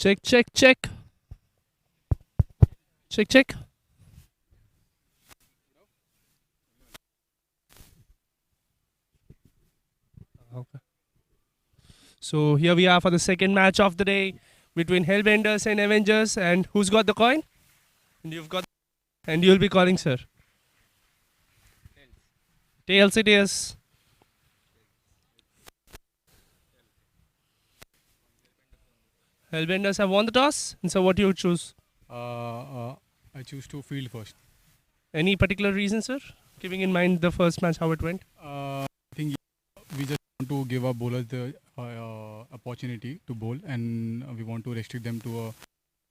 Check, check, check. Check, check. Okay. So here we are for the second match of the day between Hellbenders and Avengers. And who's got the coin? And you've got, and you'll be calling, sir. Tails it is. Hellbenders have won the toss. And so what do you choose? I choose to field first. Any particular reason, sir? Keeping in mind the first match, how it went? I think we just want to give our bowlers the opportunity to bowl, and we want to restrict them to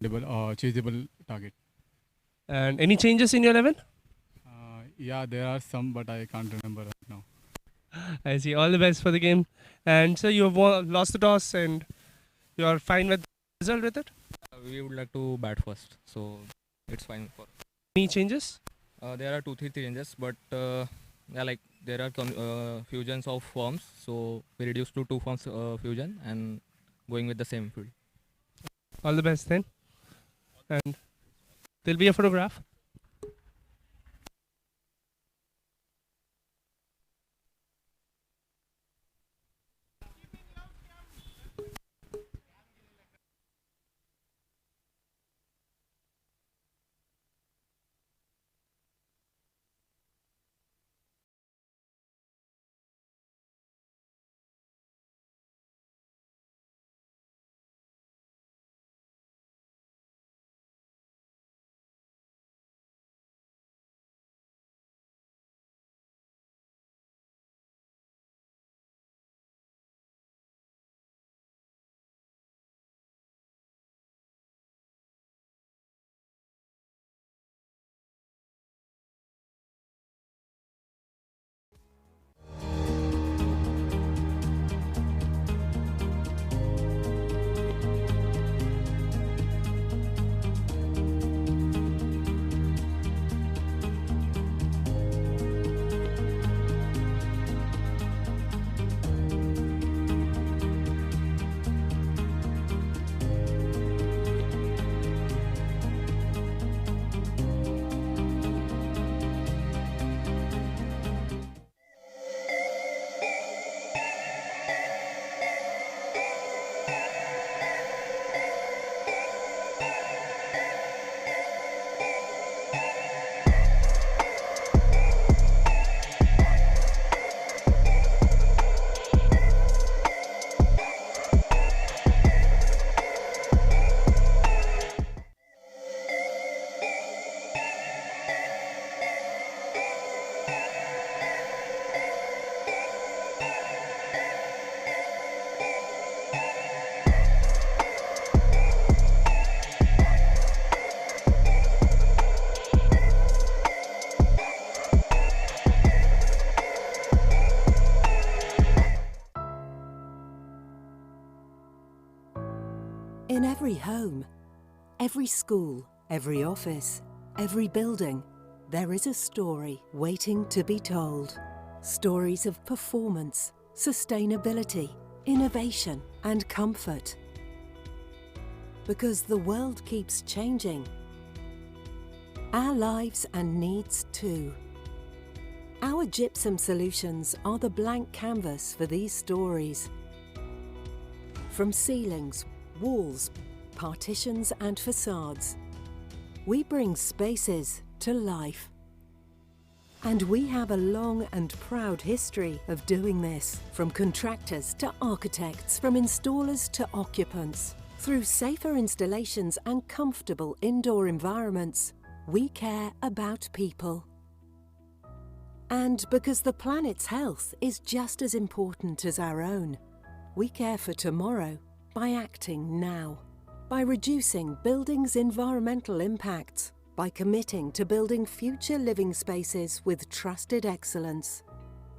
a chaseable target. And any changes in your 11? Yeah, there are some, but I can't remember right now. I see. All the best for the game. And so you have lost the toss and you are fine with the result with it? We would like to bat first, so it's fine for. Any changes? There are 2-3 changes, but yeah, like there are fusions of forms, so we reduced to 2 forms fusion and going with the same field. All the best then. And there'll be a photograph. In every home, every school, every office, every building, there is a story waiting to be told. Stories of performance, sustainability, innovation, and comfort. Because the world keeps changing. Our lives and needs too. Our gypsum solutions are the blank canvas for these stories. From ceilings, walls, partitions and facades, we bring spaces to life. And we have a long and proud history of doing this, from contractors to architects, from installers to occupants. Through safer installations and comfortable indoor environments, we care about people. And because the planet's health is just as important as our own, we care for tomorrow by acting now, by reducing buildings' environmental impacts, by committing to building future living spaces with trusted excellence.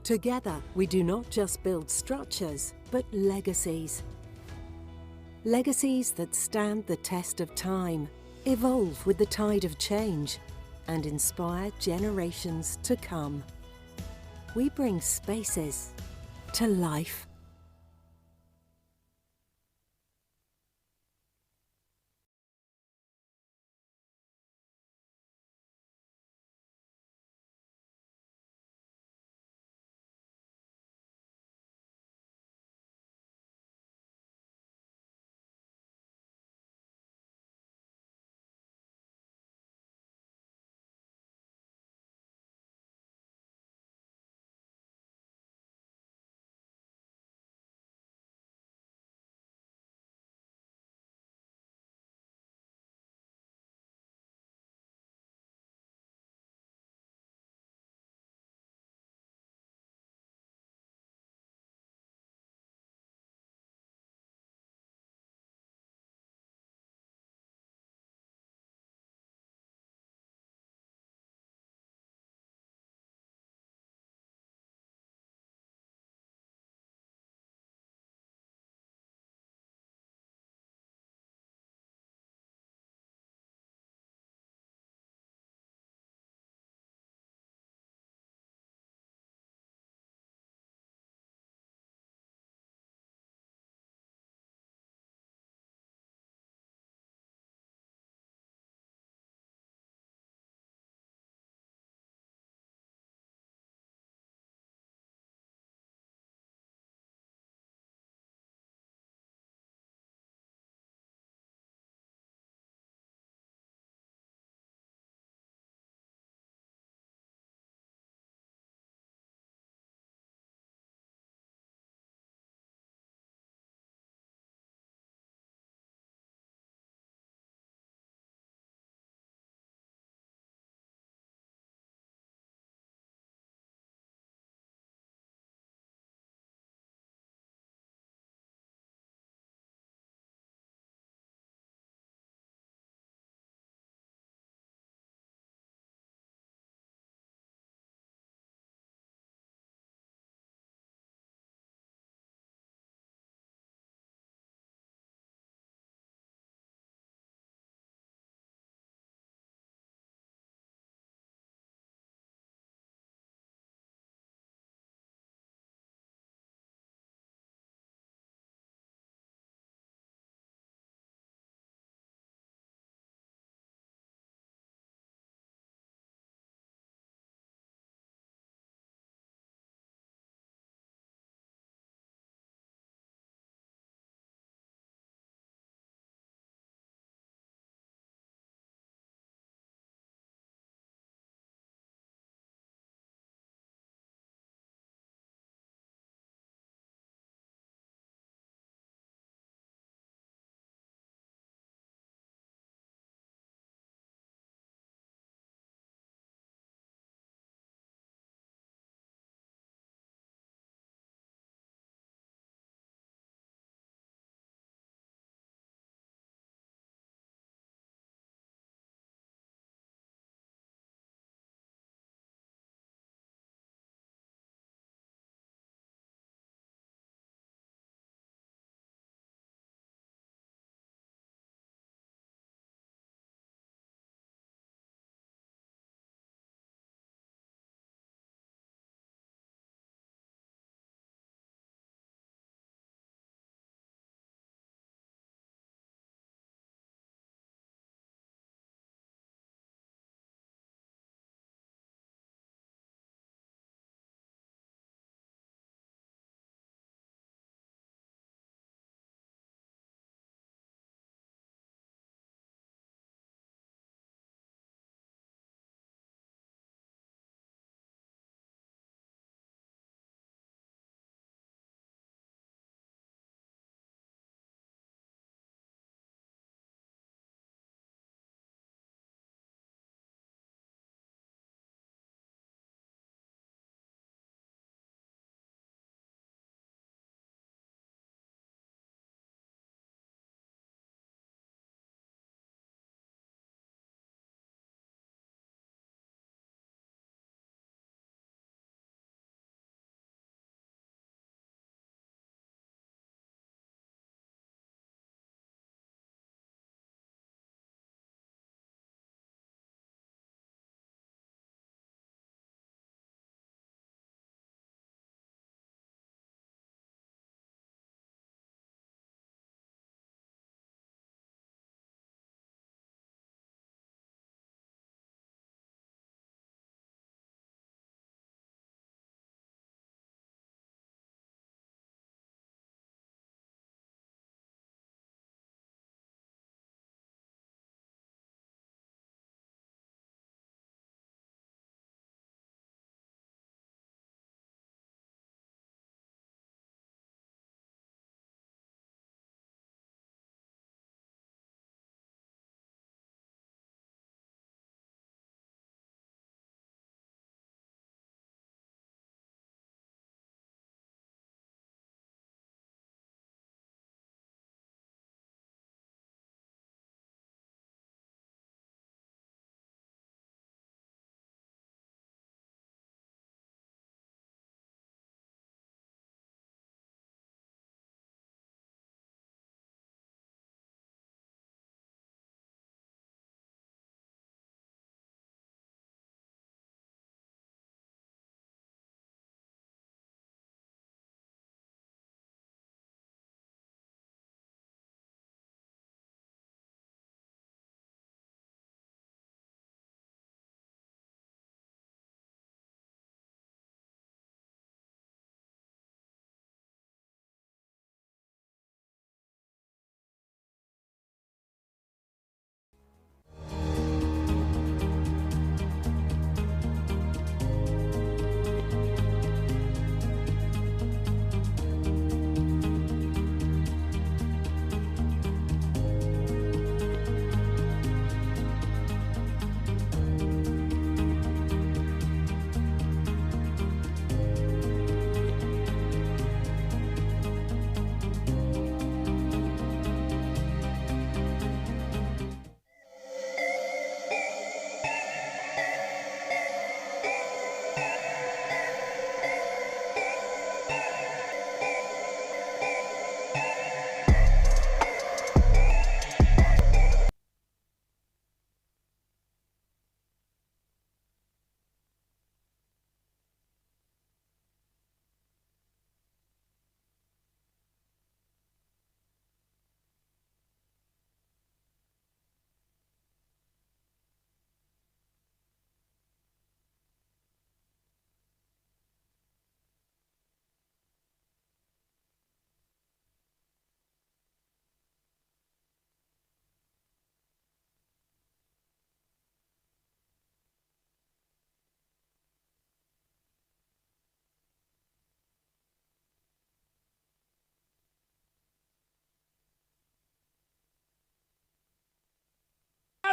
Together, we do not just build structures, but legacies. Legacies that stand the test of time, evolve with the tide of change, and inspire generations to come. We bring spaces to life.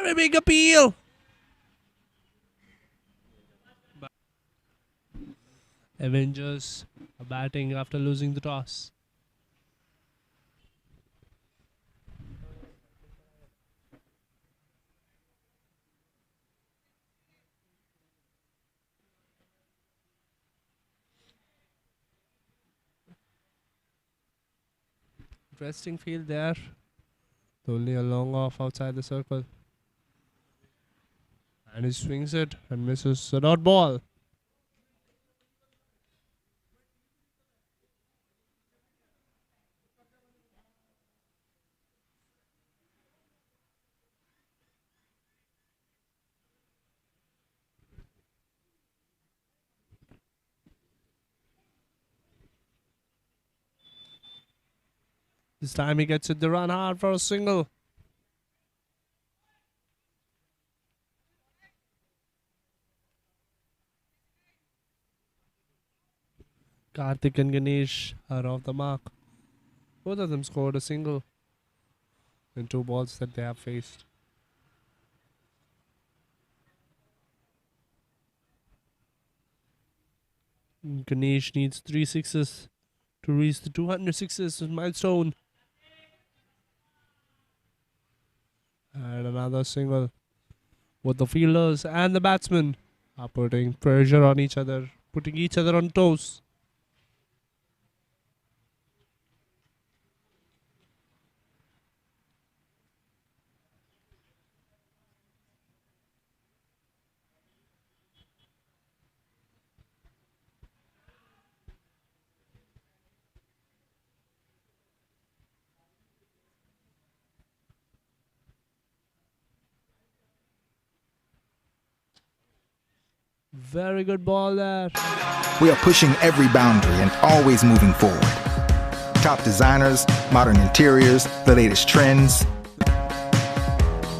Very big appeal. Avengers are batting after losing the toss. Interesting field there. Only a long off outside the circle. And he swings it and misses a dot ball. This time he gets it the run hard for a single. Karthik and Ganesh are off the mark. Both of them scored a single in 2 balls that they have faced. Ganesh needs 3 sixes to reach the 200 sixes milestone. And another single. Both the fielders and the batsmen are putting pressure on each other, putting each other on toes. Very good ball there. We are pushing every boundary and always moving forward. Top designers, modern interiors, the latest trends.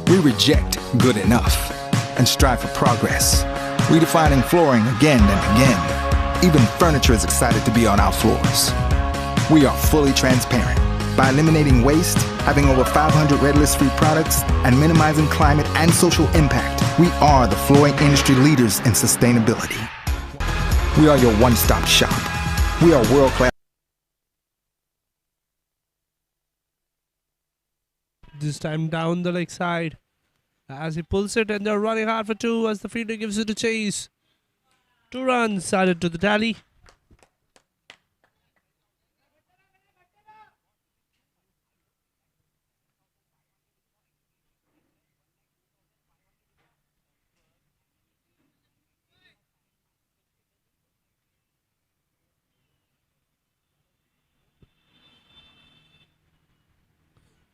We reject good enough and strive for progress, redefining flooring again and again. Even furniture is excited to be on our floors. We are fully transparent. By eliminating waste, having over 500 red list-free products, and minimizing climate and social impact, we are the flooring industry leaders in sustainability. We are your one-stop shop. We are world-class. This time down the leg side. As he pulls it and they're running hard for 2 as the fielder gives it a chase. 2 runs added to the tally.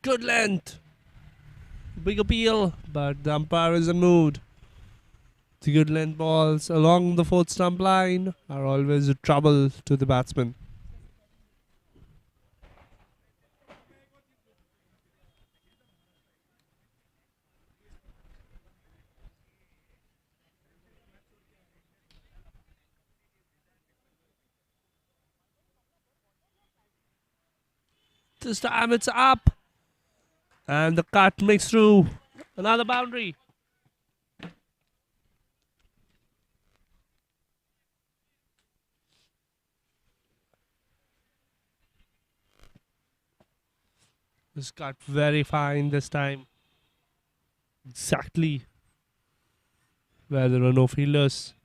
Good length. Big appeal, but the umpire is unmoved. The good length balls along the 4th stump line are always a trouble to the batsman. This time it's up. And the cut makes through. Another boundary. This cut very fine this time. Exactly where there are no fielders.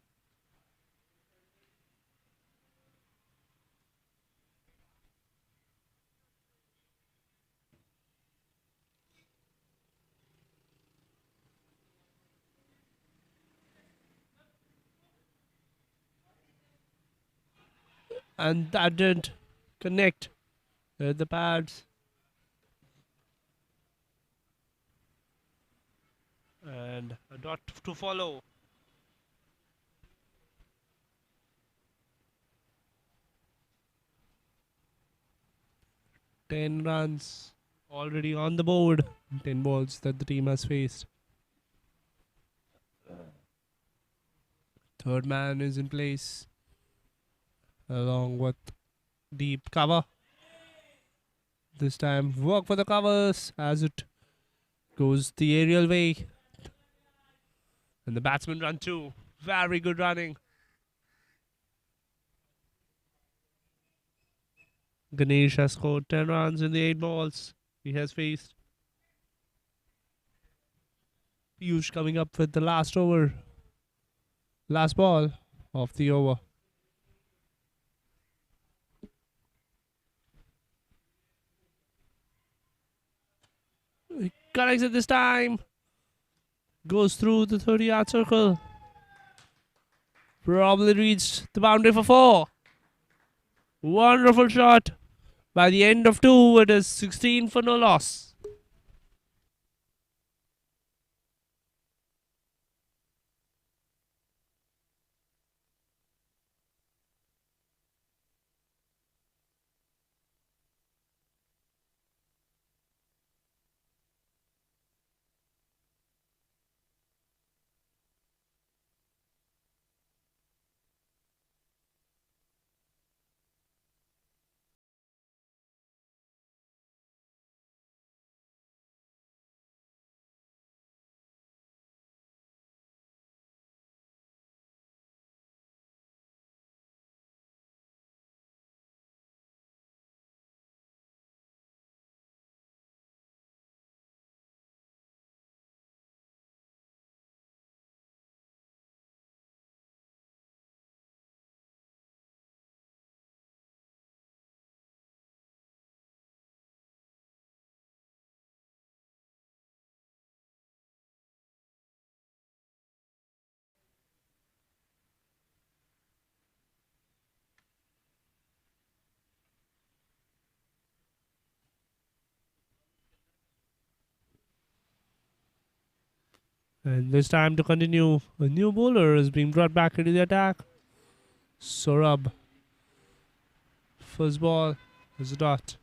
And that didn't connect with the pads. And a dot to follow. Ten runs already on the board. 10 balls that the team has faced. Third man is in place, along with deep cover. This time work for the covers as it goes the aerial way. And the batsman run too. Very good running. Ganesh has scored 10 runs in the 8 balls he has faced. Piyush coming up with the last over. Last ball of the over. He connects it this time. Goes through the 30-yard circle. Probably reached the boundary for 4. Wonderful shot. By the end of 2, it is 16 for no loss. And this time to continue, a new bowler is being brought back into the attack. Saurabh. First ball is a dot.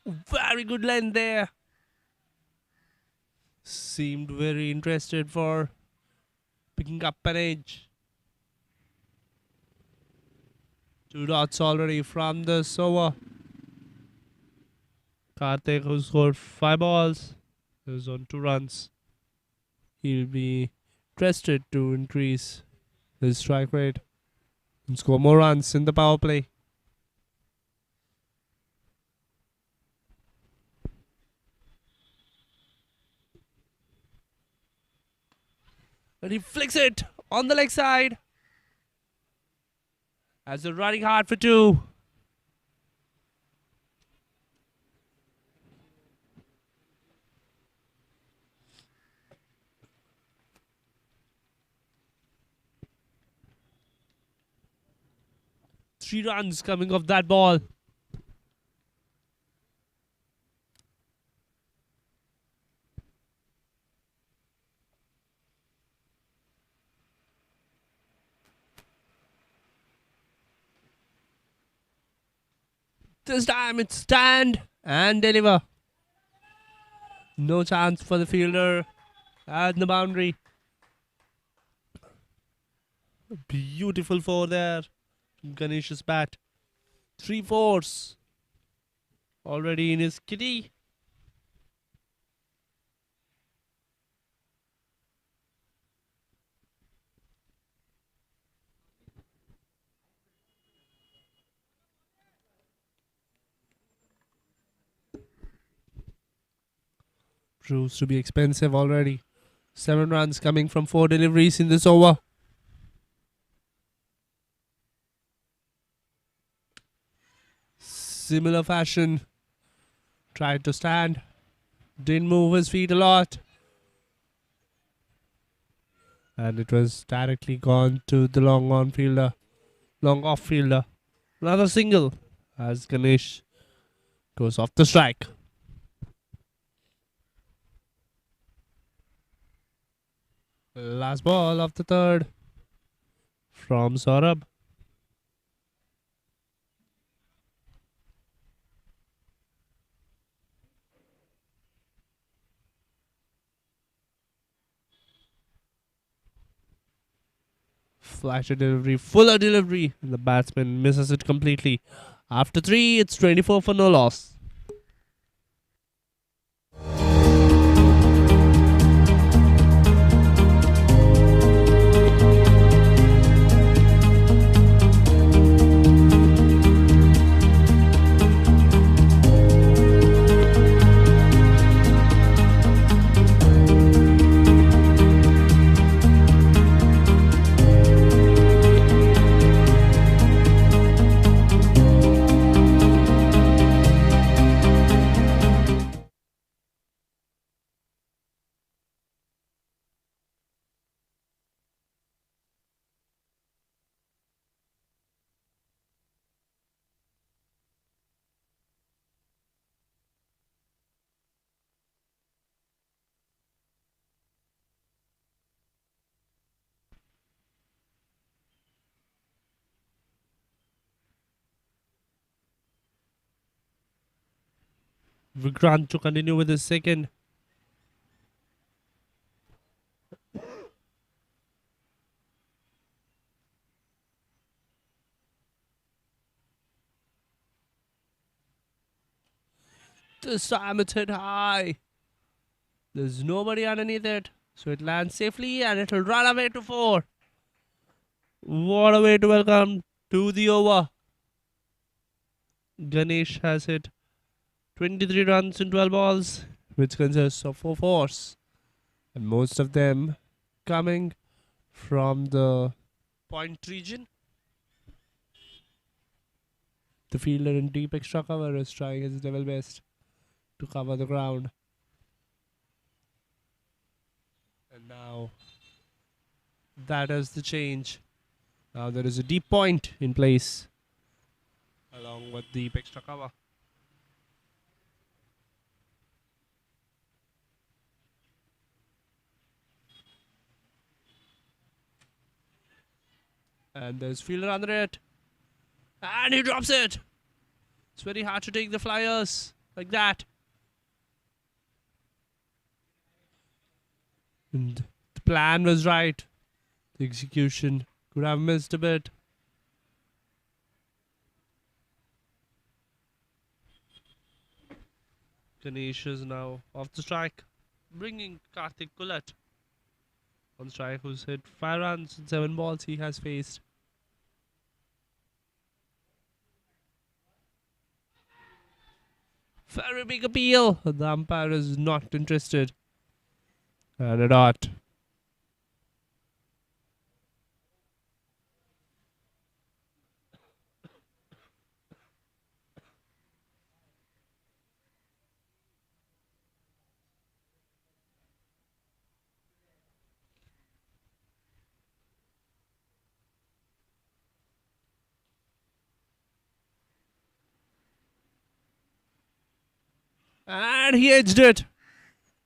Very good length there. Seemed very interested for picking up an edge. 2 dots already from this over. Karthik, who scored 5 balls, is on 2 runs. He'll be interested to increase his strike rate and score more runs in the power play. And he flicks it on the leg side. As they're running hard for 2. Three runs coming off that ball. This time it's stand and deliver. No chance for the fielder at the boundary. Beautiful 4 there from Ganesh's bat. 3 fours already in his kitty. Proves to be expensive already. 7 runs coming from 4 deliveries in this over. Similar fashion. Tried to stand. Didn't move his feet a lot. And it was directly gone to the long on fielder. Long off fielder. Another single as Ganesh goes off the strike. Last ball of the 3rd from Saurabh. Flasher delivery, fuller delivery. The batsman misses it completely. After 3, it's 24 for no loss. Vikrant to continue with his second. This time it's hit high. There's nobody underneath it. So it lands safely and it'll run away to 4. What a way to welcome to the over. Ganesh has hit 23 runs in 12 balls, which consists of 4 fours. And most of them coming from the point region. The fielder in deep extra cover is trying his level best to cover the ground. And now that is the change. Now there is a deep point in place along with deep extra cover. And there's fielder under it. And he drops it. It's very hard to take the flyers like that. And the plan was right. The execution could have missed a bit. Ganesh is now off the strike, bringing Karthik Kullat on strike, who's hit 5 runs in 7 balls he has faced. Very big appeal. The umpire is not interested. And a dot. And he edged it.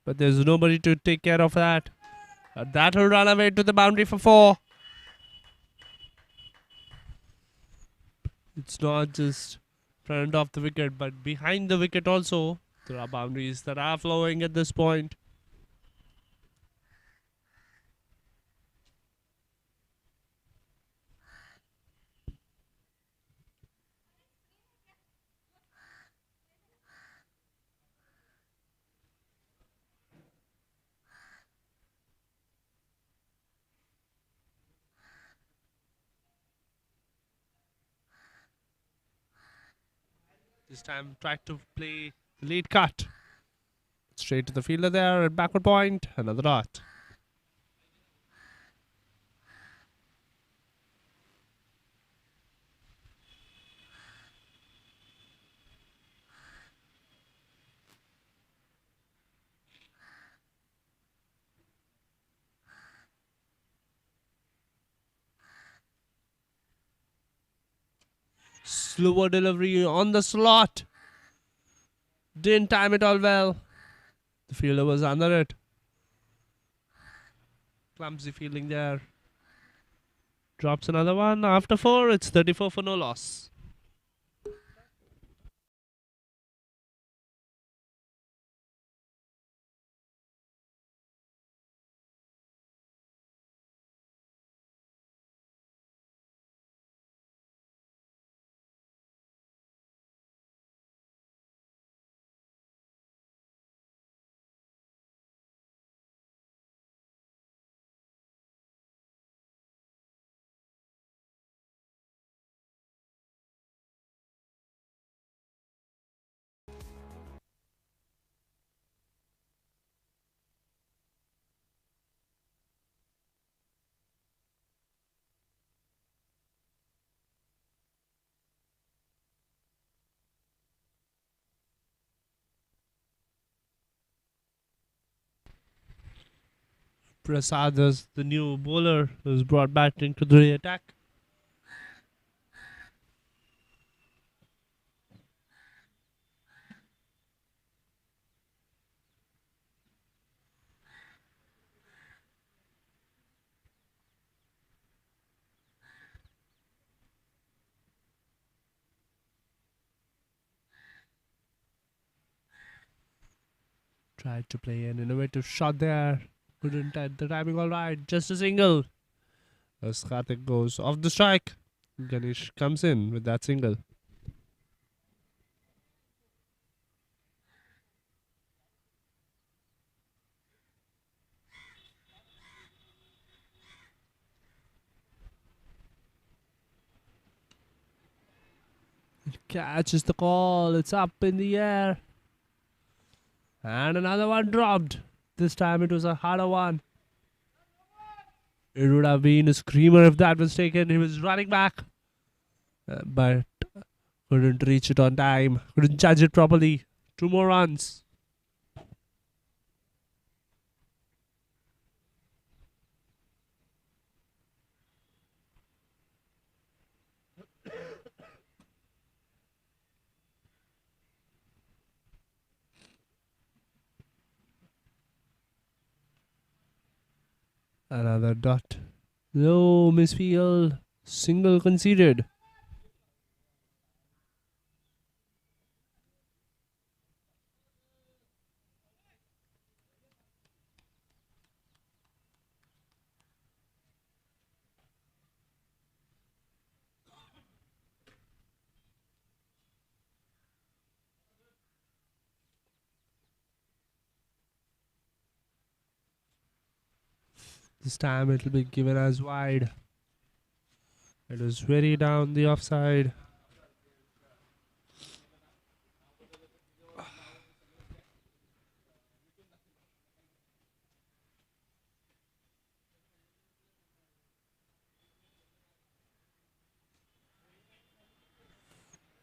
But there's nobody to take care of that. That'll run away to the boundary for 4. It's not just front of the wicket, but behind the wicket also. There are boundaries that are flowing at this point. This time tried to play the lead cut. Straight to the fielder there at backward point. Another dot. Slower delivery on the slot. Didn't time it all well. The fielder was under it. Clumsy fielding there. Drops another one. After 4, it's 34 for no loss. Prasad is the new bowler who's brought back into the attack. Tried to play an innovative shot there. Couldn't get the timing all right. Just a single. As Karthik goes off the strike, Ganesh comes in with that single. Catches the call. It's up in the air. And another one dropped. This time it was a harder one. It would have been a screamer if that was taken. He was running back. But couldn't reach it on time. Couldn't judge it properly. 2 more runs. Another dot. Low misfield. Single conceded. This time it will be given as wide. It is very down the offside.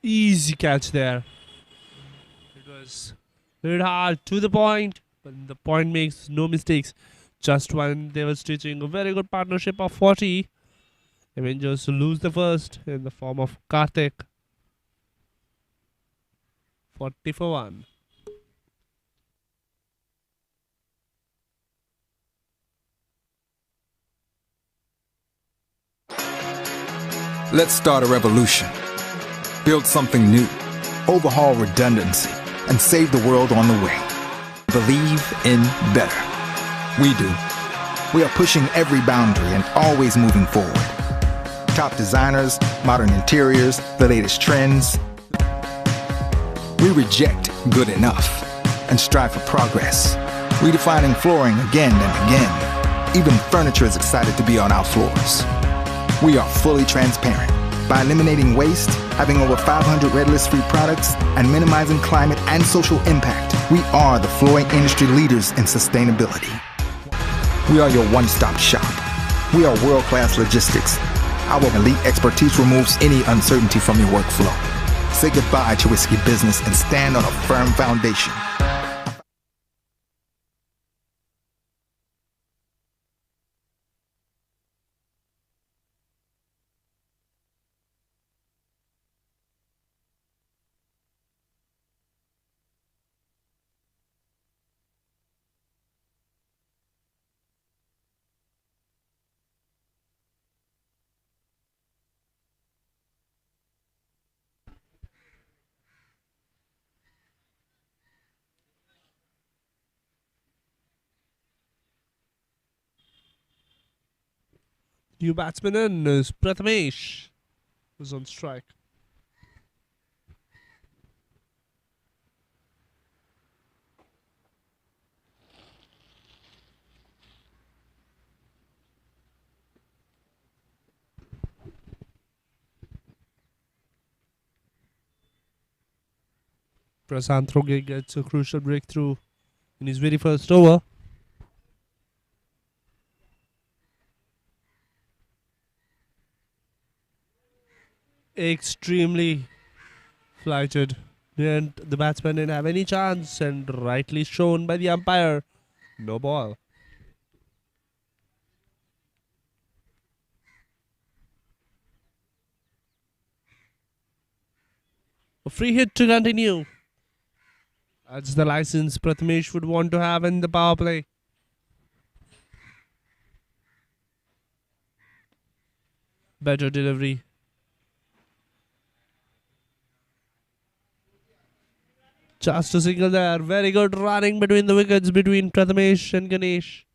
Easy catch there. It was very hard to the point, but the point makes no mistakes. Just when they were stitching a very good partnership of 40, Avengers lose the first in the form of Karthik. 40 for 1. Let's start a revolution. Build something new. Overhaul redundancy. And save the world on the way. Believe in better. We do. We are pushing every boundary and always moving forward. Top designers, modern interiors, the latest trends. We reject good enough and strive for progress. Redefining flooring again and again. Even furniture is excited to be on our floors. We are fully transparent. By eliminating waste, having over 500 red list-free products, and minimizing climate and social impact, we are the flooring industry leaders in sustainability. We are your one-stop shop. We are world-class logistics. Our elite expertise removes any uncertainty from your workflow. Say goodbye to risky business and stand on a firm foundation. New batsman in is Prathamesh, who's on strike. Prasant Roge gets a crucial breakthrough in his very first over. Extremely flighted. And the batsman didn't have any chance, and rightly shown by the umpire. No ball. A free hit to continue. That's the license Prathamesh would want to have in the power play. Better delivery. Just a single there. Very good running between the wickets between Prathamesh and Ganesh.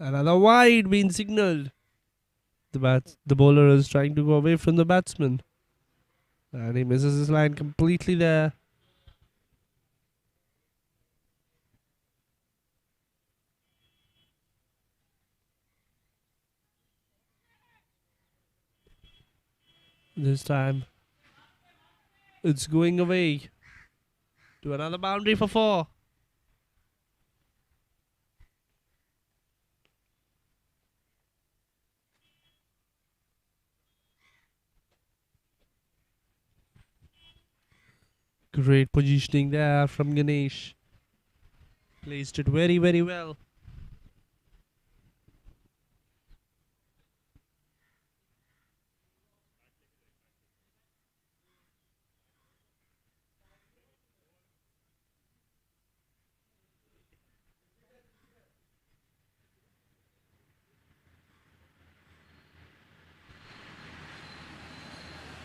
Another wide being signalled. The bowler is trying to go away from the batsman. And he misses his line completely there. This time, it's going away to another boundary for 4. Great positioning there from Ganesh. Placed it very, very well.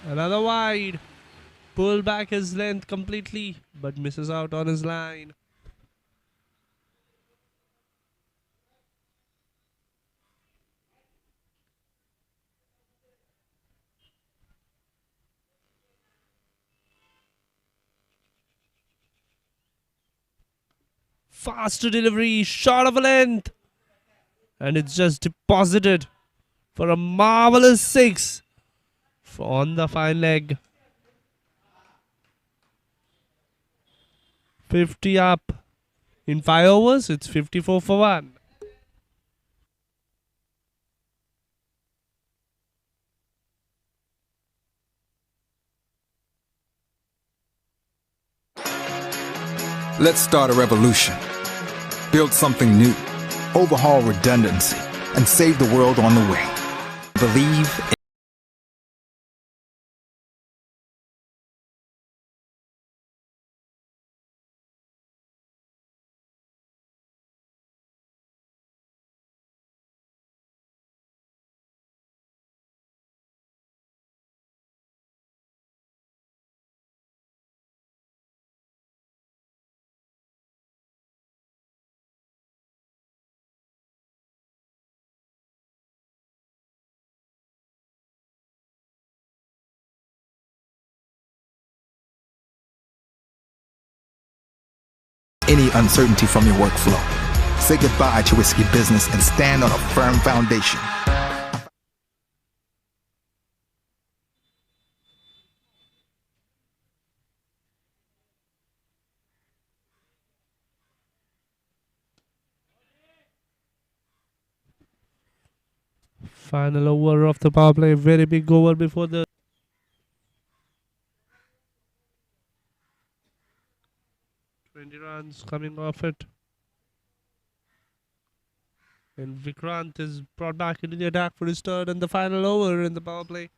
Another wide. Pull back his length completely, but misses out on his line. Faster delivery, short of a length. And it's just deposited for a marvelous 6 on the fine leg. 50 up. In 5 overs, it's 54 for 1. Let's start a revolution. Build something new. Overhaul redundancy. And save the world on the way. Believe any uncertainty from your workflow. Say goodbye to risky business and stand on a firm foundation. Final over of the power play. Very big over before the 20 runs coming off it. And Vikrant is brought back into the attack for his third and the final over in the power play.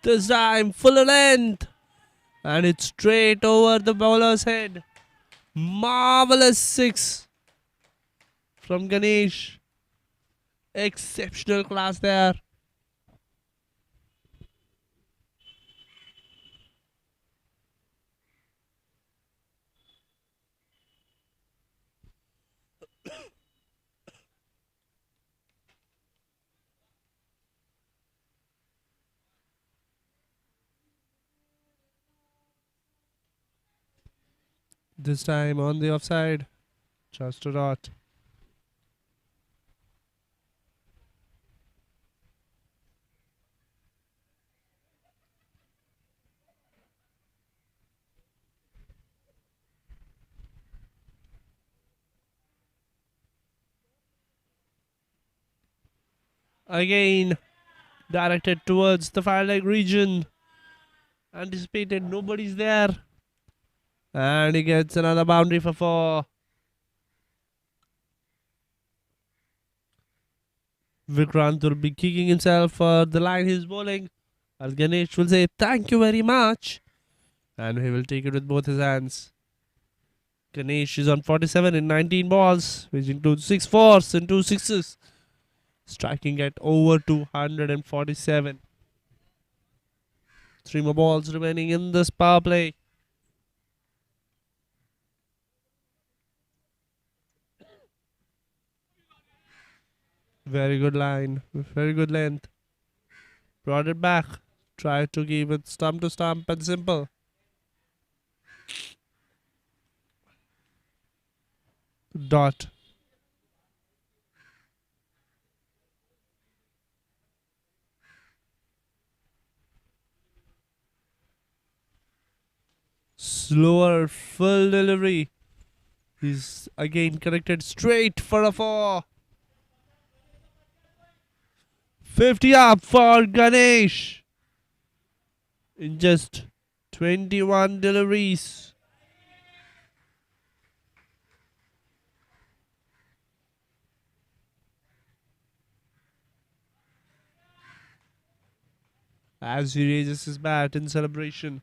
This time full length. And it's straight over the bowler's head. Marvelous six from Ganesh. Exceptional class there. This time on the offside. Just a dot. Again, directed towards the far leg region. Anticipated, nobody's there. And he gets another boundary for 4. Vikrant will be kicking himself for the line he's bowling. As Ganesh will say, thank you very much. And he will take it with both his hands. Ganesh is on 47 in 19 balls, which includes 6 fours and 2 sixes. Striking at over 247. 3 more balls remaining in this power play. Very good line, very good length. Brought it back. Tried to keep it stump to stump and simple. Dot. Slower full delivery. He's again connected straight for a 4. 50 up for Ganesh in just 21 deliveries. As he raises his bat in celebration.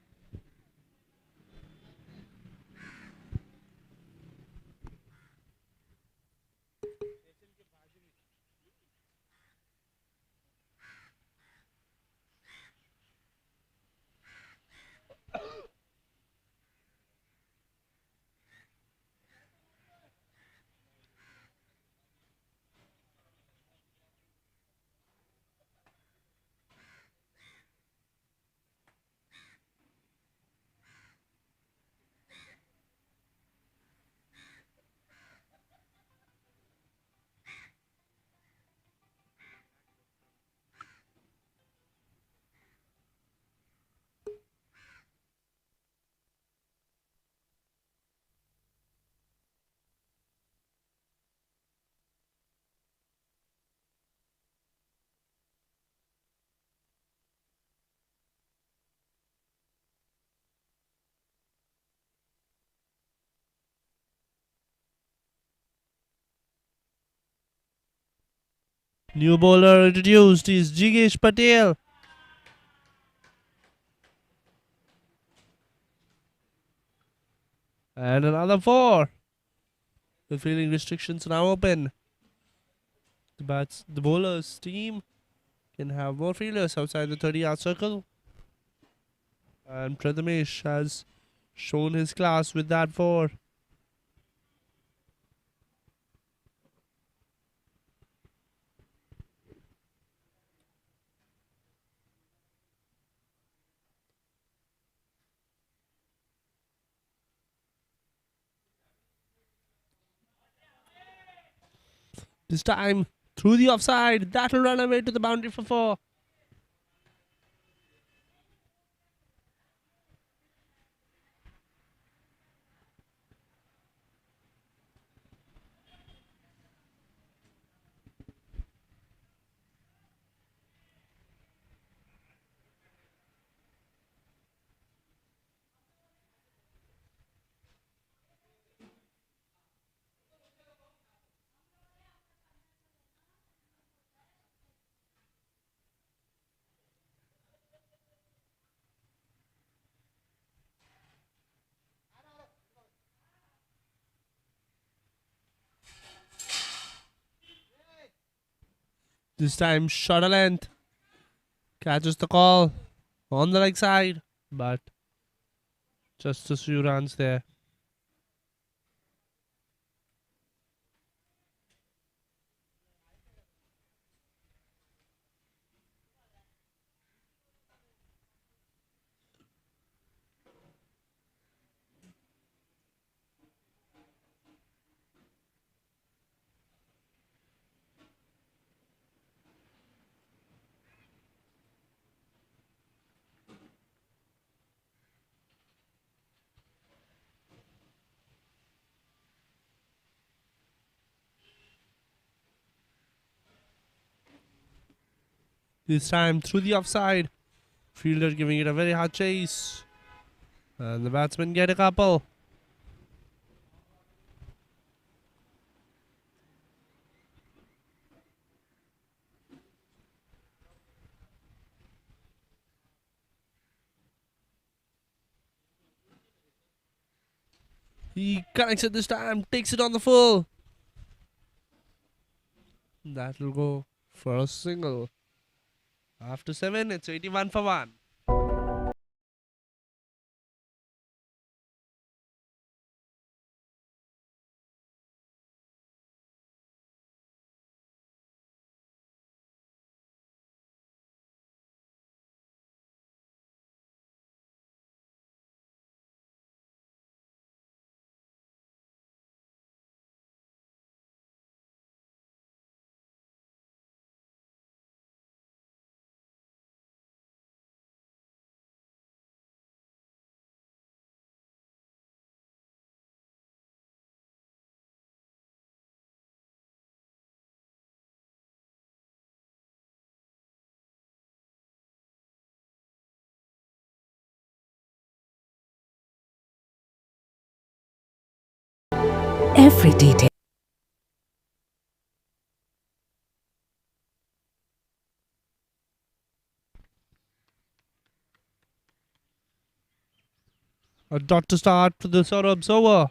New bowler introduced is Jigesh Patel. And another 4. The fielding restrictions now open. The bowlers team can have more fielders outside the 30-yard circle. And Prathamesh has shown his class with that 4. This time through the offside. That'll run away to the boundary for 4. This time, short a length. Catches the call on the leg side, but just a few runs there. This time through the offside. Fielder giving it a very hard chase. And the batsmen get a couple. He connects it this time, takes it on the full. That will go for a single. After 7, it's 81 for 1. Every detail. A dot to start for the Saurabh's over.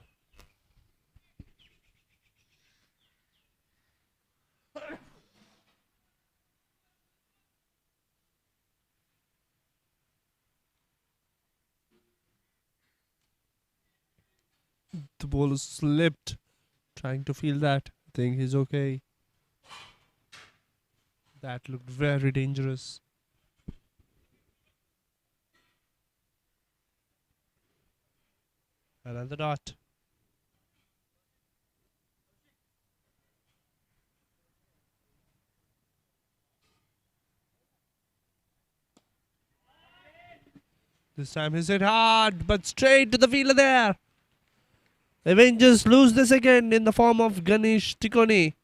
The ball is slipped. Trying to feel that. I think he's okay. That looked very dangerous. Another dot. This time he's hit hard, but straight to the fielder there. Avengers lose this again in the form of Ganesh Tikone.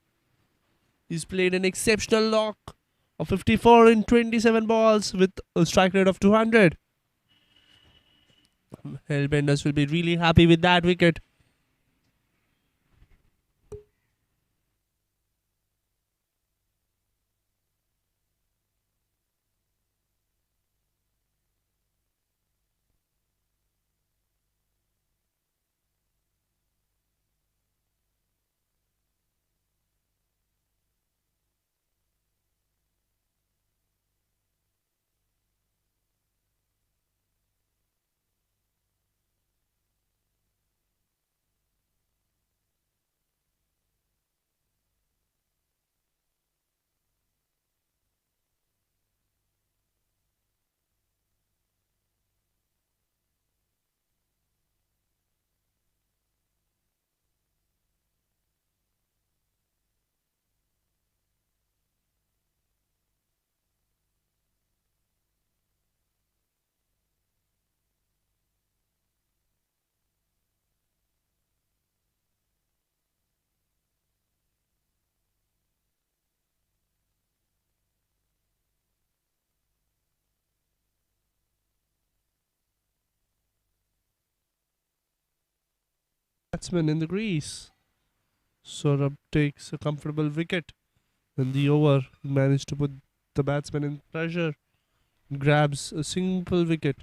He's played an exceptional knock of 54 in 27 balls with a strike rate of 200. Hellbenders will be really happy with that wicket. Batsman in the crease. Saurabh takes a comfortable wicket. In the over, he managed to put the batsman in pressure. Grabs a simple wicket.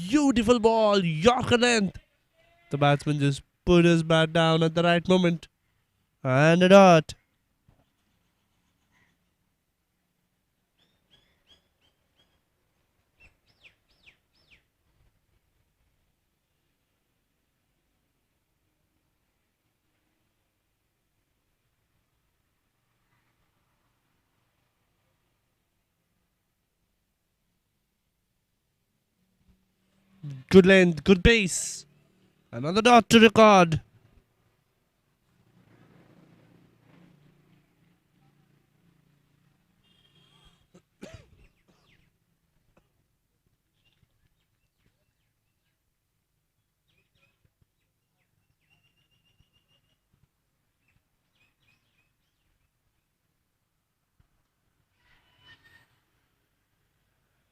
beautiful ball, Yorker length. The batsman just put his bat down at the right moment. And a dot. Good length, good pace. Another dot to record.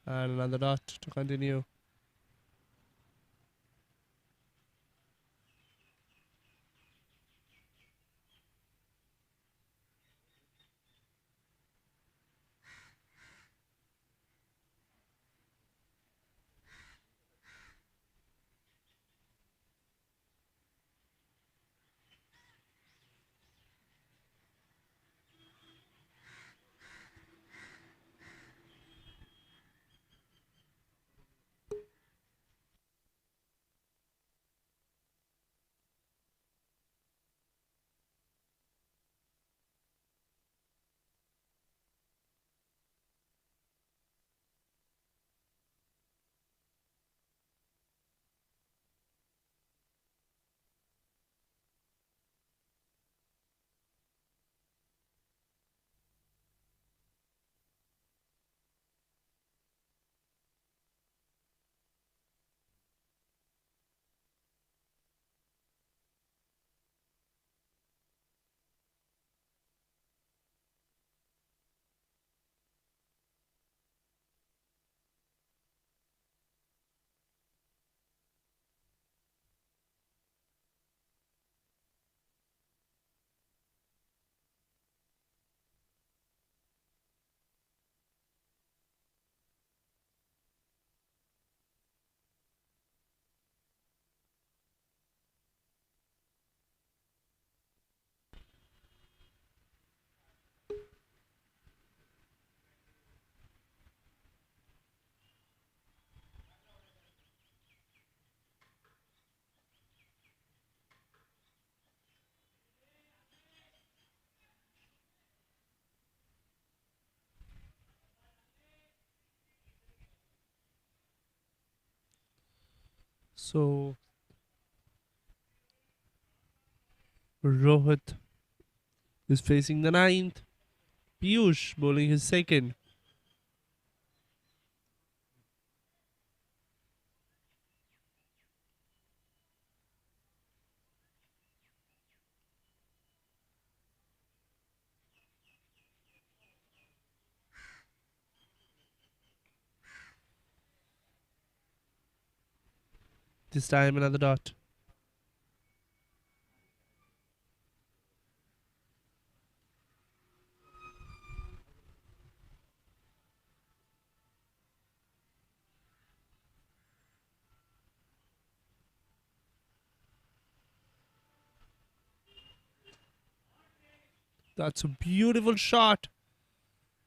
And another dot to continue. So Rohit is facing the ninth. Piyush bowling his second. This time another dot. That's a beautiful shot.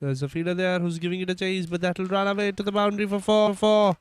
There's a fielder there who's giving it a chase, but that'll run away to the boundary for 4.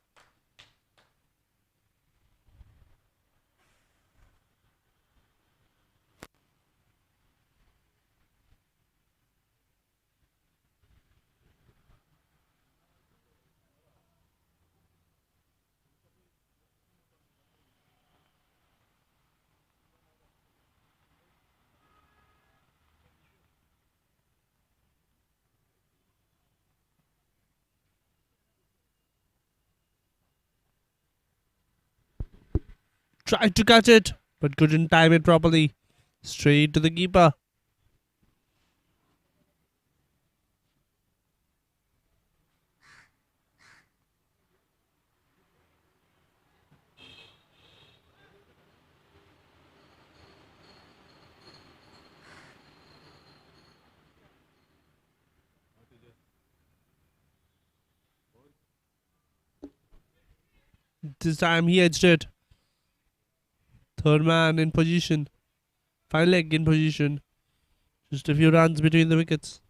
Tried to catch it, but couldn't time it properly. Straight to the keeper. This time he edged it. Third man in position. Final leg in position. Just a few runs between the wickets.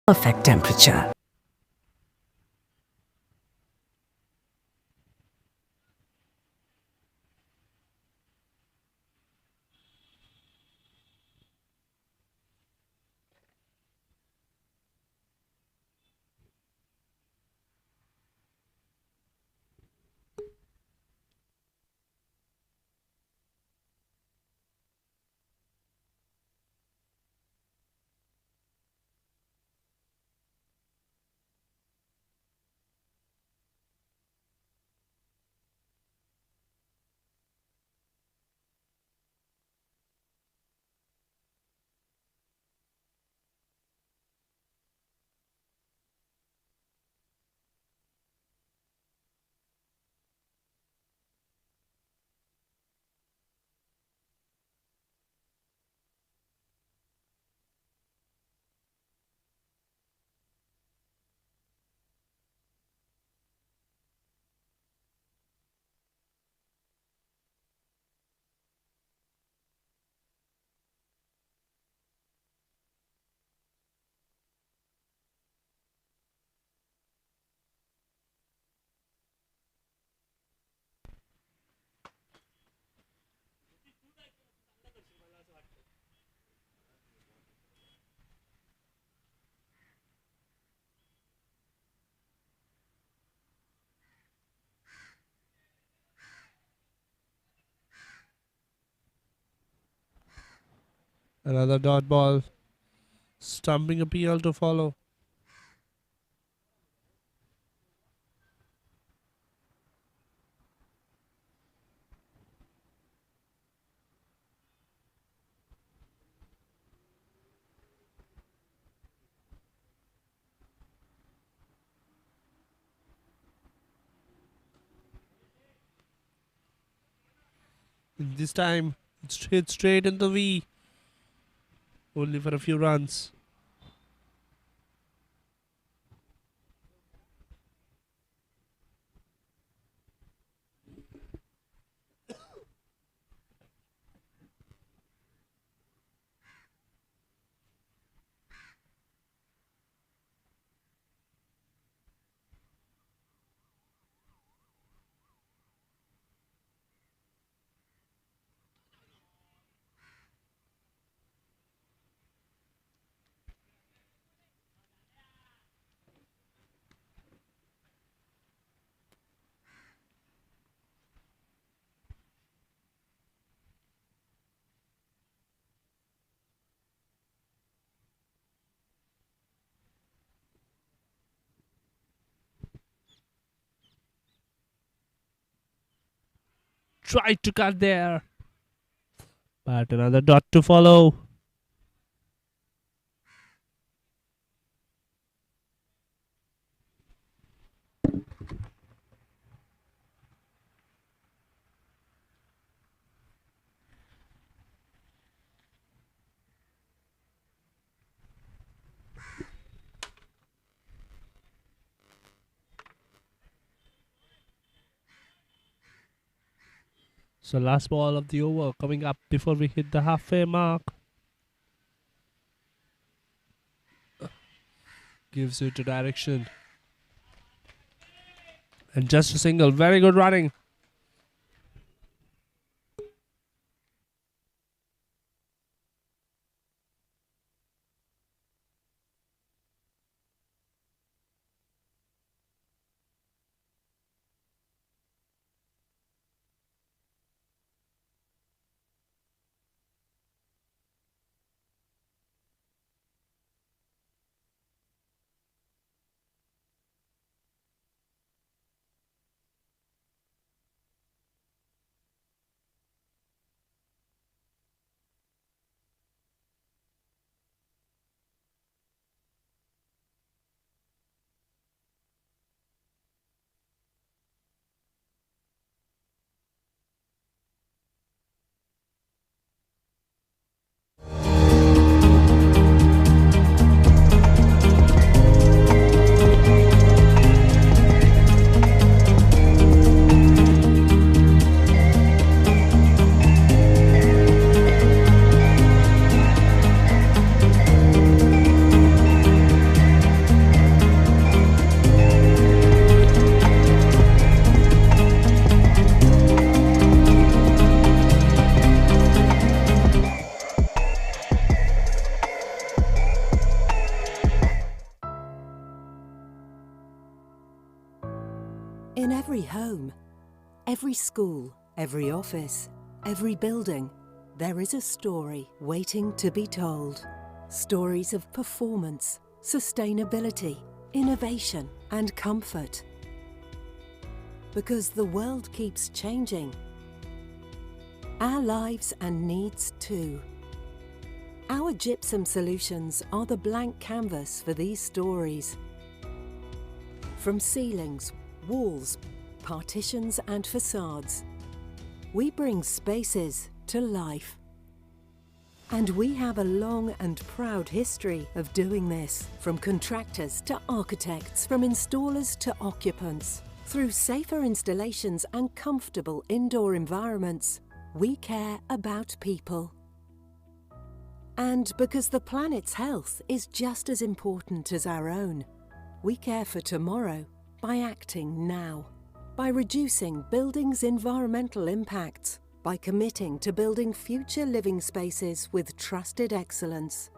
Perfect temperature. Another dot ball. Stumping appeal to follow. This time it's hit straight in the V. Only for a few runs. Tried to cut there. But another dot to follow. So last ball of the over coming up before we hit the halfway mark. Gives it a direction. And just a single. Very good running. In every home, every school, every office, every building, there is a story waiting to be told. Stories of performance, sustainability, innovation, and comfort. Because the world keeps changing. Our lives and needs too. Our gypsum solutions are the blank canvas for these stories. From ceilings, walls, partitions and facades, we bring spaces to life. And we have a long and proud history of doing this, from contractors to architects, from installers to occupants. Through safer installations and comfortable indoor environments, we care about people. And because the planet's health is just as important as our own, we care for tomorrow by acting now, by reducing buildings' environmental impacts, by committing to building future living spaces with trusted excellence.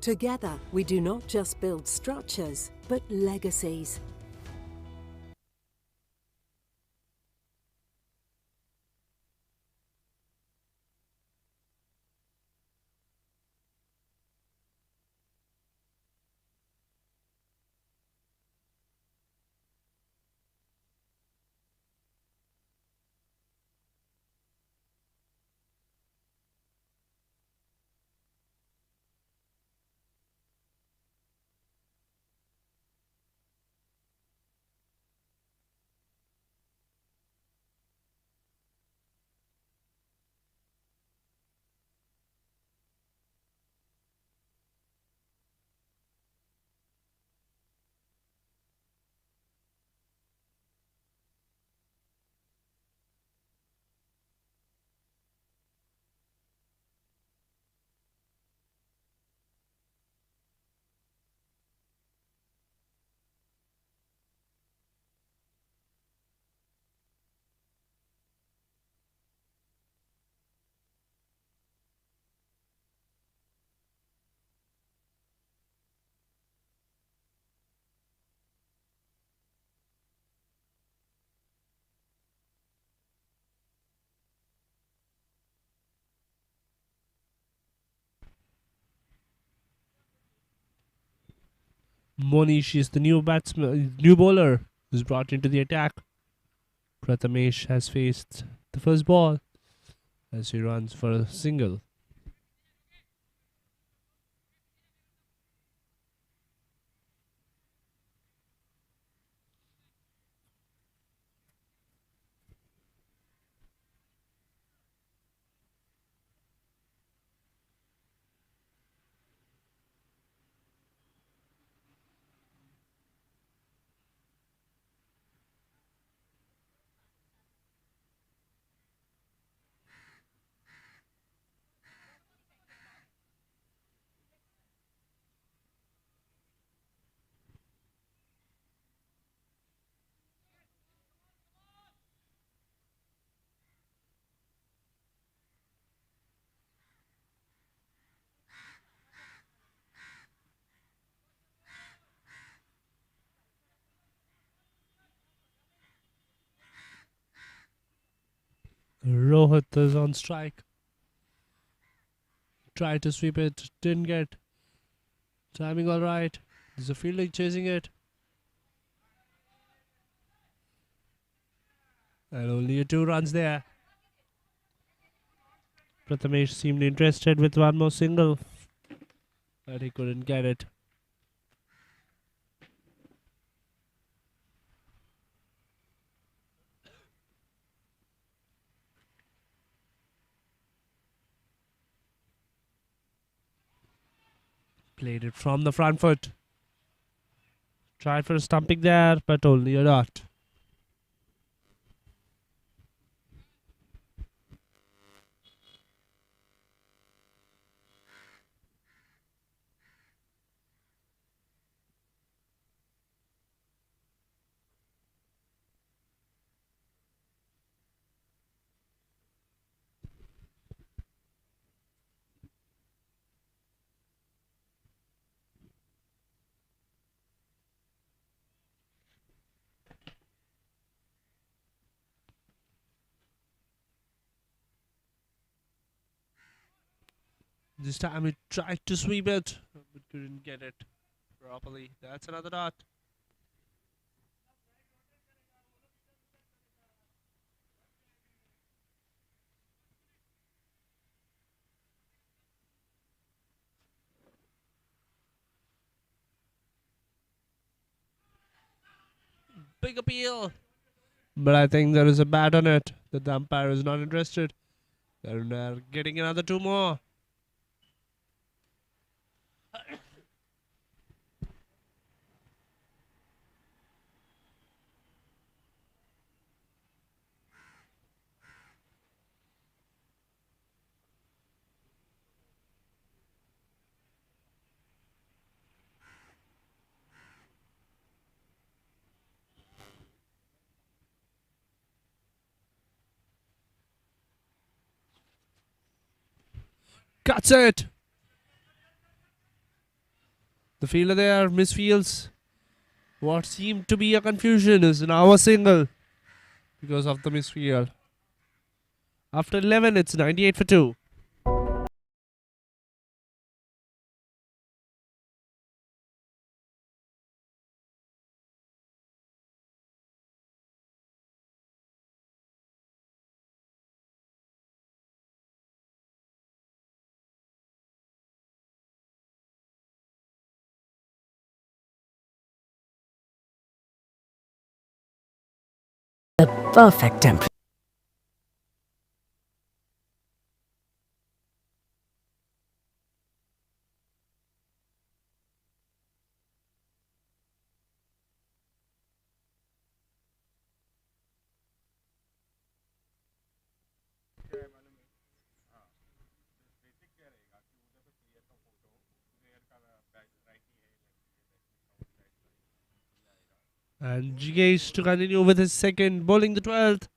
Together, we do not just build structures, but legacies. Monish is the new batsman, new bowler who's brought into the attack. Prathamesh has faced the first ball as he runs for a single. Rohit is on strike. Tried to sweep it, didn't get. Timing alright. There's a fielding chasing it. And only 2 runs there. Prathamesh seemed interested with one more single, but he couldn't get it. Played it from the front foot. Tried for a stumping there, but only a dot. This time he tried to sweep it, but couldn't get it properly. That's another dot. Big appeal. But I think there is a bat on it. The umpire is not interested. They're getting another 2 more. Cuts it. The fielder there misfields. What seemed to be a confusion is now a single because of the misfield. After 11, it's 98 for 2. The perfect temperature. And Jigesh to continue with his second, bowling the 12th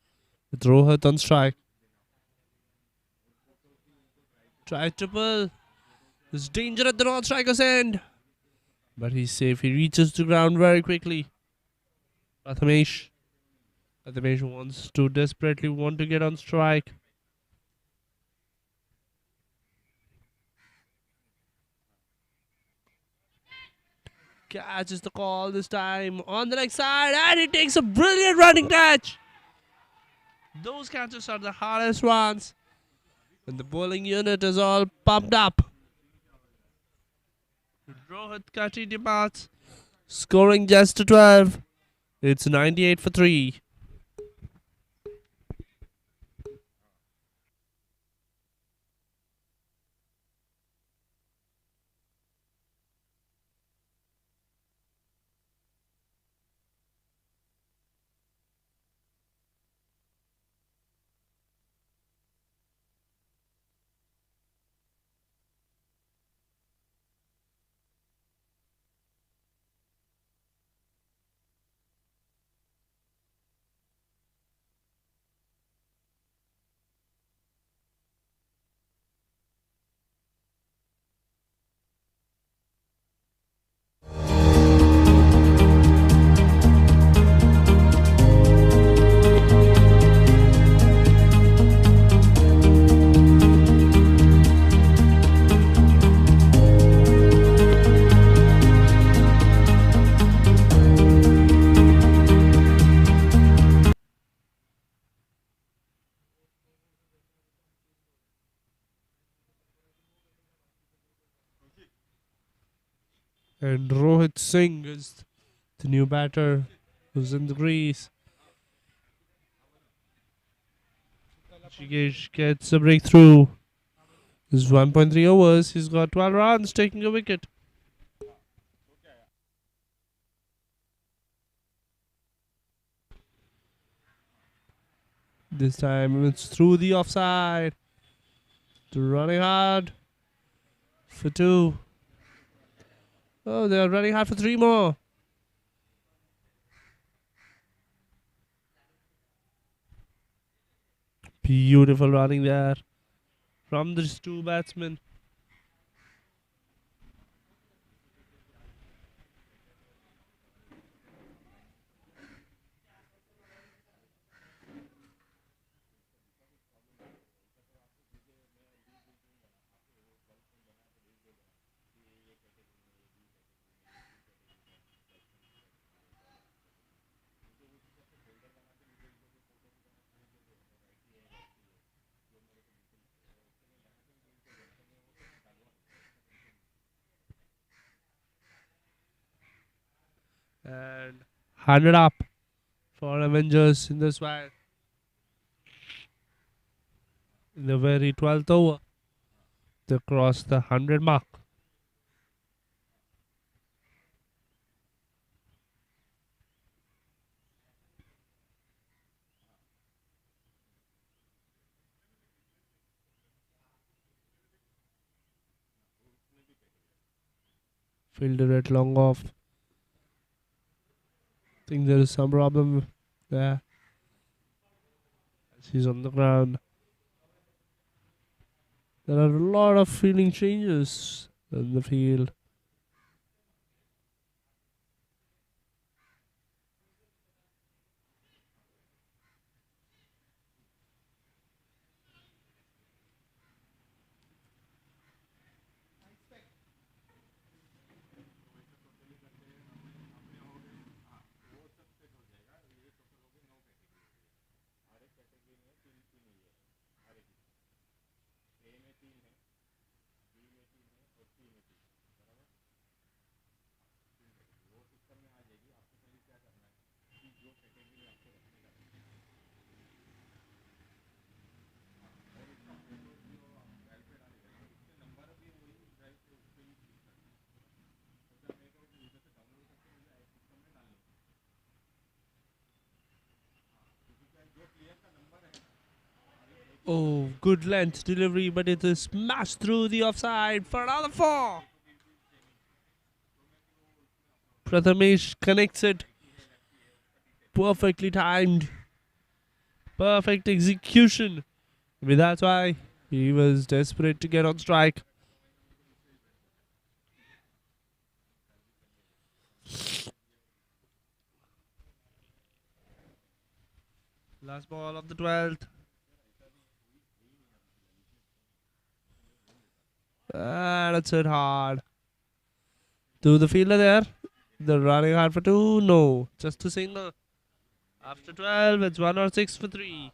with Rohit on strike. Tried to pull. There's danger at the non-striker's end. But he's safe. He reaches the ground very quickly. Prathamesh wants to desperately want to get on strike. Catches the call this time on the next side, and he takes a brilliant running catch. Those catches are the hardest ones, and the bowling unit is all pumped up. Rohit Kati departs, scoring just a 12. It's 98 for 3. And Rohit Singh is the new batter who's in the crease. Shigesh gets a breakthrough. This is 1.3 overs. He's got 12 runs, taking a wicket. This time it's through the offside. They're running hard for 2. Oh, they're running hard for 3 more. Beautiful running there from these 2 batsmen. And 100 up for Avengers in this one. In the very 12th over, they crossed the 100 mark. Fielder at long off. Think there is some problem there. He's on the ground. There are a lot of fielding changes in the field. Oh, good length delivery, but it is smashed through the offside for another 4. Prathamesh connects it. Perfectly timed. Perfect execution. Maybe that's why he was desperate to get on strike. Last ball of the 12th. That's it hard. To the fielder there. They're running hard for 2. No, just a single. After 12, it's 1 or 6 for 3.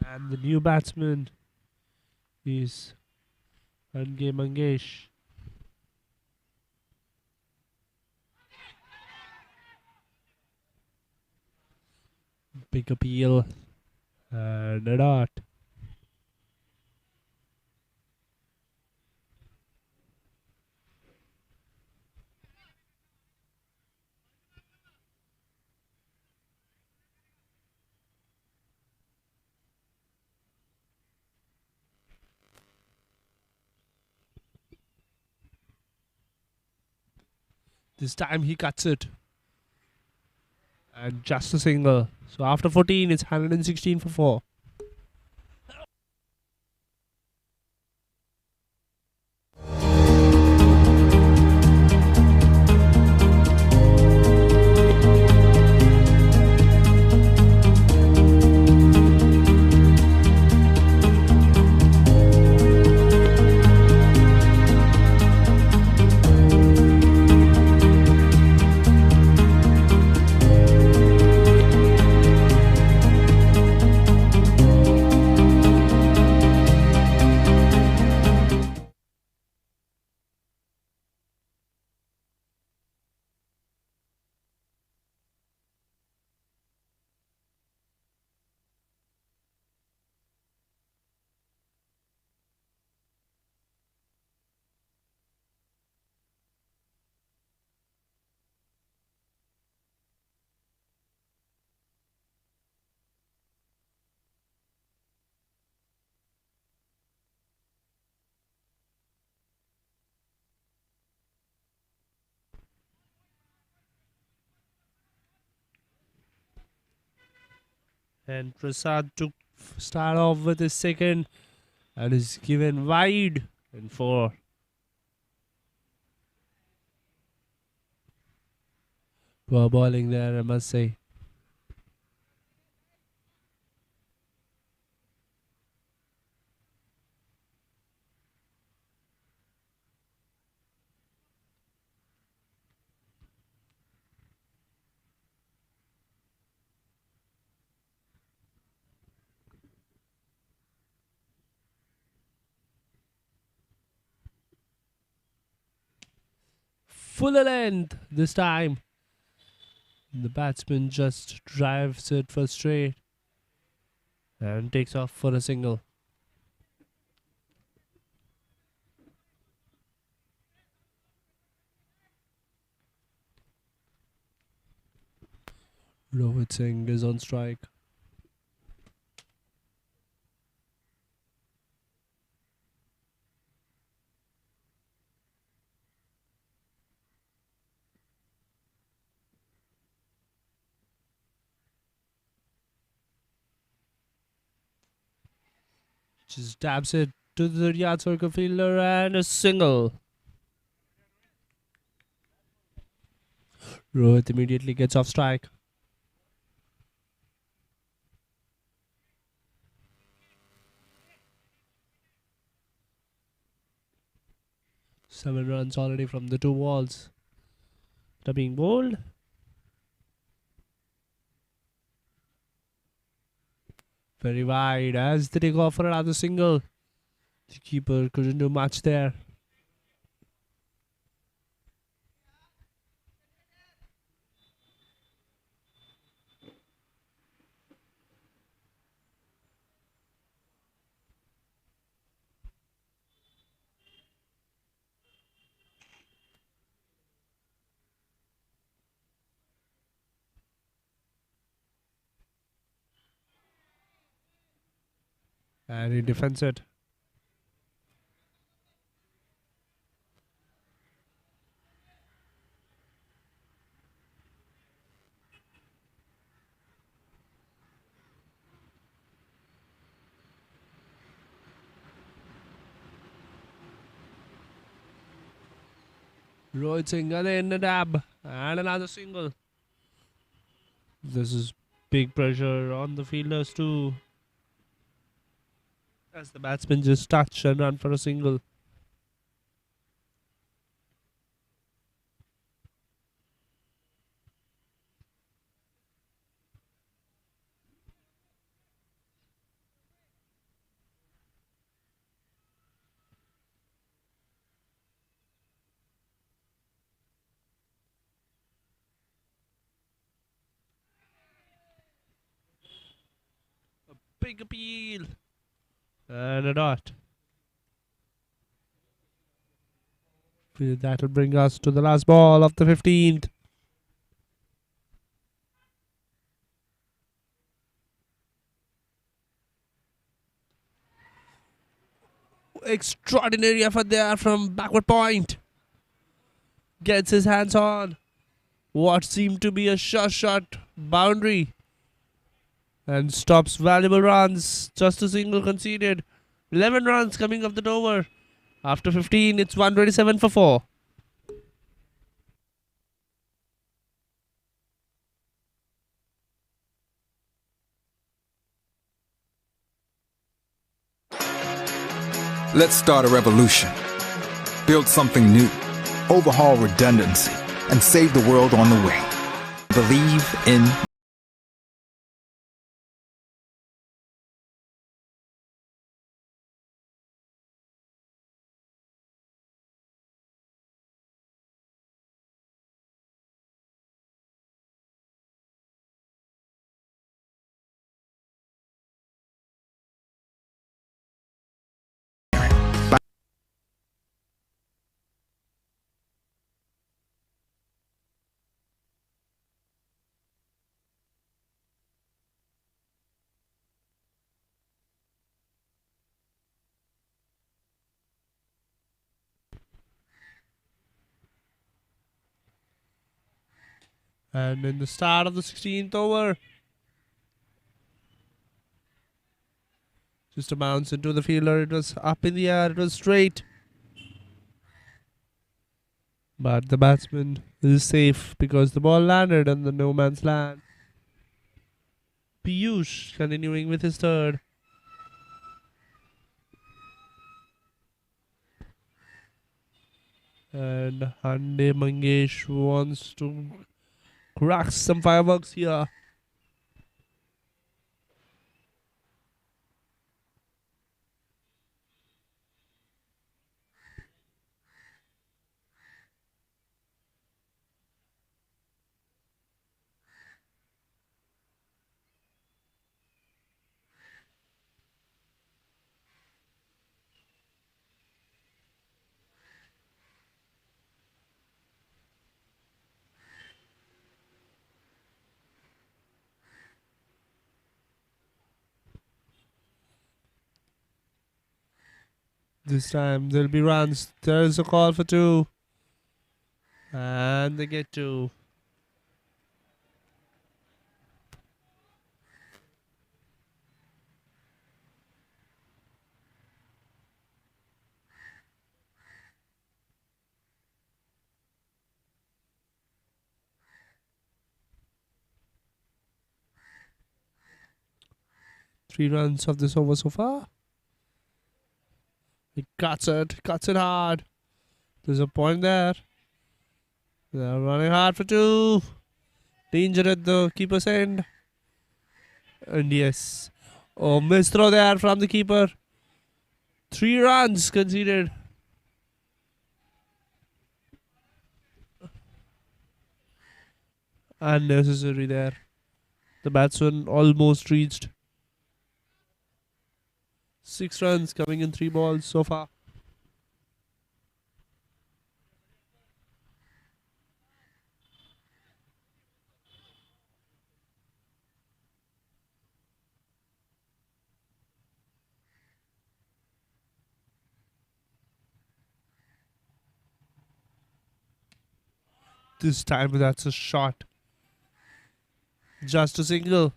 And the new batsman is Ange Mangesh. Big appeal and a dot. This time he cuts it. And just a single. So after 14, it's 116 for 4. And Prasad took start off with his second and is given wide and 4. Poor bowling there, I must say. Full length this time. The batsman just drives it for straight and takes off for a single. Rohit Singh is on strike. Just dabs it to the 30-yard circle fielder and a single. Rohit immediately gets off strike. Seven runs already from the 2 balls. They're being bowled. Very wide as they take off for another single. The keeper couldn't do much there. And he defends it. Rohit Singh again a dab and another single. This is big pressure on the fielders too, as the batsman just touch and run for a single. Big appeal. And a dot. That'll bring us to the last ball of the 15th. Extraordinary effort there from backward point. Gets his hands on what seemed to be a sure shot boundary. And stops valuable runs. Just a single conceded. 11 runs coming up the over. After 15, it's 127 for 4. Let's start a revolution. Build something new. Overhaul redundancy. And save the world on the way. Believe in... And in the start of the 16th over, just a bounce into the fielder. It was up in the air. It was straight. But the batsman is safe because the ball landed on the no man's land. Piyush continuing with his third. And Hande Mangesh wants to crack some fireworks here. This time there'll be runs. There's a call for 2. And they get 2. Three runs of this over so far. He cuts it hard. There's a point there. They're running hard for 2. Danger at the keeper's end. And yes. Oh, missed throw there from the keeper. 3 runs conceded. Unnecessary there. The batsman almost reached. 6 runs coming in 3 balls so far. This time that's a shot. Just a single.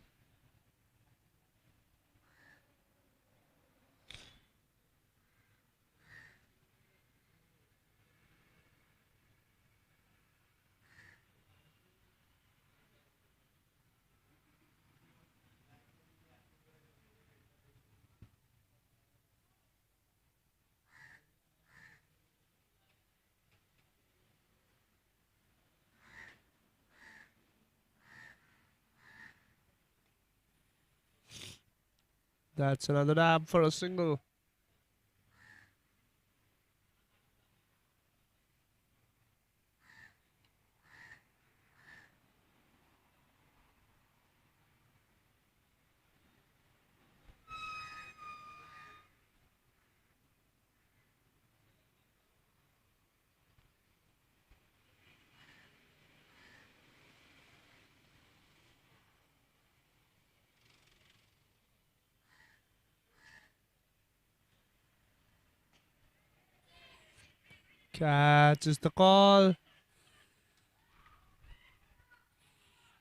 That's another dab for a single. Catch is the call.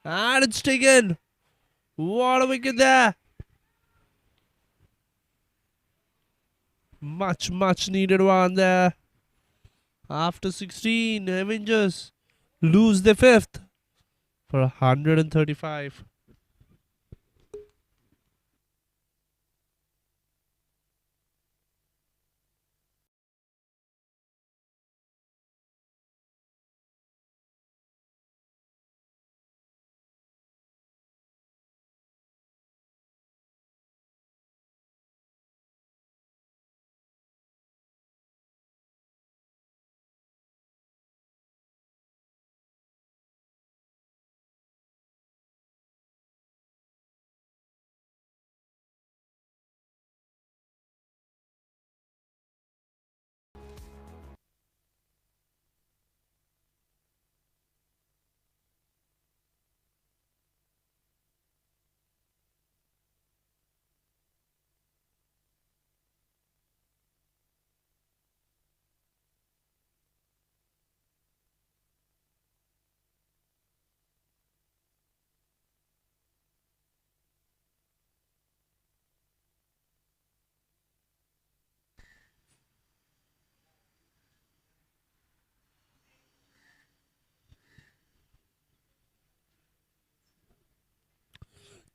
And it's taken. What a wicket there. Much needed one there. After 16, Avengers lose their fifth for 135.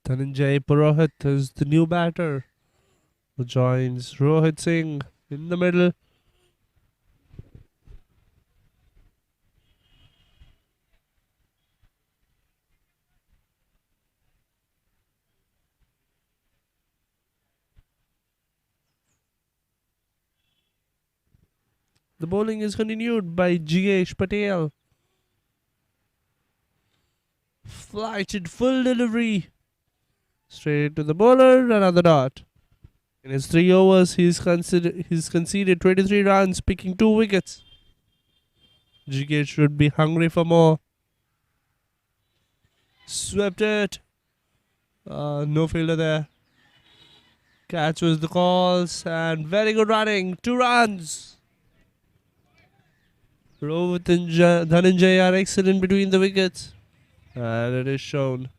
Dhananjay Purohit is the new batter who joins Rohit Singh in the middle. The bowling is continued by Jigesh Patel. Flighted full delivery. Straight to the bowler, another dot. In his 3 overs, he's conceded 23 runs, picking 2 wickets. Jigesh should be hungry for more. Swept it. No fielder there. Catch was the calls and very good running. 2 runs. Rohit and Dhananjay are excellent between the wickets. And it is shown.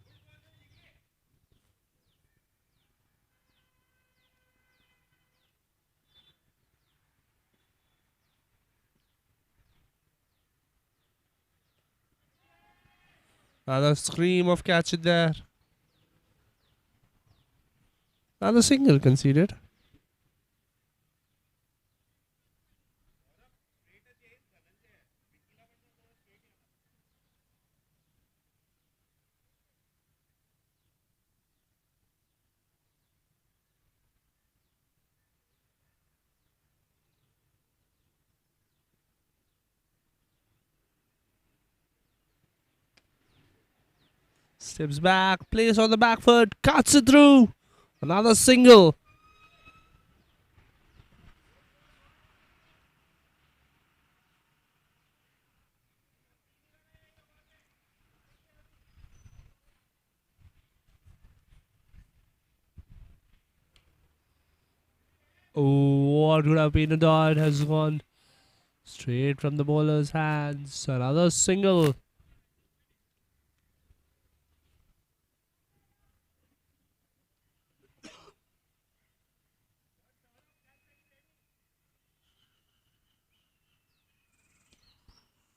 Another scream of catch it there. Another single conceded. Steps back, plays on the back foot, cuts it through. Another single. Oh, what would have been a dot has gone straight from the bowler's hands. Another single.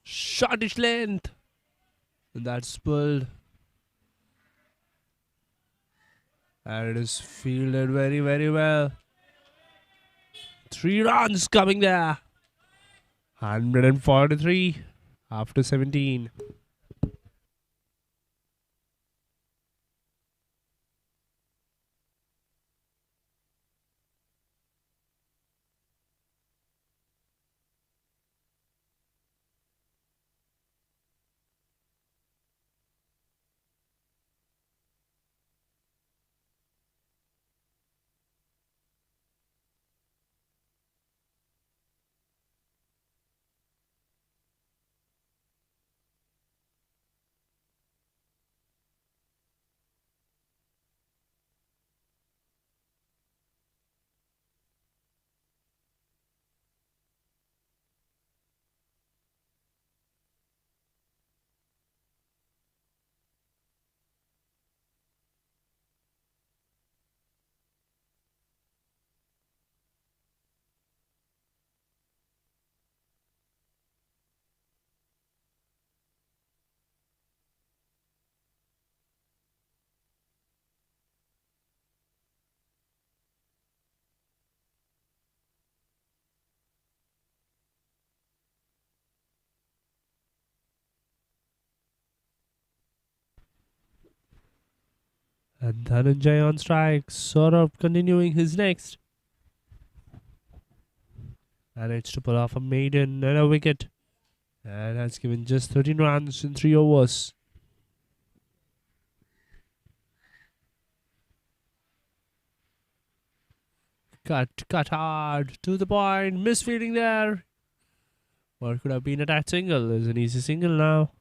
Shortish length. And that's pulled. And it is fielded very well. 3 runs coming there. 143 after 17. And Dhananjay on strike. Saurabh continuing his next. Managed to pull off a maiden and a wicket. And has given just 13 runs in 3 overs. Cut hard to the point. Misfielding there. Or could have been a tight single. There's an easy single now.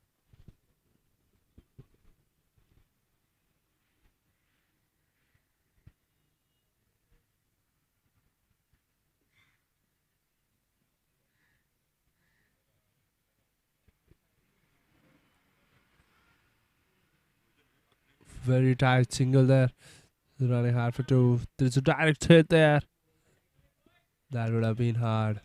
Very tight single there. Running hard for 2. There's a direct hit there. That would have been hard.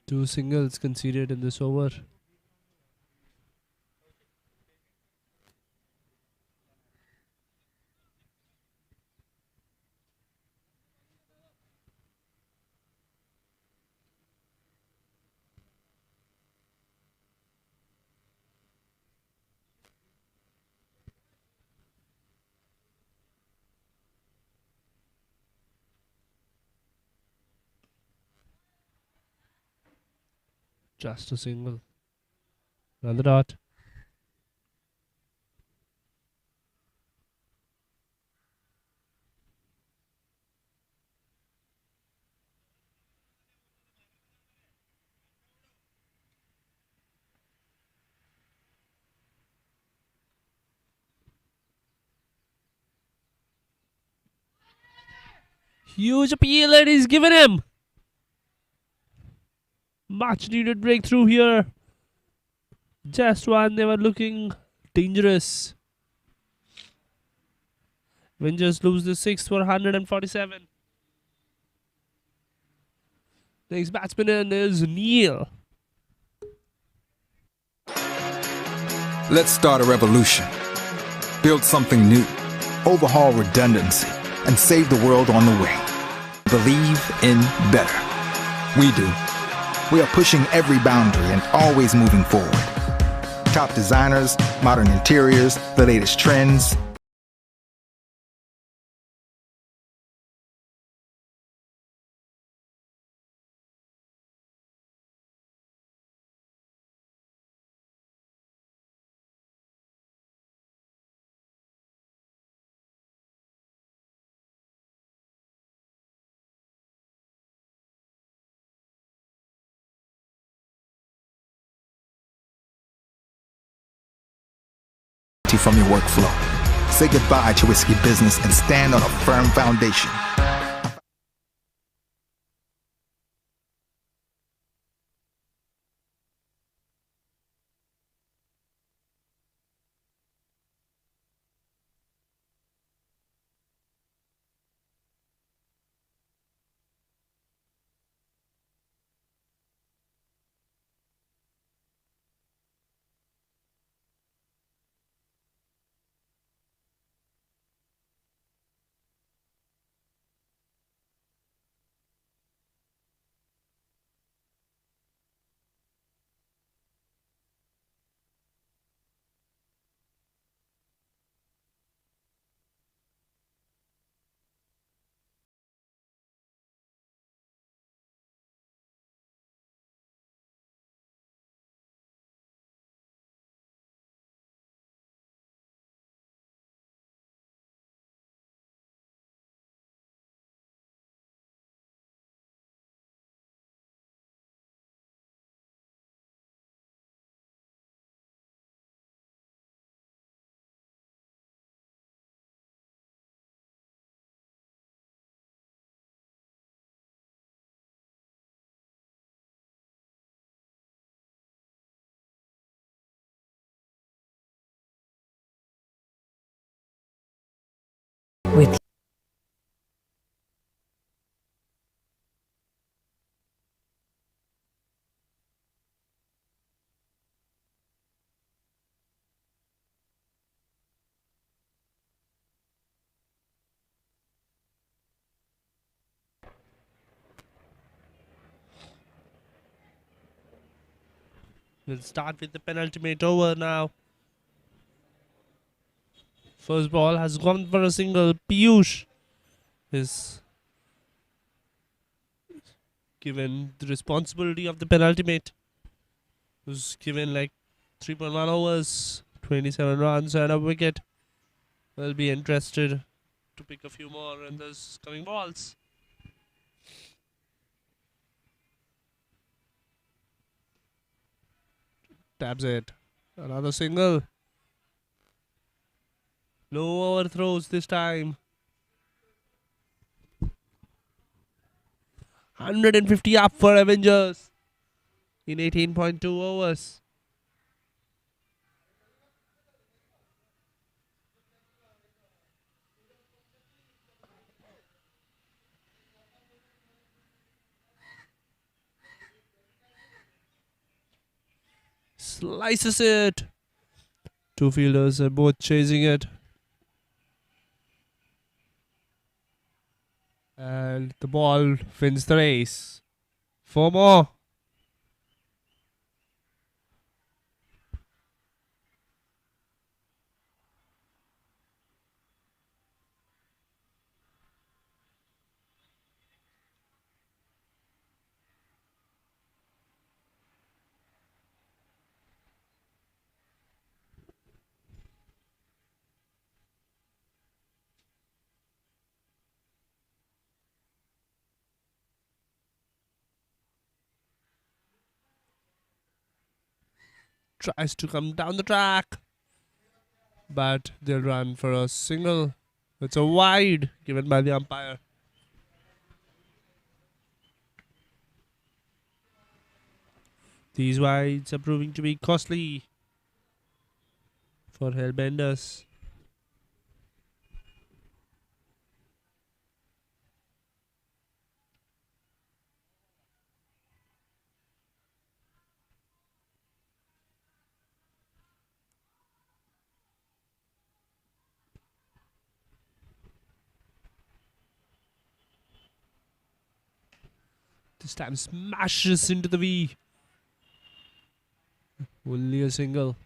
Two singles conceded in this over. Just a single. Another dot. Huge appeal that he's given him. Much needed breakthrough here. Just one, they were looking dangerous. Avengers lose the 6th for 147. Next batsman in is Neil. Let's start a revolution. Build something new. Overhaul redundancy. And save the world on the way. Believe in better. We do. We are pushing every boundary and always moving forward. Top designers, modern interiors, the latest trends. From your workflow. Say goodbye to risky business and stand on a firm foundation. We'll start with the penultimate over now. First ball has gone for a single. Piyush is given the responsibility of the penultimate. Who's given like 3.1 overs, 27 runs and a wicket. We'll be interested to pick a few more in those coming balls. Taps it. Another single. No overthrows this time. 150 up for Avengers in 18.2 overs. Slices it. Two fielders are both chasing it. And the ball wins the race. 4 more. Tries to come down the track, but they'll run for a single. It's a wide given by the umpire. These wides are proving to be costly for Hellbenders. This time smashes into the V. Only a single.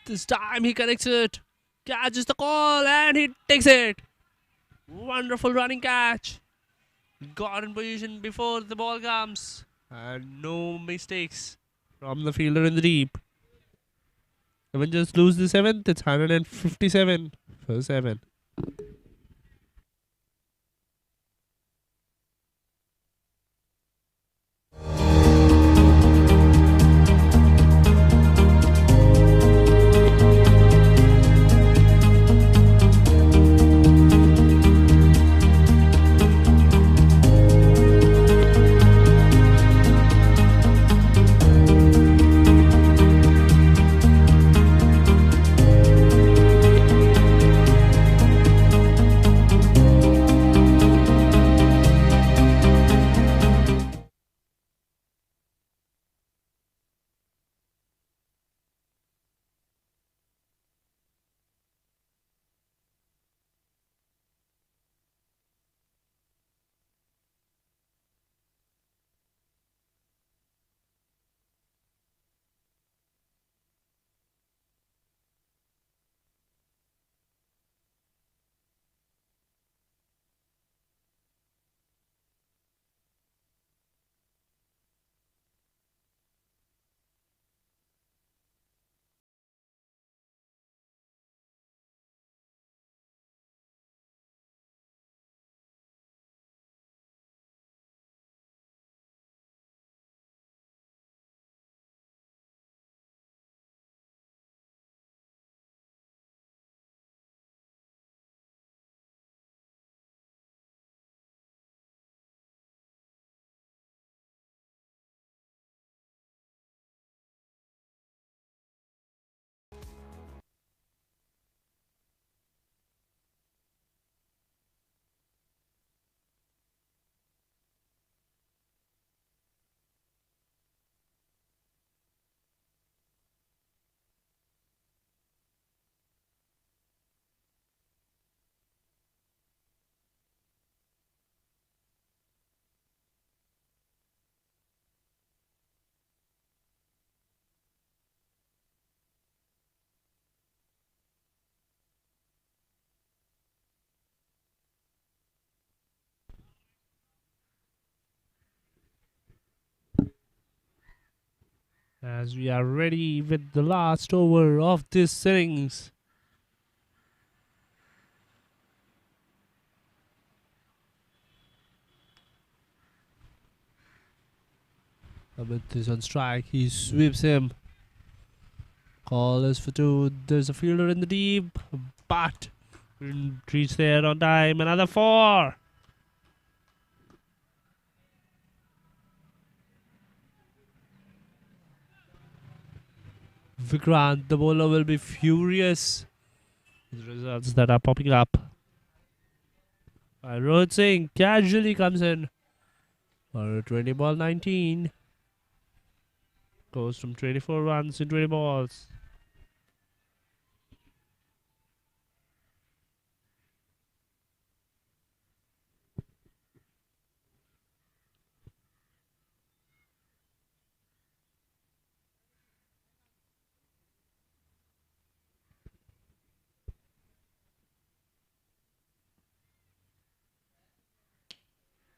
This time he connects it, catches the call and he takes it. Wonderful running catch. Got in position before the ball comes. And no mistakes from the fielder in the deep. Avengers lose the 7th. It's 157 for 7. as we are ready with the last over of this innings. Amit is on strike. He sweeps him. Call is for two. There's a fielder in the deep, but reach there on time. Another four. Vikrant, the bowler, will be furious with the results that are popping up. Rohit Singh casually comes in for a 20 ball 19. Goes from 24 runs in 20 balls.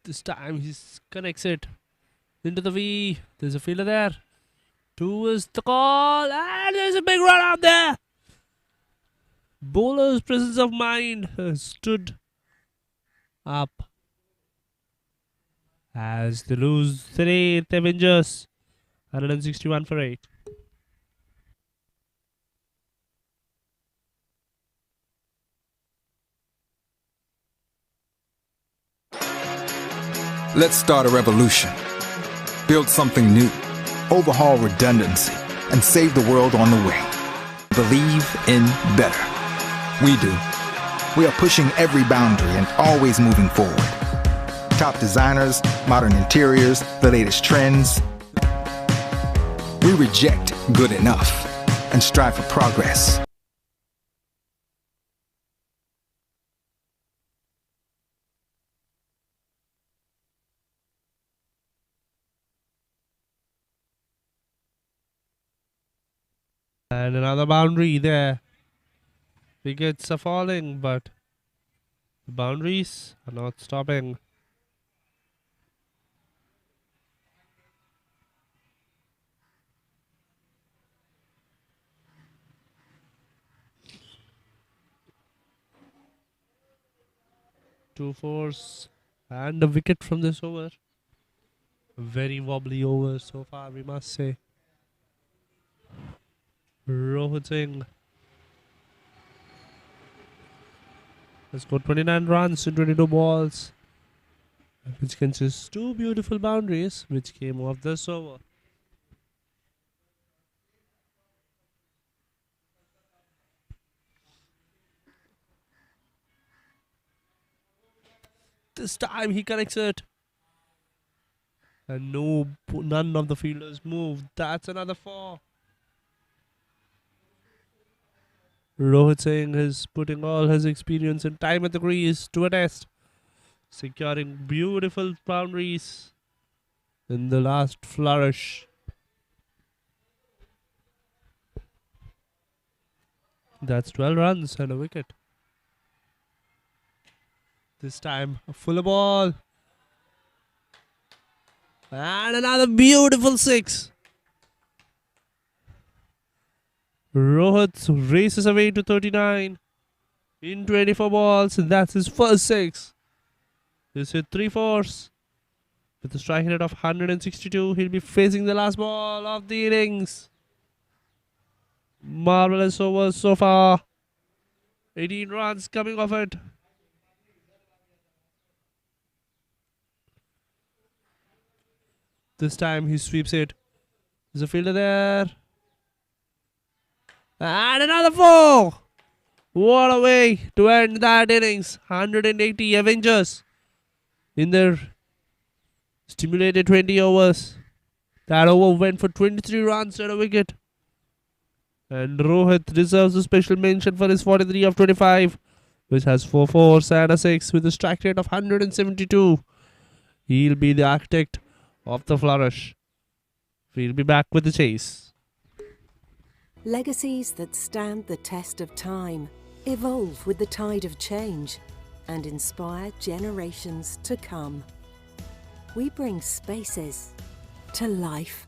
This time he connects it into the V. There's a fielder there. Two is the call, and there's a big run out there. Bowler's presence of mind has stood up as they lose the 8th Avengers. 161 for 8. Let's start a revolution. Build something new. Overhaul redundancy. And save the world on the way. Believe in better. We do. We are pushing every boundary and always moving forward. Top designers, modern interiors, the latest trends. We reject good enough and strive for progress. And another boundary there. Wickets are falling, but the boundaries are not stopping. Two fours and a wicket from this over. Very wobbly over so far, we must say. Rohit Singh has scored 29 runs in 22 balls, which consists two beautiful boundaries which came off this over. This time he connects it. And none of the fielders moved. That's another four. Rohit Singh is putting all his experience and time at the crease to a test, securing beautiful boundaries in the last flourish. That's 12 runs and a wicket. This time a fuller ball. And another beautiful six. Rohit races away to 39 in 24 balls, and that's his first six. He's hit 3 fours. With a strike rate of 162, he'll be facing the last ball of the innings. Marvelous overs so far. 18 runs coming off it. This time he sweeps it. There's a fielder there. And another four. What a way to end that innings. 180 Avengers in their stimulated 20 overs. That over went for 23 runs and a wicket. And Rohit deserves a special mention for his 43 of 25, which has 4 fours and a 6 with a strike rate of 172. He'll be the architect of the flourish. We'll be back with the chase. Legacies that stand the test of time, evolve with the tide of change, and inspire generations to come. We bring spaces to life.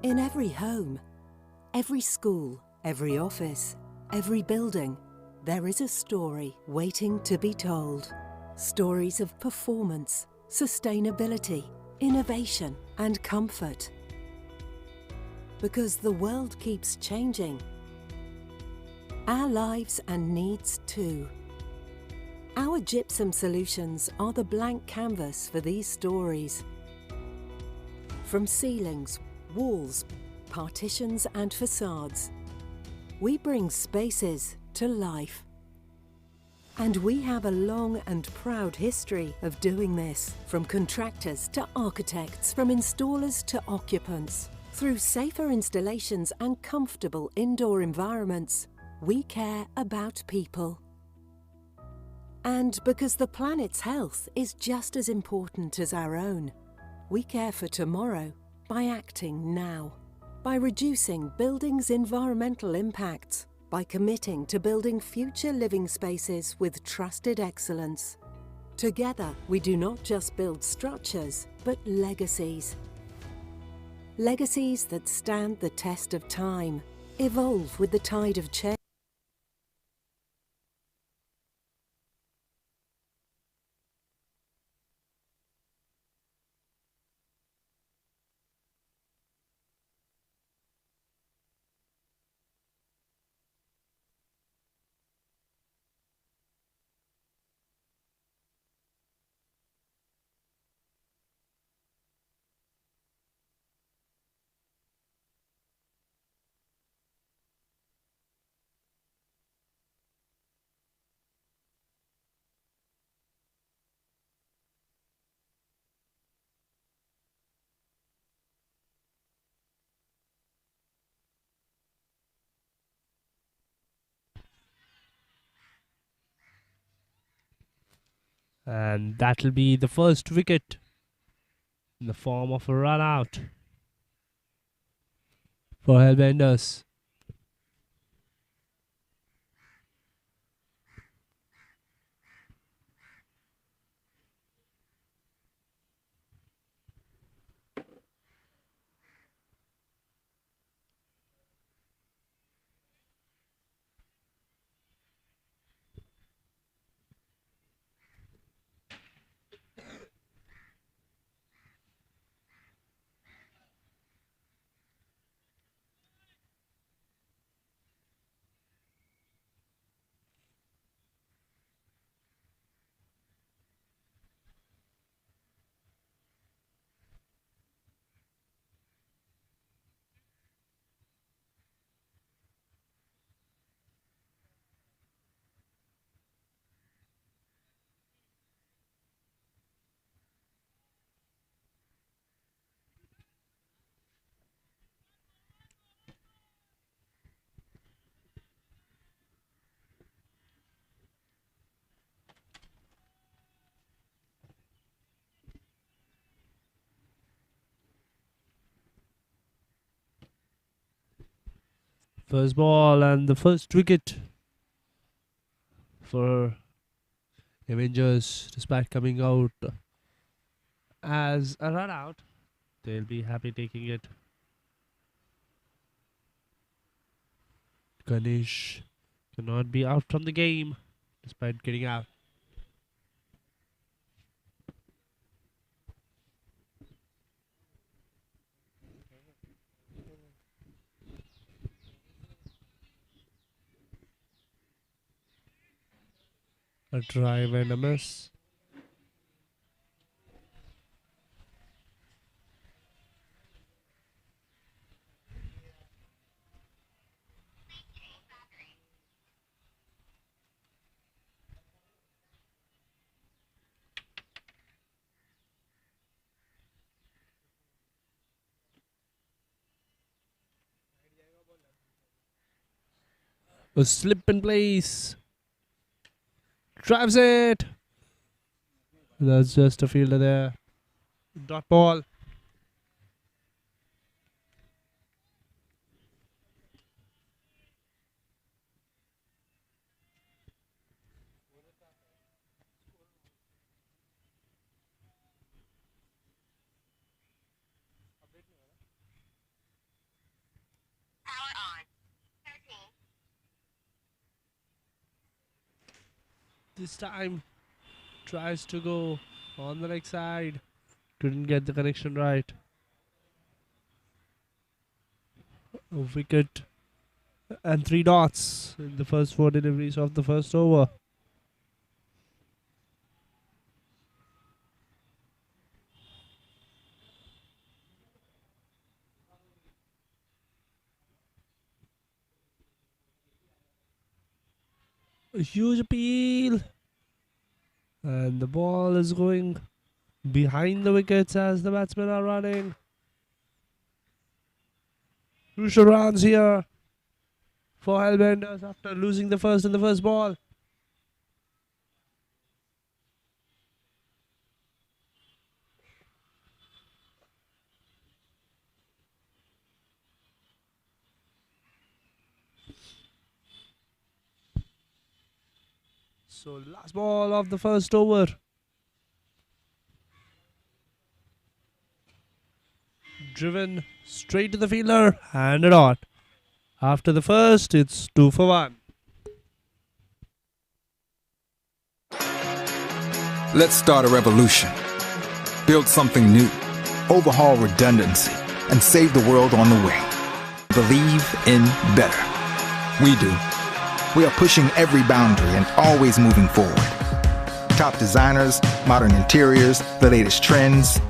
In every home, every school, every office, every building, there is a story waiting to be told. Stories of performance, sustainability, innovation, and comfort. Because the world keeps changing, our lives and needs too. Our gypsum solutions are the blank canvas for these stories. From ceilings, walls, partitions and facades, we bring spaces to life. And we have a long and proud history of doing this, from contractors to architects, from installers to occupants. Through safer installations and comfortable indoor environments, we care about people. And because the planet's health is just as important as our own, we care for tomorrow by acting now, by reducing buildings' environmental impacts, by committing to building future living spaces with trusted excellence. Together, we do not just build structures, but legacies. Legacies that stand the test of time, evolve with the tide of change. And that'll be the first wicket in the form of a run out for Hellbenders. First ball and the first wicket for Avengers, despite coming out as a run out. They'll be happy taking it. Ganesh cannot be out from the game despite getting out. A drive and a miss. A slip in place. Drives it. That's just a fielder there. Dot ball. This time tries to go on the next side. Couldn't get the connection right. A wicket and 3 dots in the first 4 deliveries of the first over. A huge appeal. And the ball is going behind the wickets as the batsmen are running. Crucial runs here for Hellbenders after losing the first in the first ball. So last ball of the first over. Driven straight to the fielder and a dot. After the first, it's 2 for 1. Let's start a revolution. Build something new. Overhaul redundancy and save the world on the way. Believe in better. We do. We are pushing every boundary and always moving forward. Top designers, modern interiors, the latest trends.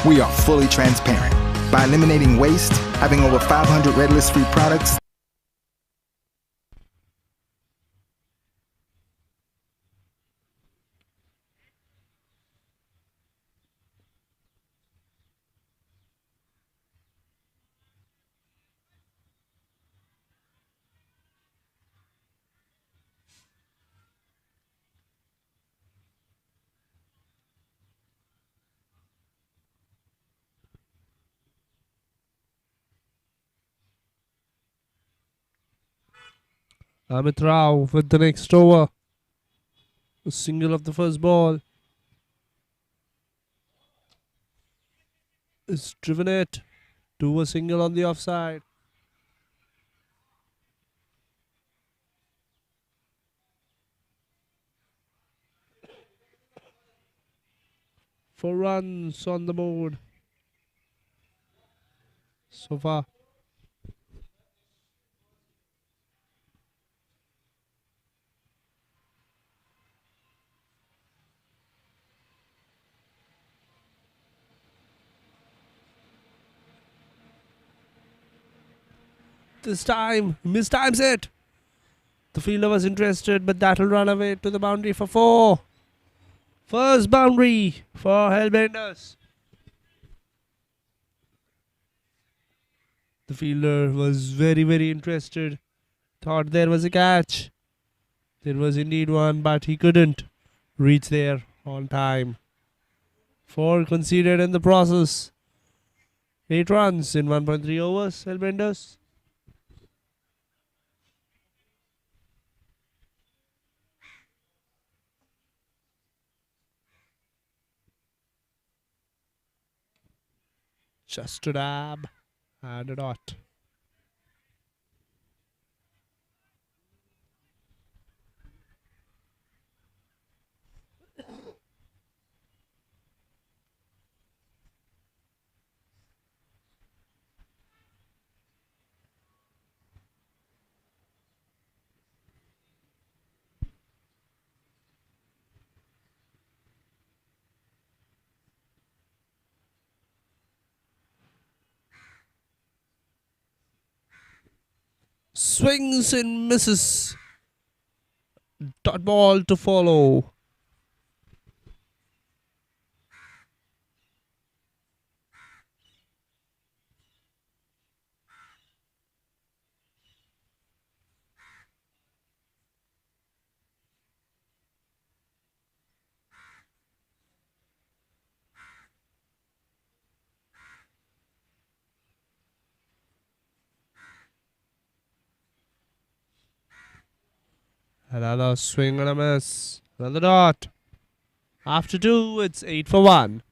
We are fully transparent. By eliminating waste, having over 500 red list free products, Amit Rao with the next over. A single of the first ball. It's driven it to a single on the offside. For runs on the board so far. This time, mistimes it. The fielder was interested, but that'll run away to the boundary for 4. First boundary for Hellbenders. The fielder was very, very interested. Thought there was a catch. There was indeed one, but he couldn't reach there on time. 4 conceded in the process. 8 runs in 1.3 overs, Hellbenders. Just a dab and a dot. Swings and misses. Dot ball to follow. Another swing and a miss. Another dot. After 2, it's 8 for 1.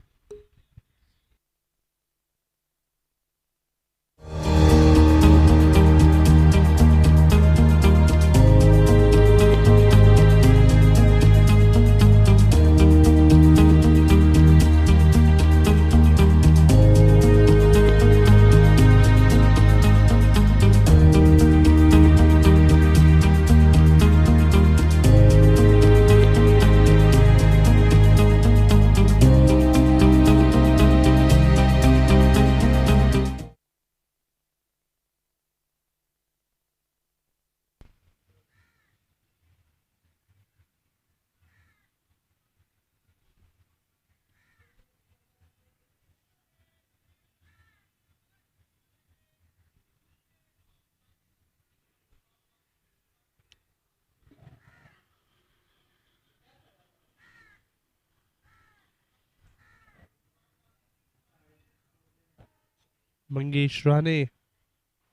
Mangesh Rane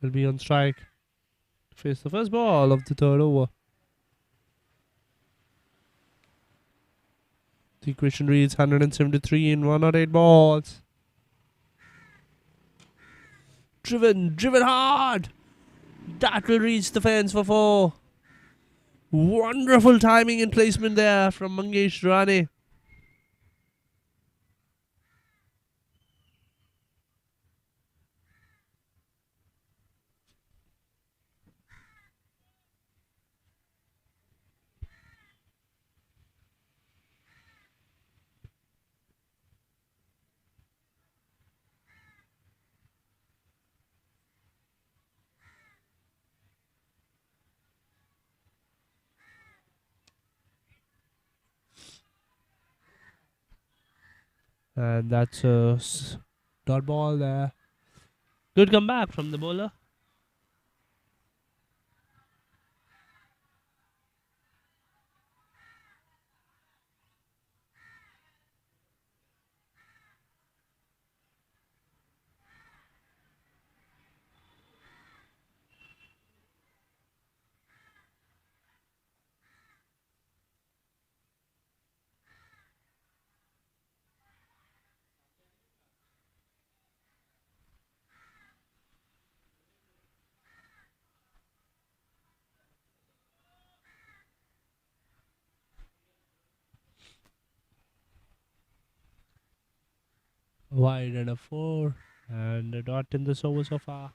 will be on strike to face the first ball of the third over. The equation reads 173 in 108 balls. Driven hard. That will reach the fence for 4. Wonderful timing and placement there from Mangesh Rane. And that's a dot ball there. Good comeback from the bowler. Wide and a 4. And a dot in this over so far.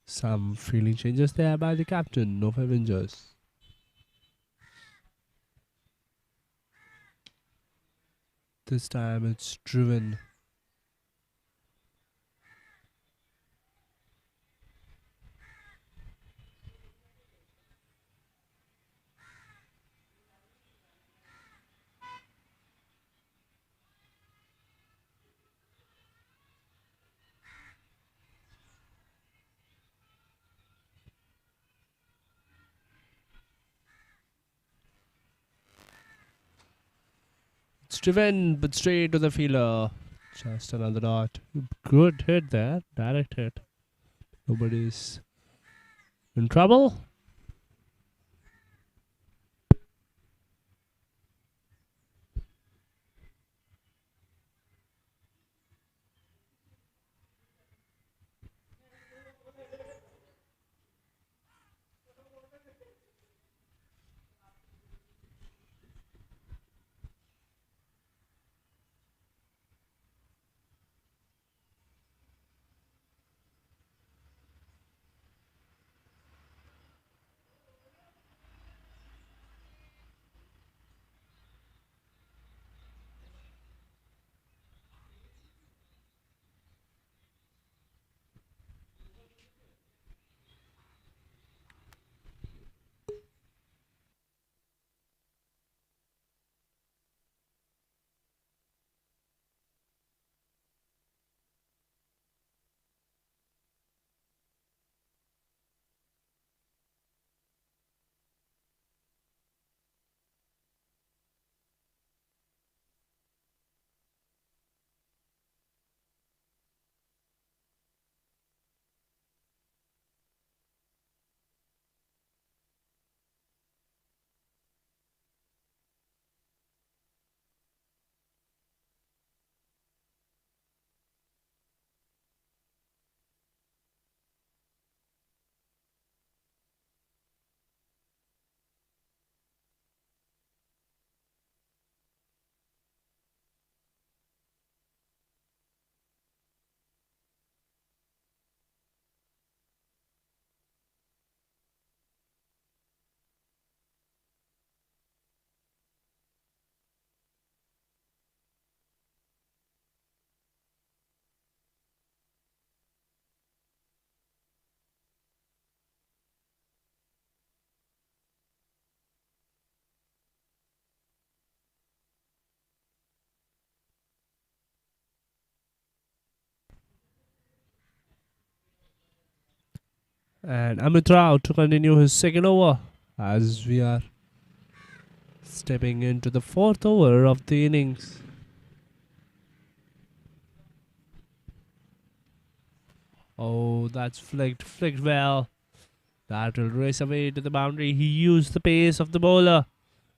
Some feeling changes there by the captain of Avengers. This time it's driven. It's driven, but straight to the fielder. Just another dot. Good hit there. Direct hit. Nobody's in trouble. And Amit Rao to continue his second over as we are stepping into the fourth over of the innings. Oh, that's flicked well. That will race away to the boundary. He used the pace of the bowler,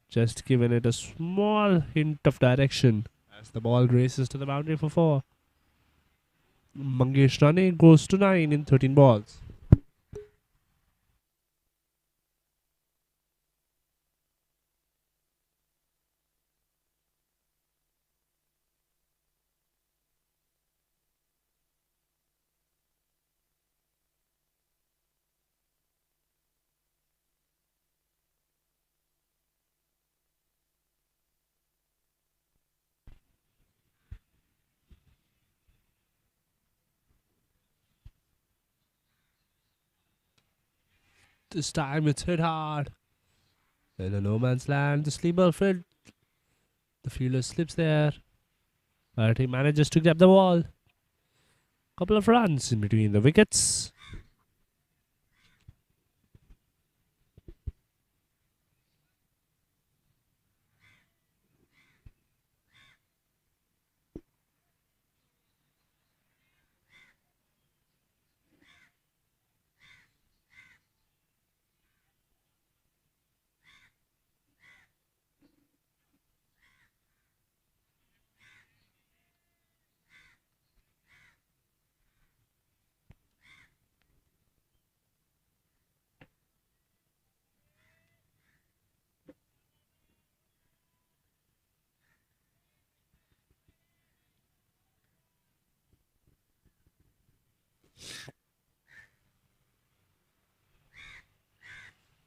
just giving it a small hint of direction as the ball races to the boundary for 4. Mangesh Rane goes to 9 in 13 balls. This time it's hit hard. In a no man's land, the sleeper field. The fielder slips there, but he manages to grab the ball. Couple of runs in between the wickets.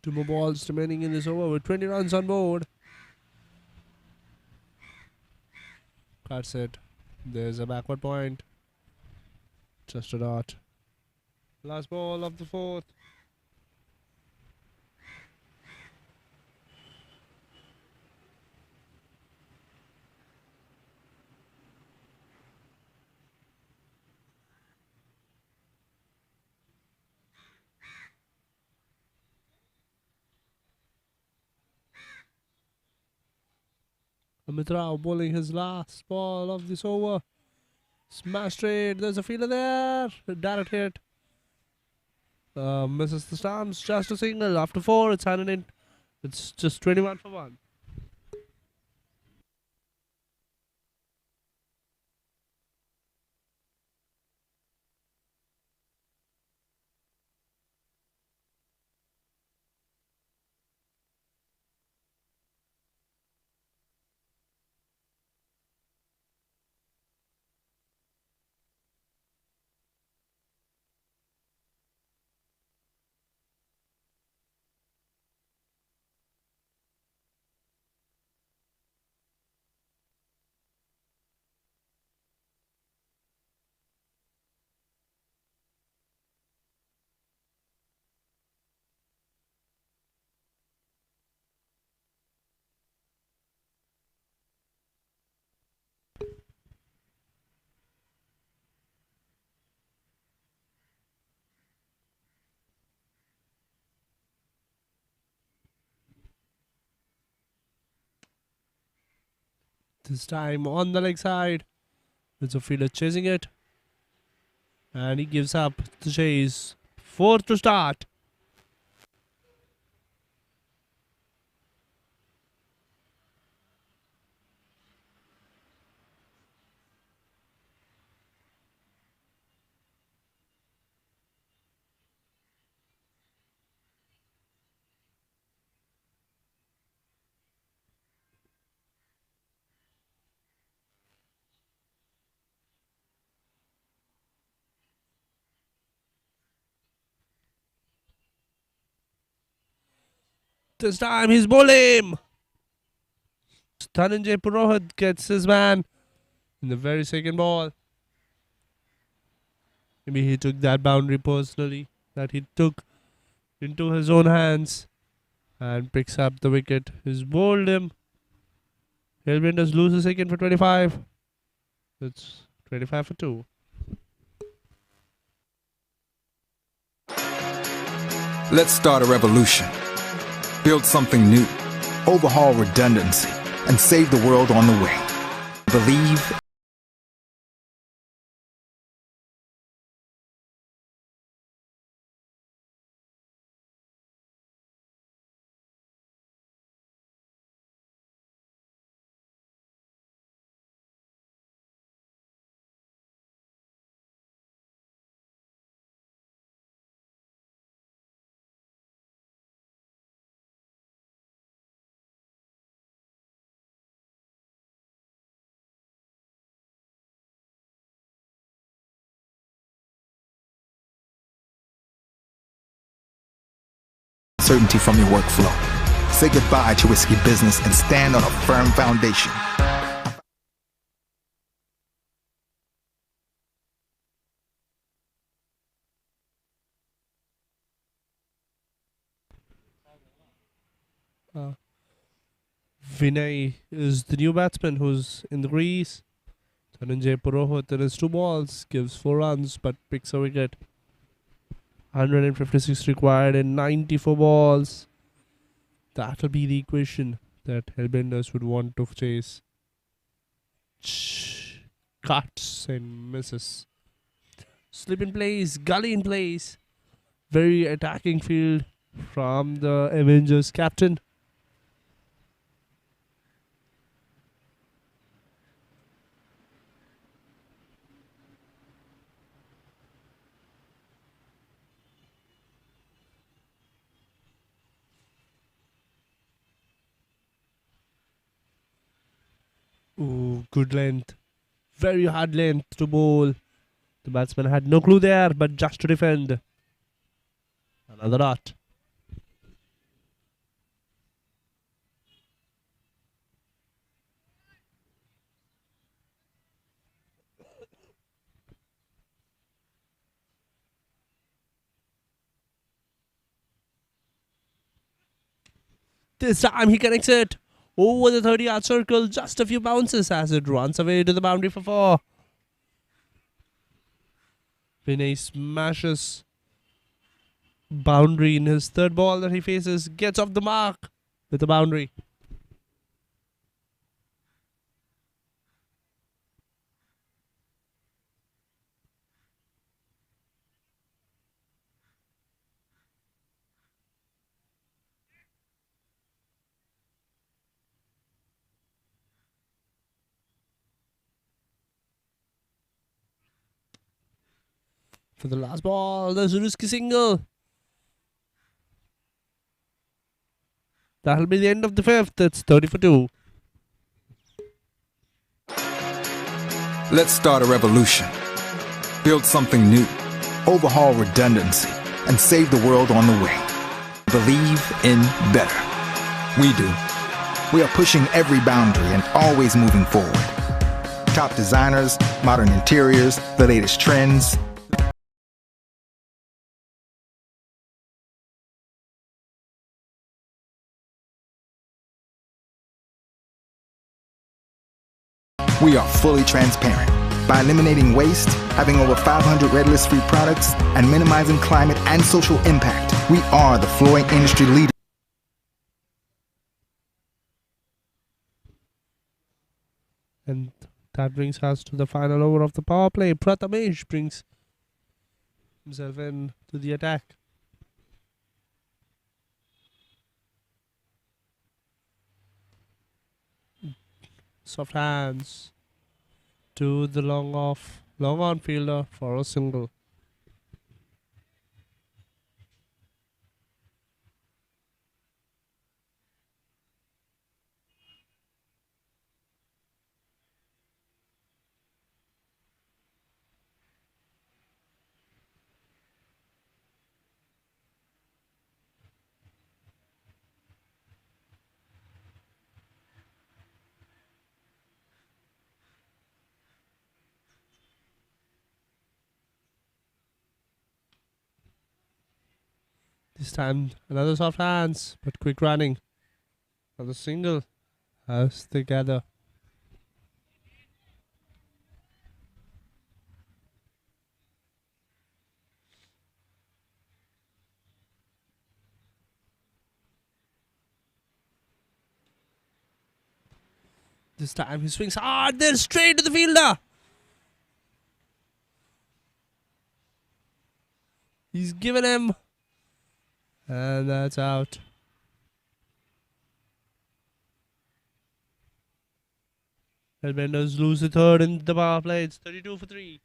Two more balls remaining in this over with 20 runs on board. That's it. There's a backward point. Just a dot. Last ball of the fourth. Amit Rao bowling his last ball of this over. Smash straight. There's a fielder there. Direct hit. Misses the stumps. Just a single. After 4, it's handed in. It's just 21 for 1. This time on the leg side. There's a fielder chasing it. And he gives up the chase. 4th to start. This time he's bowling. Dhananjay Purohit gets his man in the very second ball. Maybe he took that boundary personally that he took into his own hands and picks up the wicket. He's bowled him. Hellbenders lose the second for 25. It's 25 for 2. Let's start a revolution. Build something new. Overhaul redundancy and save the world on the way. Believe. Certainty from your workflow. Say goodbye to risky business and stand on a firm foundation. Vinay is the new batsman who's in the crease. Dhananjay Purohit in his 2 balls gives 4 runs but picks a wicket. 156 required in 94 balls. That'll be the equation that Hellbenders would want to chase. Cuts and misses. Slip in place, gully in place. Very attacking field from the Avengers captain. Ooh, good length. Very hard length to bowl. The batsman had no clue there, but just to defend. Another dot. This time he connects it over the 30-yard circle. Just a few bounces as it runs away to the boundary for 4. Vinay smashes boundary in his 3rd ball that he faces. Gets off the mark with the boundary. For the last ball, there's a risky single. That'll be the end of the 5th. It's 30 for 2. Let's start a revolution. Build something new. Overhaul redundancy and save the world on the way. Believe in better. We do. We are pushing every boundary and always moving forward. Top designers, modern interiors, the latest trends. We are fully transparent. By eliminating waste, having over 500 red list free products, and minimizing climate and social impact, we are the flooring industry leader. And that brings us to the final over of the power play. Prathamesh brings himself in to the attack. Soft hands to the long on fielder for a single. This time another soft hands, but quick running. Another single as they gather. This time he swings hard, then straight to the fielder. He's given him. And that's out. Hellbenders lose the third in the power play. It's 32 for 3.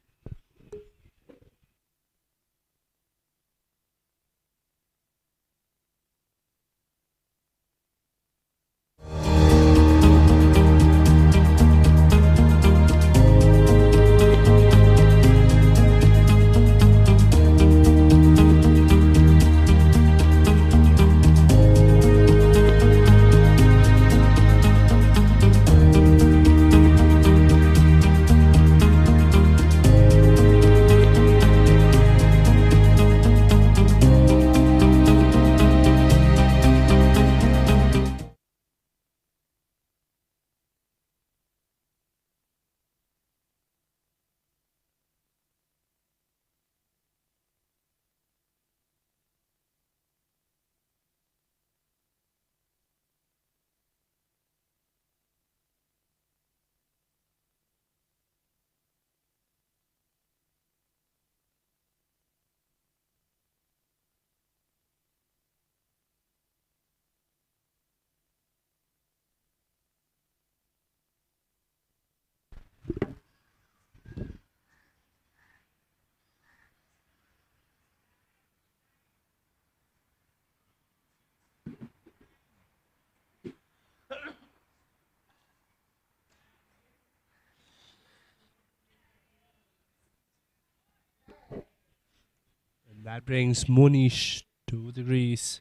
That brings Monish to the crease.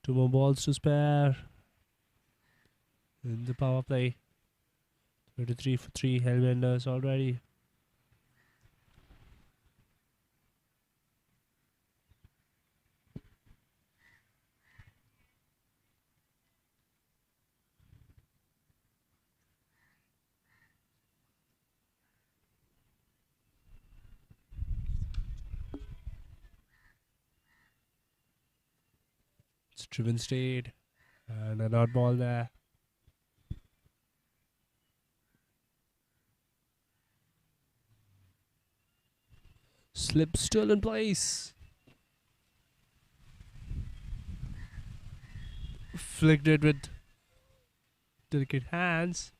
2 more balls to spare in the power play. 33 for 3 Hellbenders already. It's driven straight and an odd ball there. Slip still in place. Flicked it with delicate hands.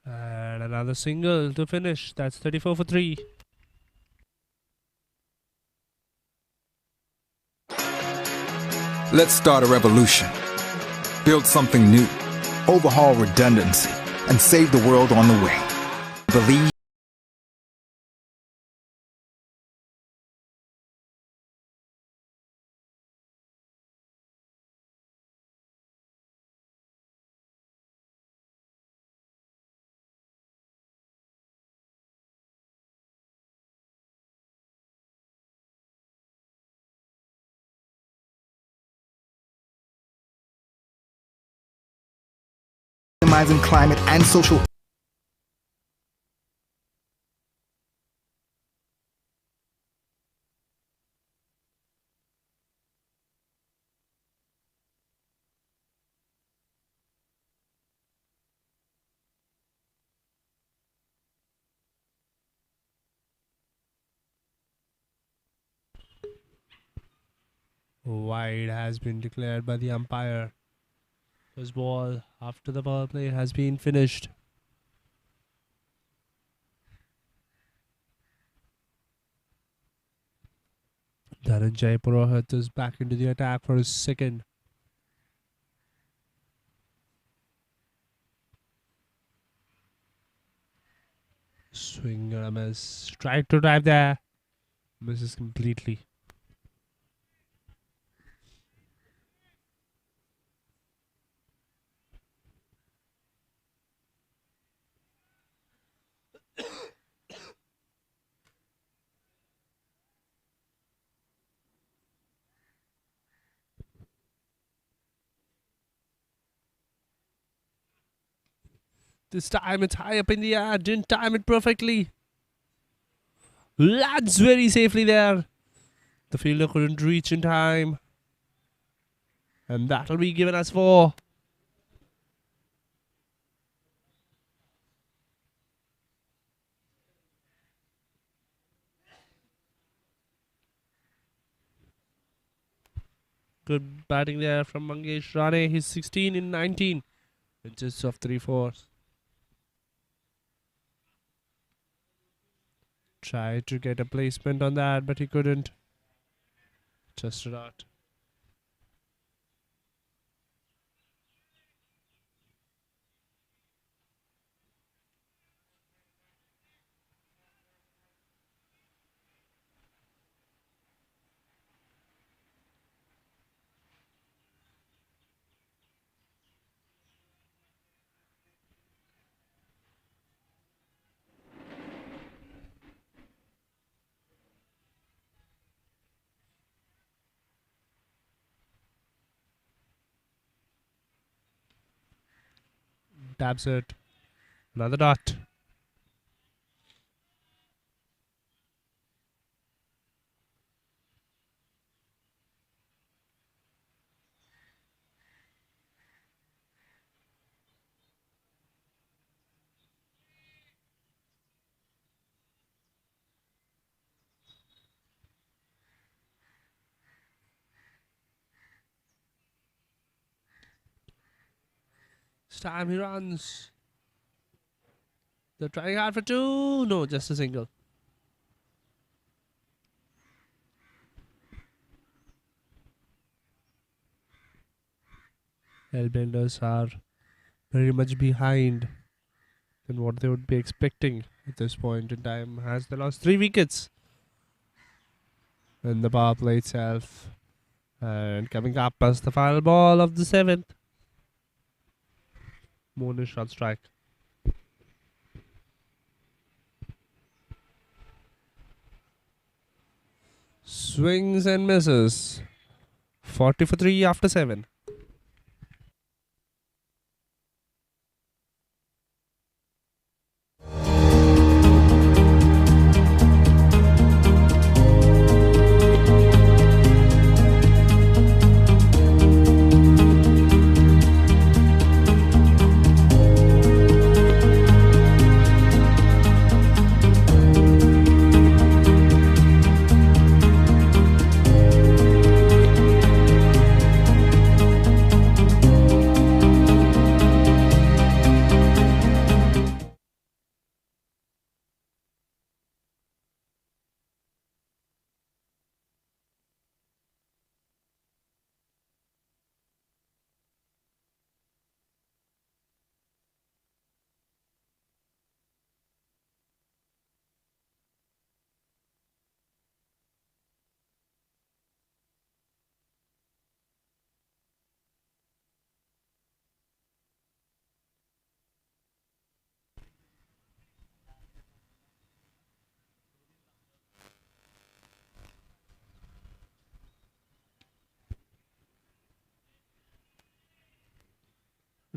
And another single to finish. That's 34 for 3. Let's start a revolution. Build something new. Overhaul redundancy. And save the world on the way. Believe. Minimizing climate and social. Wide has been declared by the umpire. First ball after the power play has been finished. Dhananjay Purohit is back into the attack for his second. Swing and a miss. Tried to drive there. Misses completely. This time it's high up in the air. Didn't time it perfectly. Lands very safely there. The fielder couldn't reach in time. And that'll be given as 4. Good batting there from Mangesh Rane. He's 16 in 19. Inches of 3-4. Tried to get a placement on that, but he couldn't. Just a dot. Taps it. Another dot. It's time he runs. They're trying hard for 2. No, just a single. Hellbenders are very much behind than what they would be expecting at this point in time, as they lost 3 wickets in the power play itself. And coming up as the final ball of the 7th. Moonish on strike. Swings and misses. 40 for 3 after 7.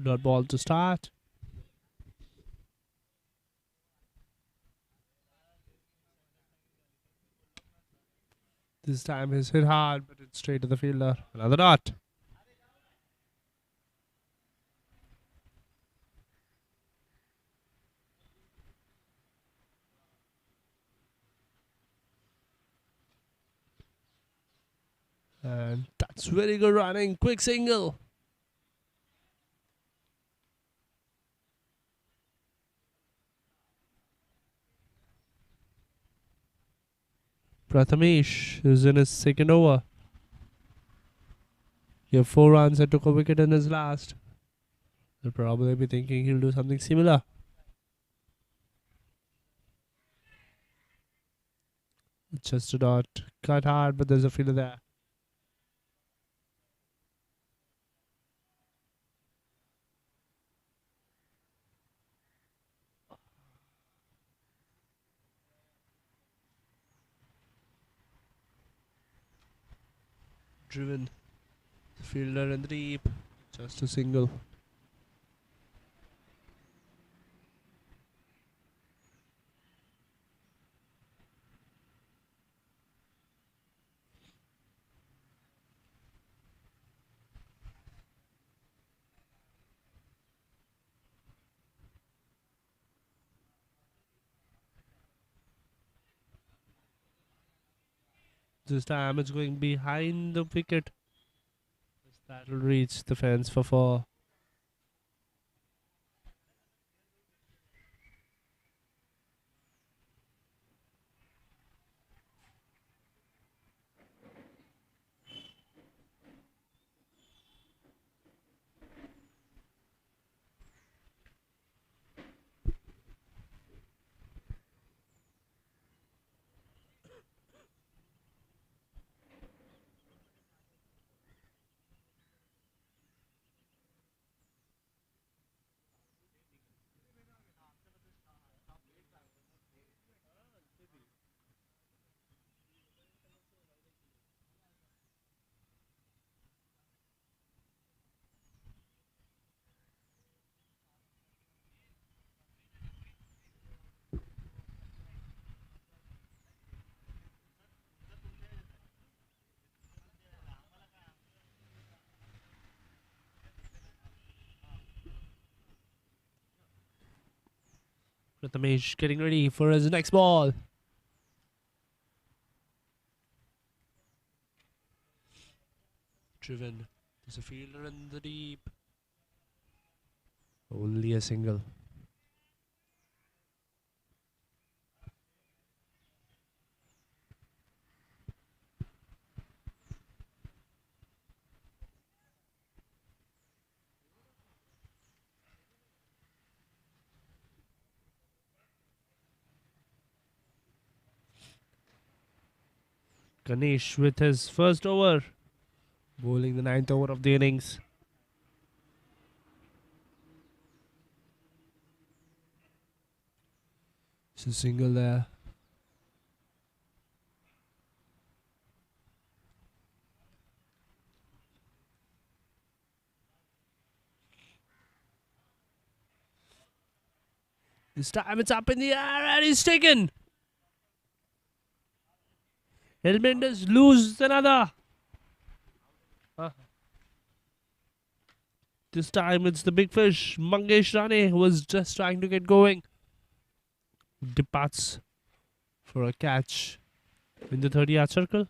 Dot ball to start. This time he's hit hard, but it's straight to the fielder. Another dot. And that's very good running. Quick single. Prathamesh is in his second over. He had 4 runs and took a wicket in his last. They'll probably be thinking he'll do something similar. Just a dot. Cut hard, but there's a fielder there. Driven. Fielder in the deep. Just a single. This time it's going behind the wicket. That'll reach the fence for 4. Prathamesh getting ready for his next ball. Driven. There's a fielder in the deep. Only a single. Ganesh with his first over. Bowling the 9th over of the innings. It's a single there. This time it's up in the air and he's taken. Hellbenders lose another. This time it's the big fish, Mangesh Rane, who was just trying to get going. Departs for a catch in the 30-yard circle.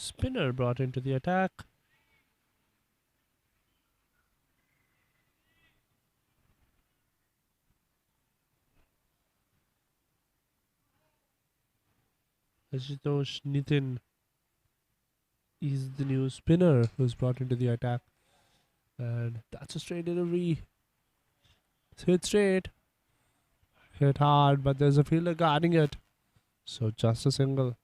spinner brought into the attack. Ashutosh Nitin is the new spinner who's brought into the attack. And that's a straight delivery. It's hit straight. Hit hard, but there's a fielder guarding it. So just a single.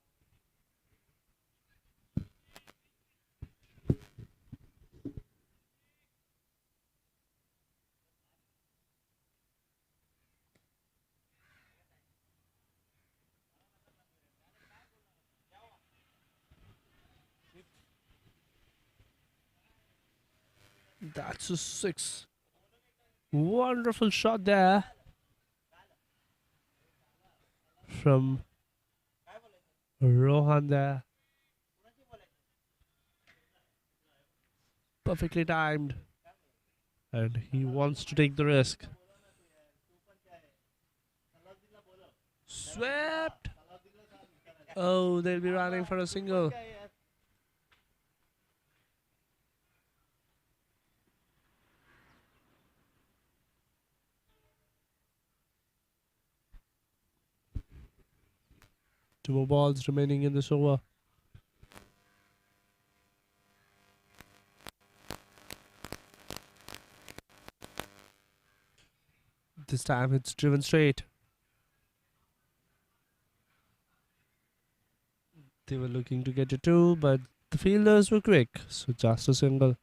That's a 6. Wonderful shot there from Rohan there. Perfectly timed. And he wants to take the risk. Swept. Oh, they'll be running for a single. Two more balls remaining in this over. This time it's driven straight. They were looking to get it too, but the fielders were quick, so just a single.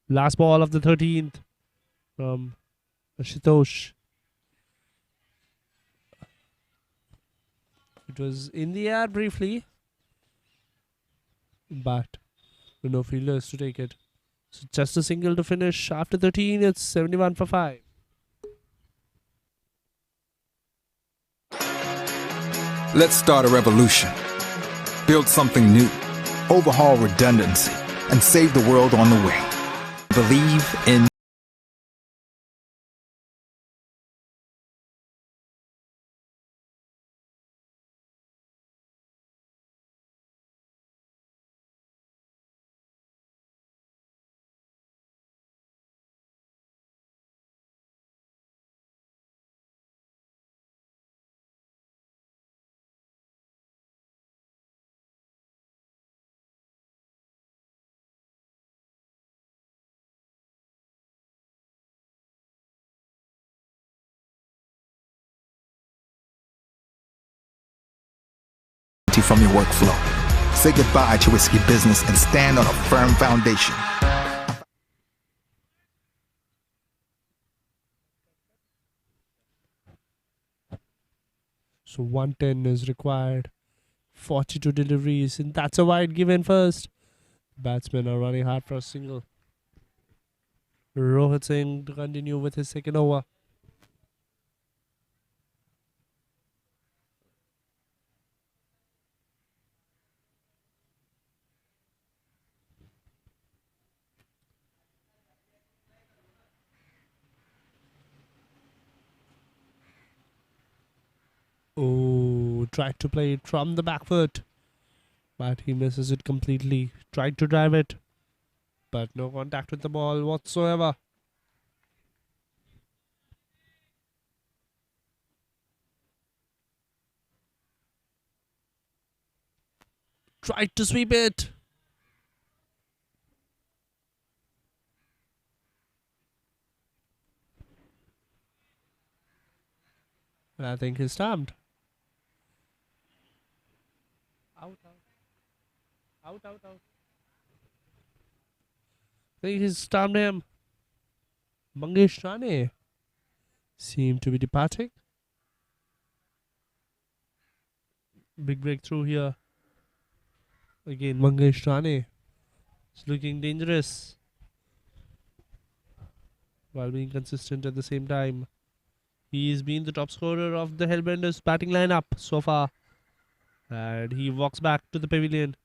Last ball of the 13th from Ashutosh. It was in the air briefly, but with no fielders to take it. So just a single to finish. After 13, it's 71 for 5. Let's start a revolution. Build something new. Overhaul redundancy. And save the world on the way. Believe in from your workflow. Say goodbye to risky business and stand on a firm foundation. So 110 is required. 42 deliveries, and that's a wide given first. Batsmen are running hard for a single. Rohit Singh to continue with his second over. Oh, tried to play it from the back foot, but he misses it completely. Tried to drive it, but no contact with the ball whatsoever. Tried to sweep it. And I think he's stumped. Out, out. Out, out, out. I think he's stumped him. Mangesh Rane seem to be departing. Big breakthrough here. Again, Mangesh Rane. It's looking dangerous while being consistent at the same time. He's been the top scorer of the Hellbenders batting lineup so far. And he walks back to the pavilion.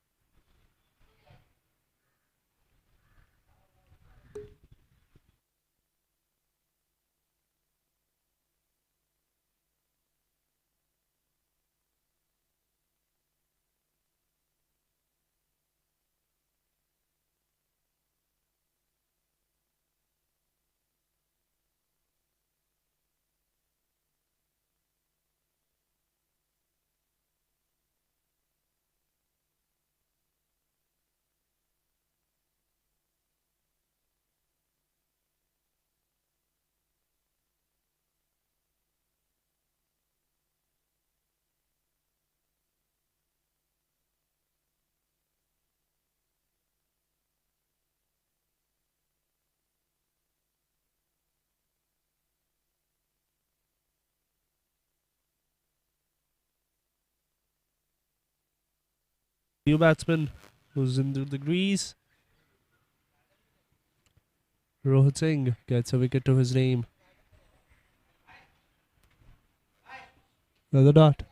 New batsman who's into the crease. Rohit Singh gets a wicket to his name. Another dot.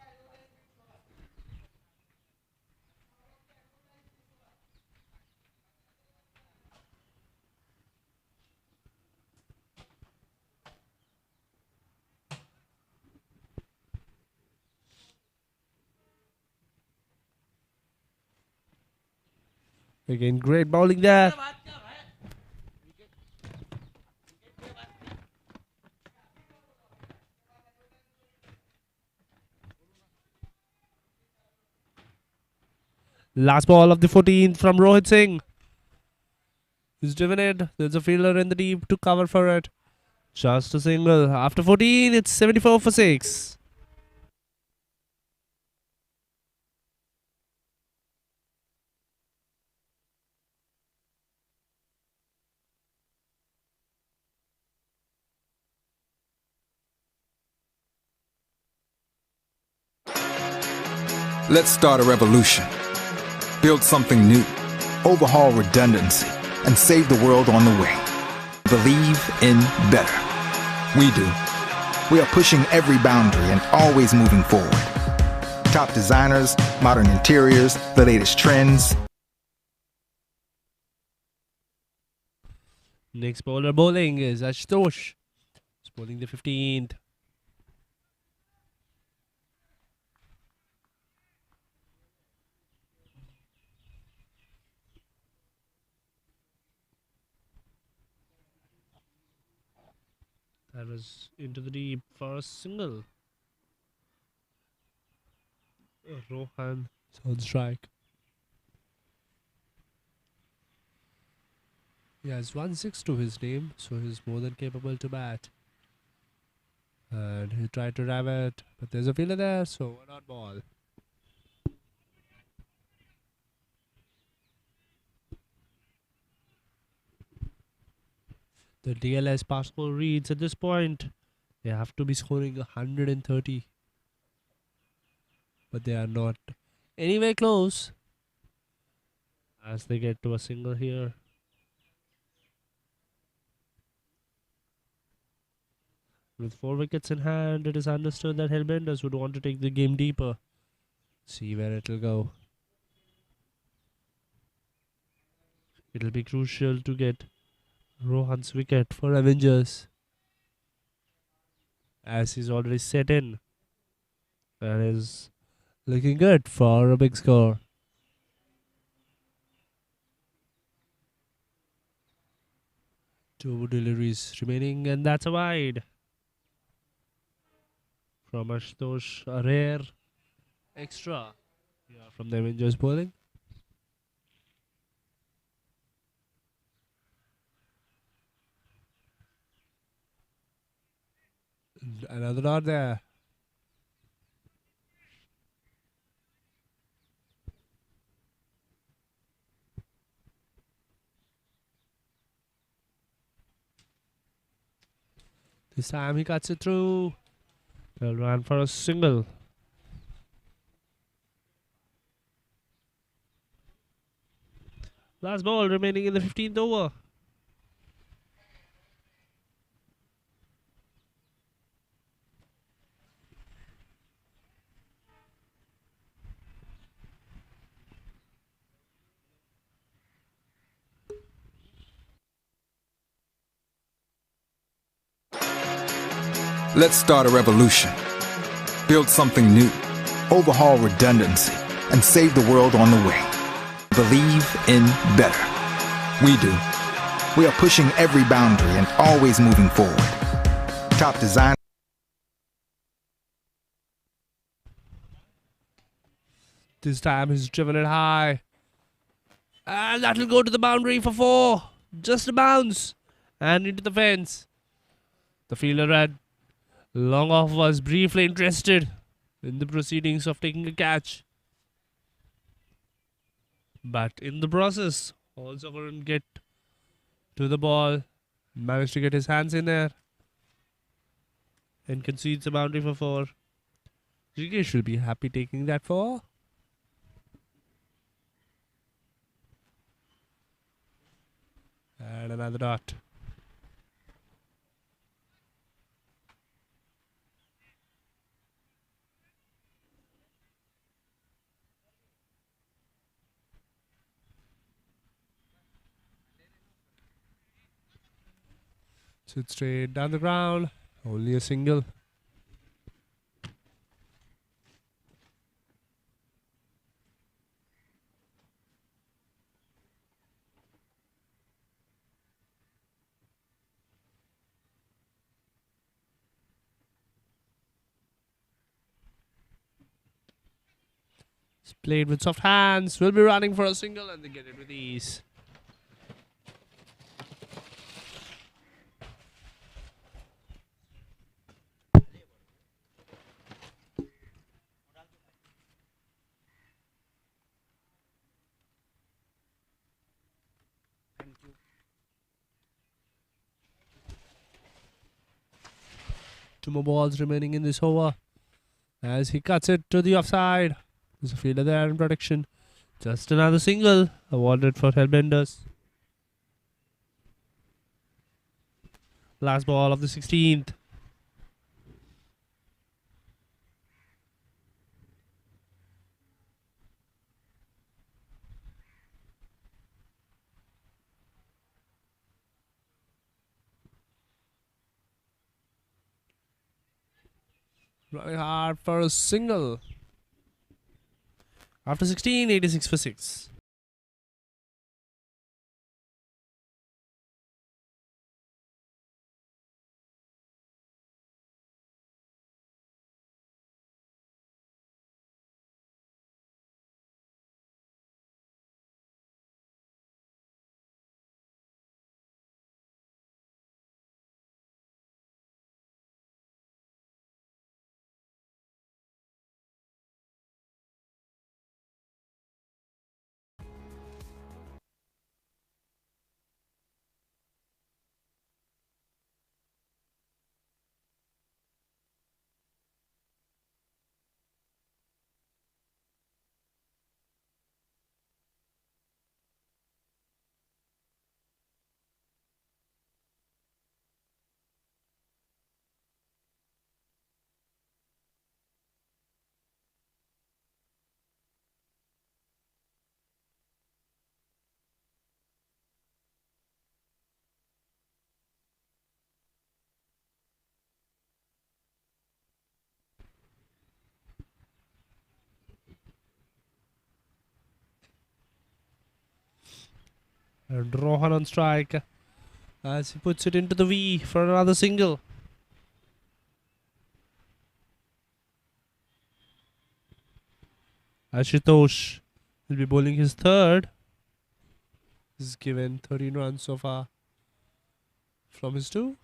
Again, great bowling there. Last ball of the 14th from Rohit Singh. He's driven it. There's a fielder in the deep to cover for it. Just a single. After 14, it's 74 for 6. Let's start a revolution. Build something new. Overhaul redundancy. And save the world on the way. Believe in better. We do. We are pushing every boundary and always moving forward. Top designers, modern interiors, the latest trends. Next bowler bowling is Satish. He's bowling the 15th. That was into the deep for a single. Rohan is on strike. He has 1-6 to his name, so he's more than capable to bat. And he tried to ram it, but there's a fielder there, so one out ball. The DLS pass score reads at this point, they have to be scoring 130. But they are not anywhere close as they get to a single here. With 4 wickets in hand, it is understood that Hellbenders would want to take the game deeper. See where it'll go. It'll be crucial to get Rohan's wicket for Avengers, as he's already set in and is looking good for a big score. Two deliveries remaining, and that's a wide from Ashutosh. A rare extra from the Avengers bowling. Another dot there. This time he cuts it through. They'll run for a single. Last ball remaining in the 15th over. Let's start a revolution. Build something new. Overhaul redundancy. And save the world on the way. Believe in better. We do. We are pushing every boundary and always moving forward. Top design. This time he's driven it high. And that'll go to the boundary for 4. Just a bounce. And into the fence. The fielder had long off was briefly interested in the proceedings of taking a catch. But in the process, also couldn't get to the ball. Managed to get his hands in there. And concedes the boundary for 4. Jiggy should be happy taking that 4. And another dot. So it's straight down the ground. Only a single. It's played with soft hands. Will be running for a single and they get it with ease. Two more balls remaining in this over. As he cuts it to the offside. There's a fielder there in protection. Just another single awarded for Hellbenders. Last ball of the 16th. Running hard for a single. After 16, 86 for 6. And Rohan on strike. As he puts it into the V for another single. Ashutosh will be bowling his third. He's given 13 runs so far from his two.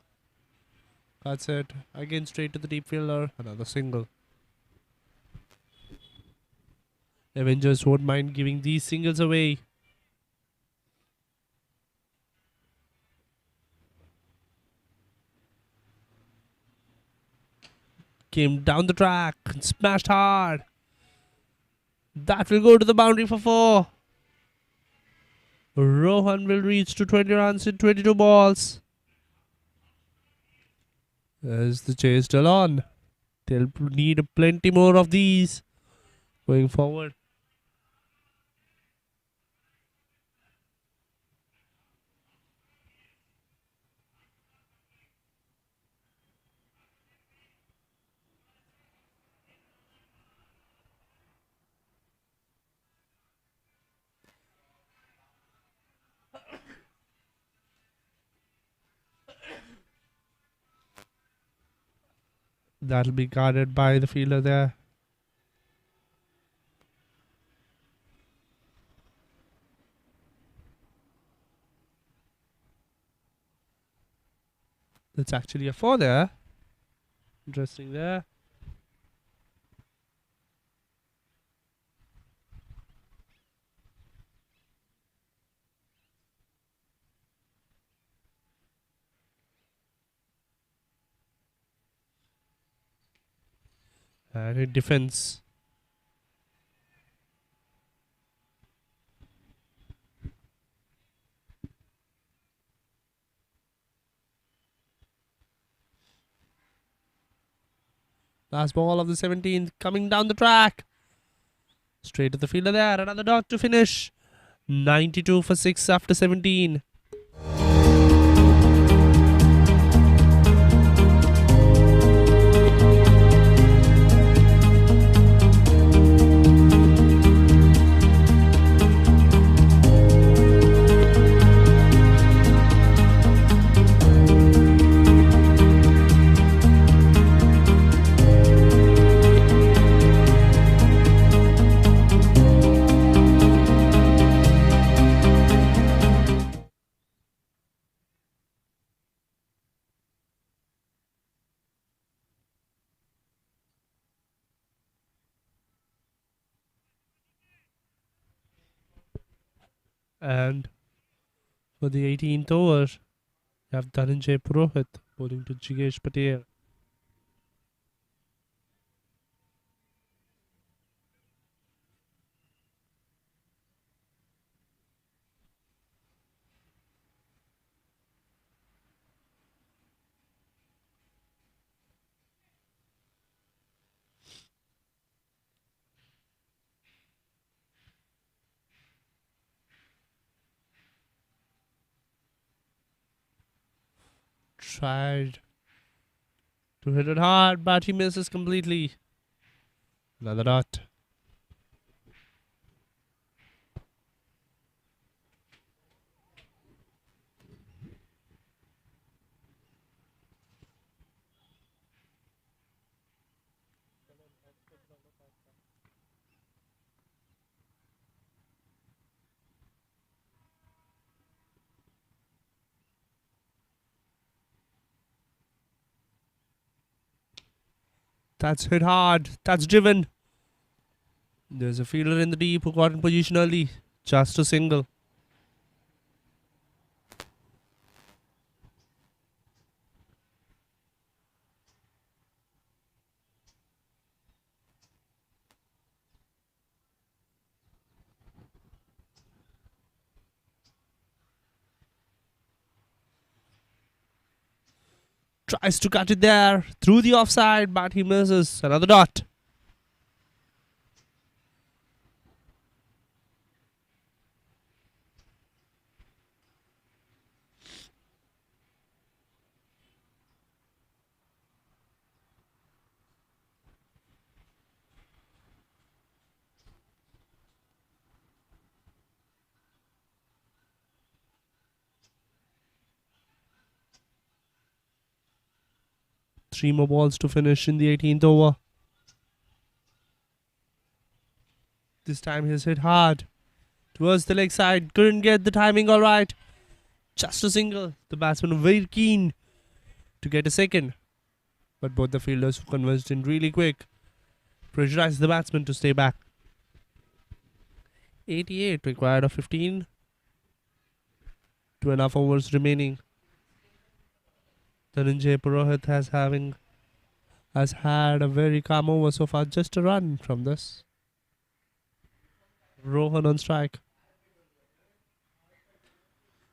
Cuts it again straight to the deep fielder. Another single. Avengers won't mind giving these singles away. Came down the track and smashed hard. That will go to the boundary for 4. Rohan will reach to 20 runs in 22 balls. There's the chase still on. They'll need plenty more of these going forward. That'll be guarded by the fielder there. That's actually a 4 there. Interesting there. And in defense. Last ball of the 17th coming down the track. Straight to the fielder there. Another dot to finish. 92 for 6 after 17. And for the 18th over, you have Dhananjay Purohit bowling to Jigesh Patel. Tried to hit it hard, but he misses completely. Another dot. That's hit hard. That's driven. There's a fielder in the deep who got in position early. Just a single. Tries to cut it there. Through the offside, but he misses. Another dot. Three more balls to finish in the 18th over. This time he's hit hard towards the leg side. Couldn't get the timing all right. Just a single. The batsman very keen to get a second. But both the fielders converged in really quick. Pressurized the batsman to stay back. 88 required of 15. 2.5 overs remaining. Dhananjay Purohit has had a very calm over so far. Just a run from this. Rohan on strike.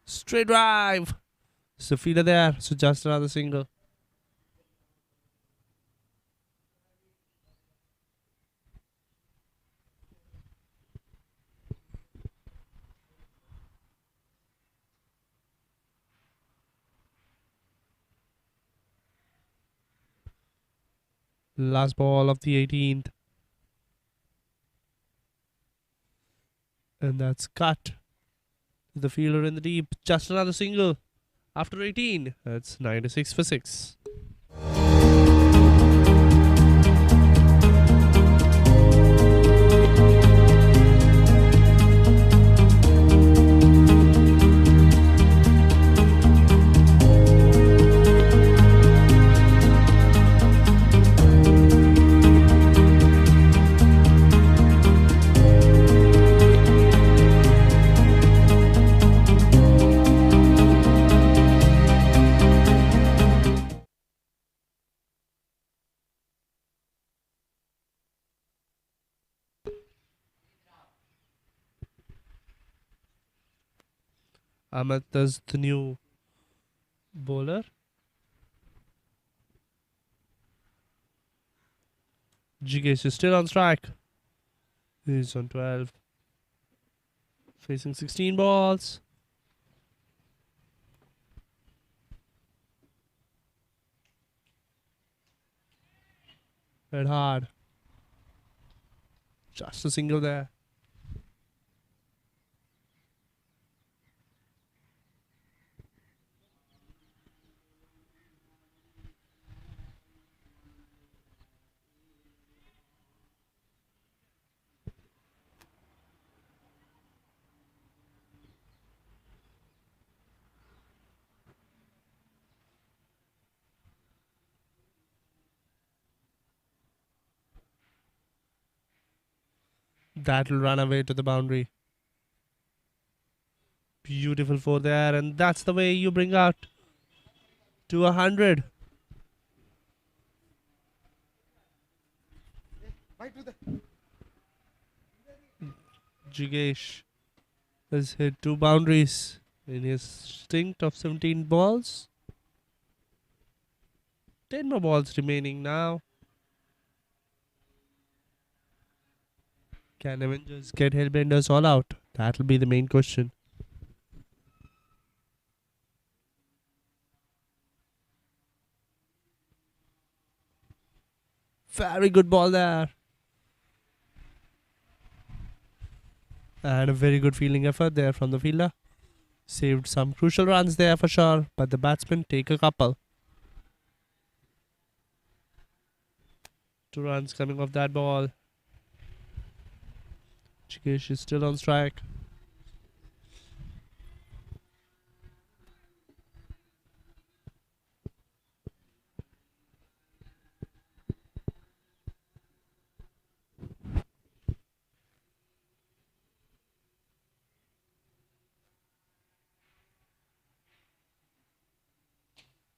Straight drive. There's a fielder there, so just another single. Last ball of the 18th. And that's cut. The fielder in the deep. Just another single. After 18. That's 96 for 6. Ahmed is the new bowler. Jigesh is still on strike. He's on 12. Facing 16 balls. Hit hard. Just a single there. That'll run away to the boundary. Beautiful four there, and that's the way you bring out to 100. Jigesh has hit 2 boundaries in his stint of 17 balls. 10 more balls remaining now. Can Avengers get Hellbenders all out? That'll be the main question. Very good ball there. And a very good fielding effort there from the fielder. Saved some crucial runs there for sure, but the batsmen take a couple. 2 runs coming off that ball. Jigesh is still on strike.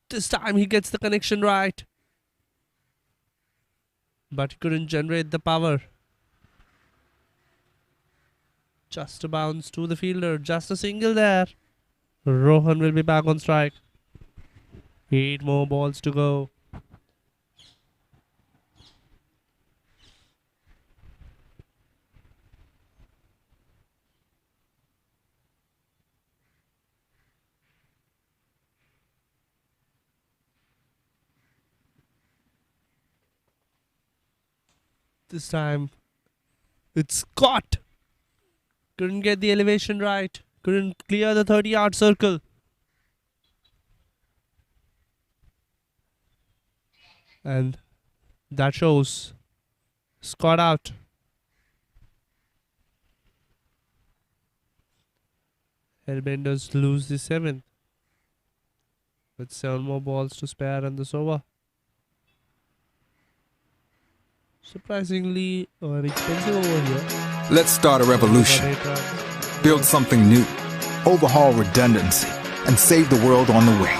This time he gets the connection right. But he couldn't generate the power. Just a bounce to the fielder. Just a single there. Rohan will be back on strike. 8 more balls to go. This time it's caught. Couldn't get the elevation right. Couldn't clear the 30-yard circle. And that shows. Scott out. Hellbenders lose the 7th. With 7 more balls to spare in this over. Surprisingly an expensive over here. Let's start a revolution. Build something new. Overhaul redundancy. And save the world on the way.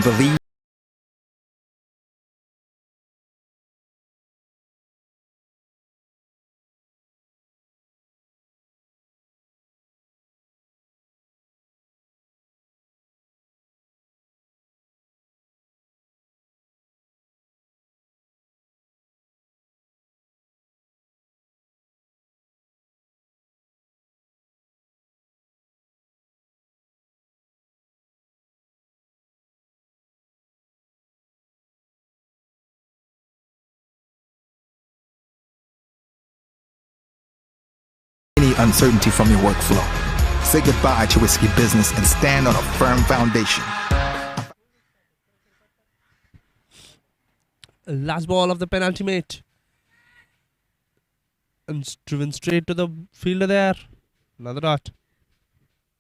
Believe any uncertainty from your workflow. Say goodbye to risky business and stand on a firm foundation. Last ball of the penultimate. And driven straight to the fielder there. Another dot.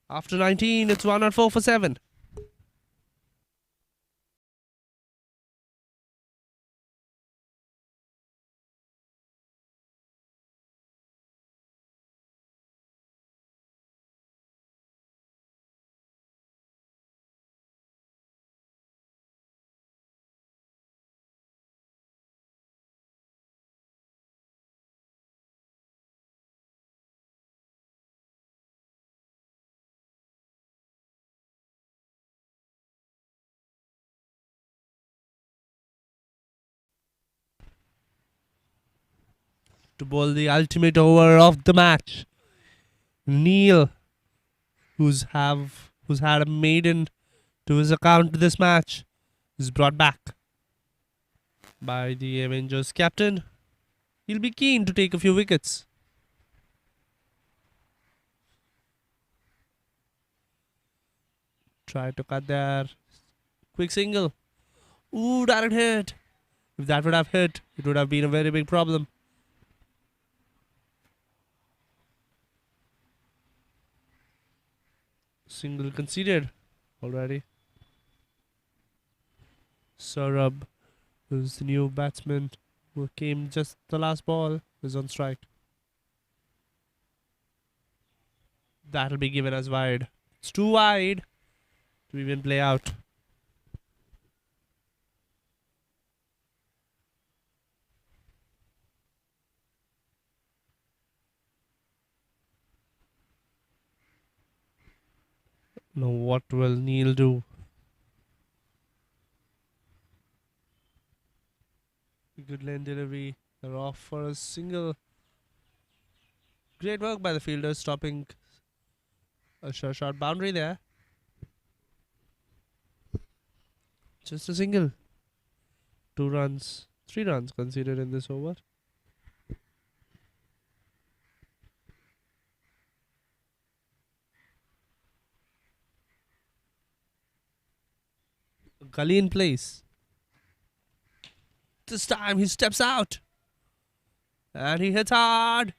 After 19, it's 104 for 7. to bowl the ultimate over of the match. Neil, who's had a maiden to his account this match, is brought back by the Avengers captain. He'll be keen to take a few wickets. Try to cut there. Quick single. Ooh, direct hit. If that would have hit, it would have been a very big problem. Single conceded already. Saurabh, who's the new batsman who came just the last ball, is on strike. That'll be given as wide. It's too wide to even play out. Now what will Neil do? Good lane delivery. They're off for a single. Great work by the fielder, stopping a short boundary there. Just a single. 2 runs. 3 runs conceded in this over. Gully in place. This time he steps out. And he hits hard.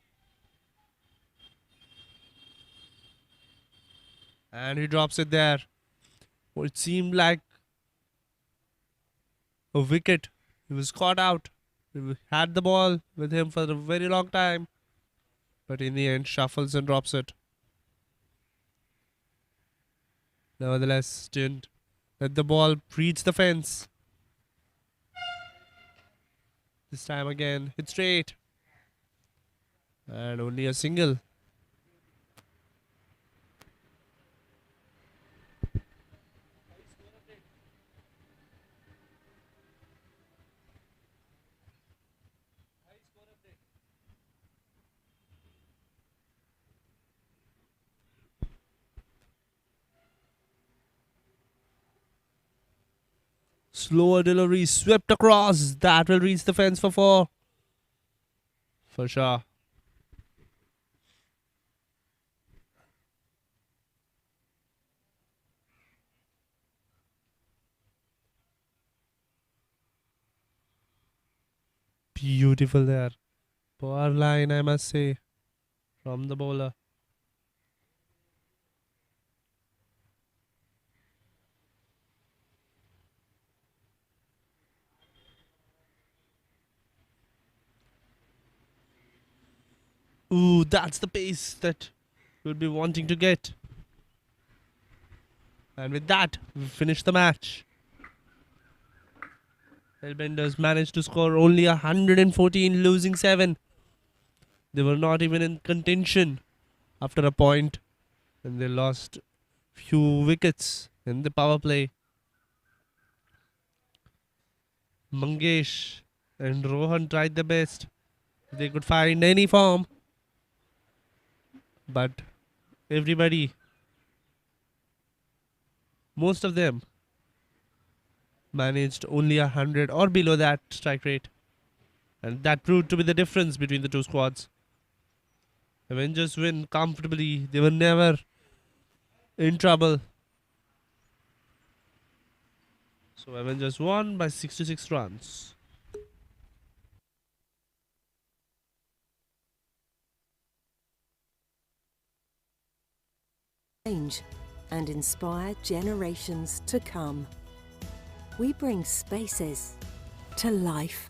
And he drops it there. Well, it seemed like a wicket. He was caught out. He had the ball with him for a very long time. But in the end, shuffles and drops it. Nevertheless, didn't let the ball reach the fence. This time again, hit straight. And only a single. Slower delivery, swept across. That will reach the fence for 4. For sure. Beautiful there. Power line, I must say, from the bowler. Ooh, that's the pace that we'll be wanting to get. And with that, we finish the match. Hellbenders managed to score only 114, losing 7. They were not even in contention after a point, and they lost few wickets in the power play. Mangesh and Rohan tried their best. They could find any form, but everybody, most of them, managed only 100 or below that strike rate, and that proved to be the difference between the two squads. Avengers win comfortably. They were never in trouble. So Avengers won by 66 runs. Change and inspire generations to come. We bring spaces to life.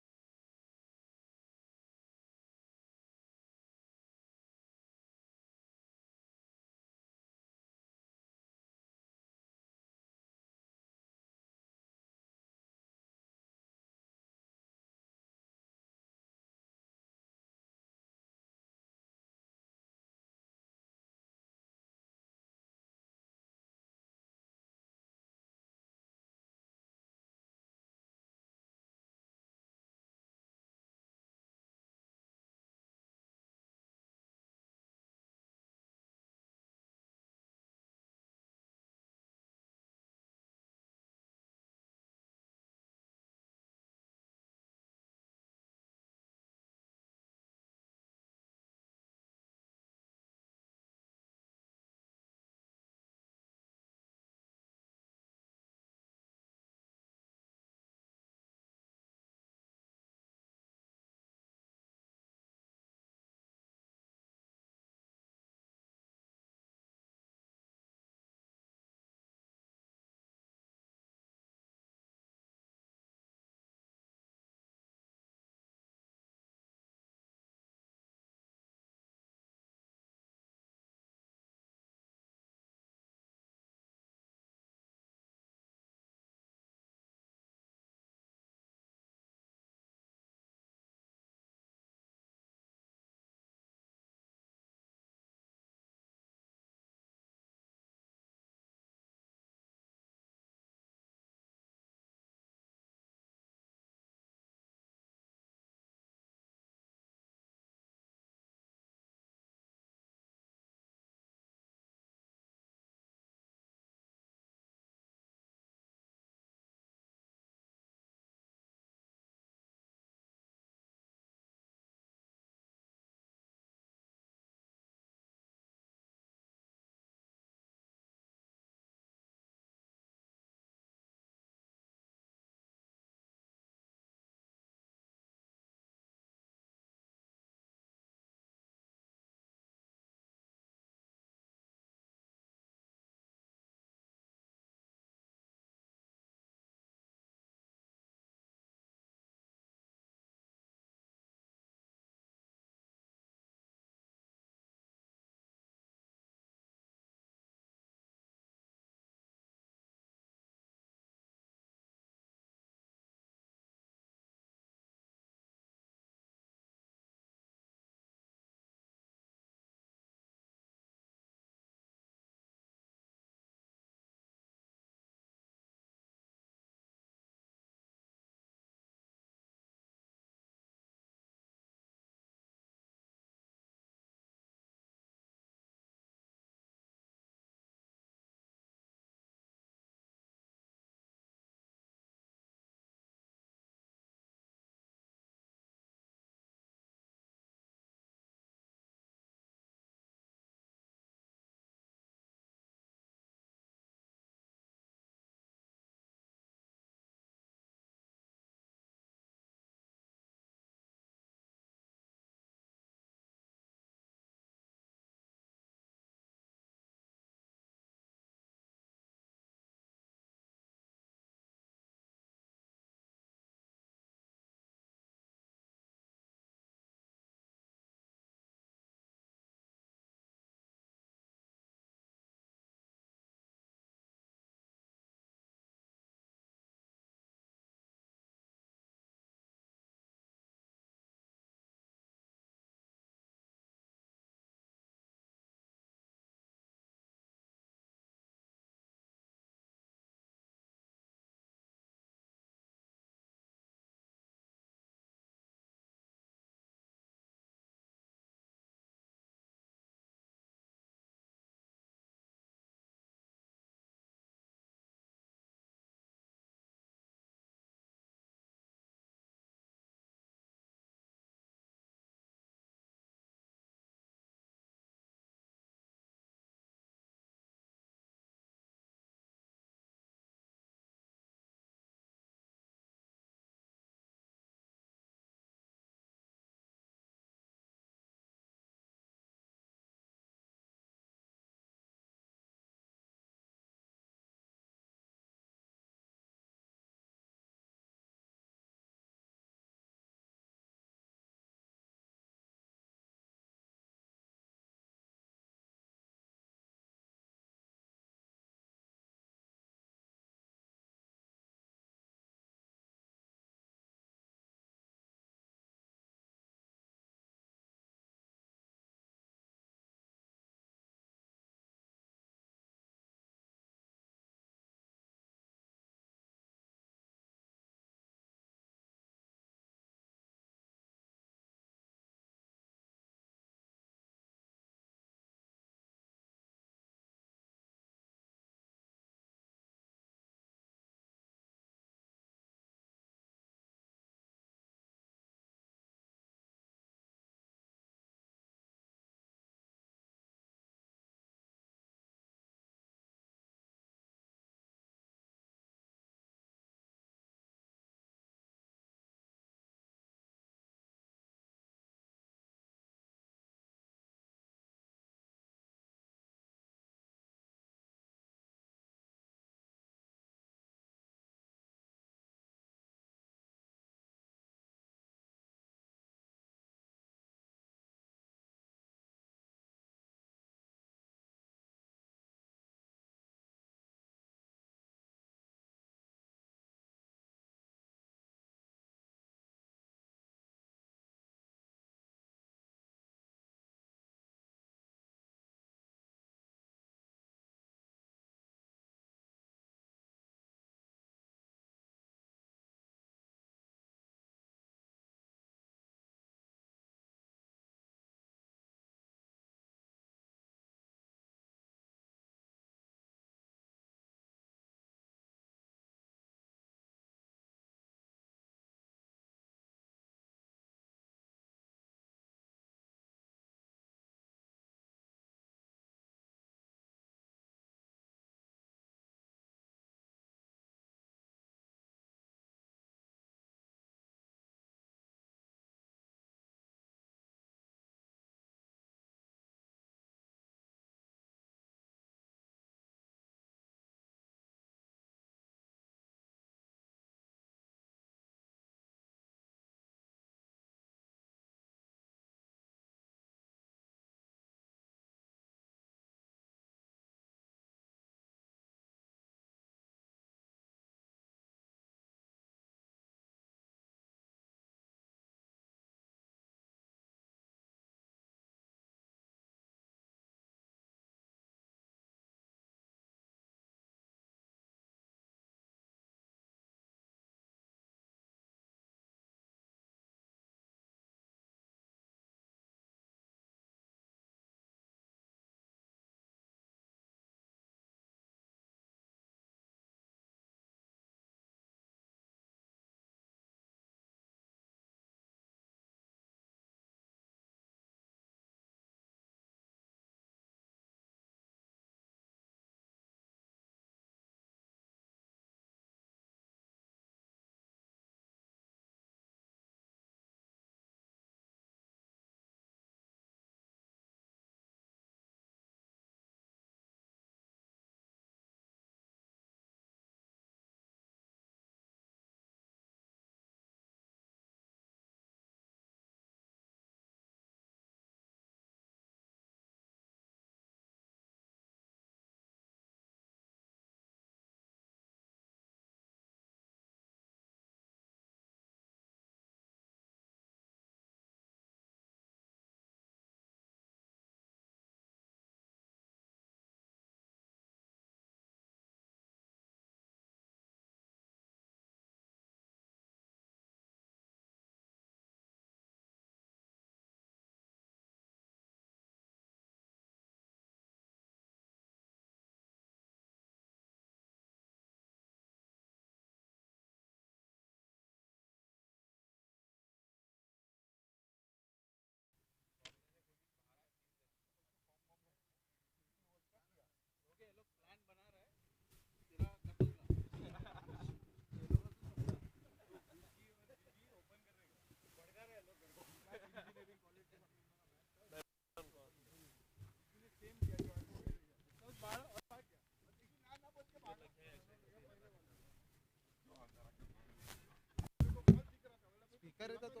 रहता तो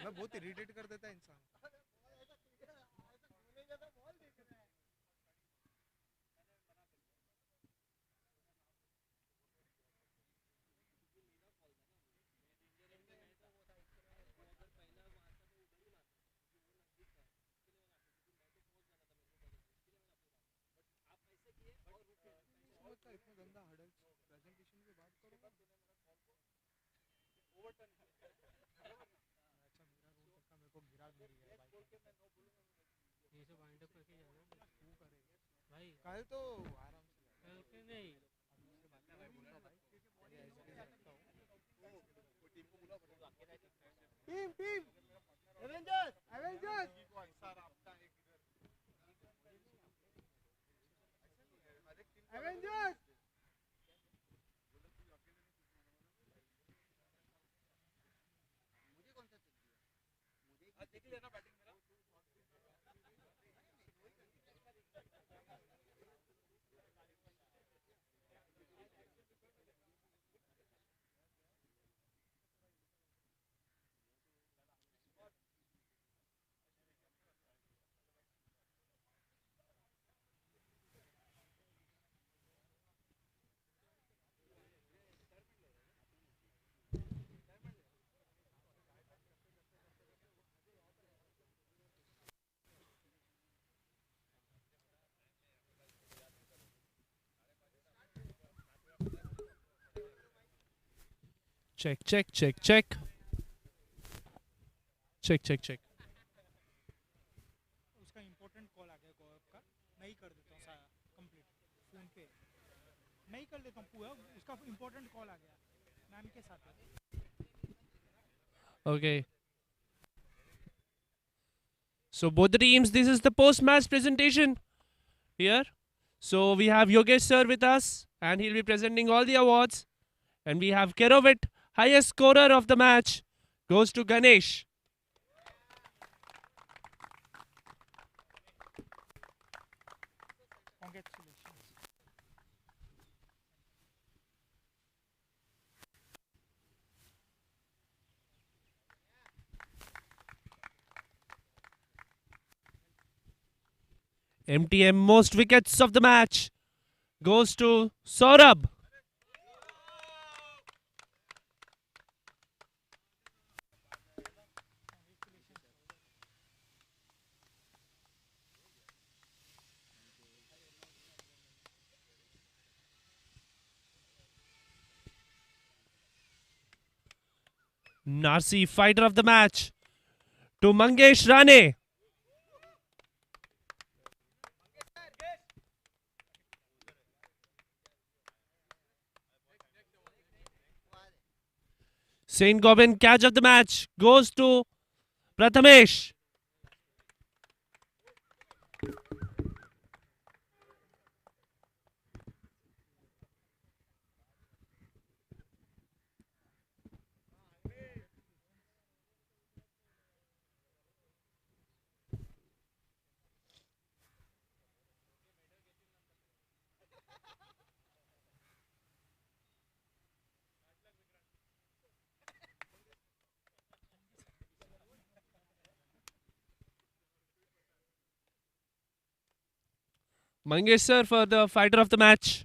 मैं बहुत irritate कर देता इंसान. इतना गंदा hurdles presentation की बात करो. अच्छा मेरा रोल का मेरे को गिरा दे रही है भाई. ये सब वाइंड अप करके जाना तू करे भाई. कल तो आराम से कल के नहीं भाई बोलता भाई टीम एवेंजर्स एवेंजर्स. देख लेना बैटिंग मेरा. Check. Check. उसका इम्पोर्टेंट कॉल आ गया गौरव का. मैं ही कर देता हूँ कंप्लीट फोन पे. मैं ही कर देता हूँ पूरा. उसका इम्पोर्टेंट कॉल आ गया मैम के साथ. Okay. So both the teams, this is the post-match presentation here. So we have Yogesh sir with us, and he'll be presenting all the awards. And we have Kerovit, highest scorer of the match, goes to Ganesh. Congratulations. MTM most wickets of the match goes to Saurabh. Narsi, fighter of the match, to Mangesh Rane. Saint Gobain, catch of the match goes to Prathamesh. Mangesh sir for the fighter of the match.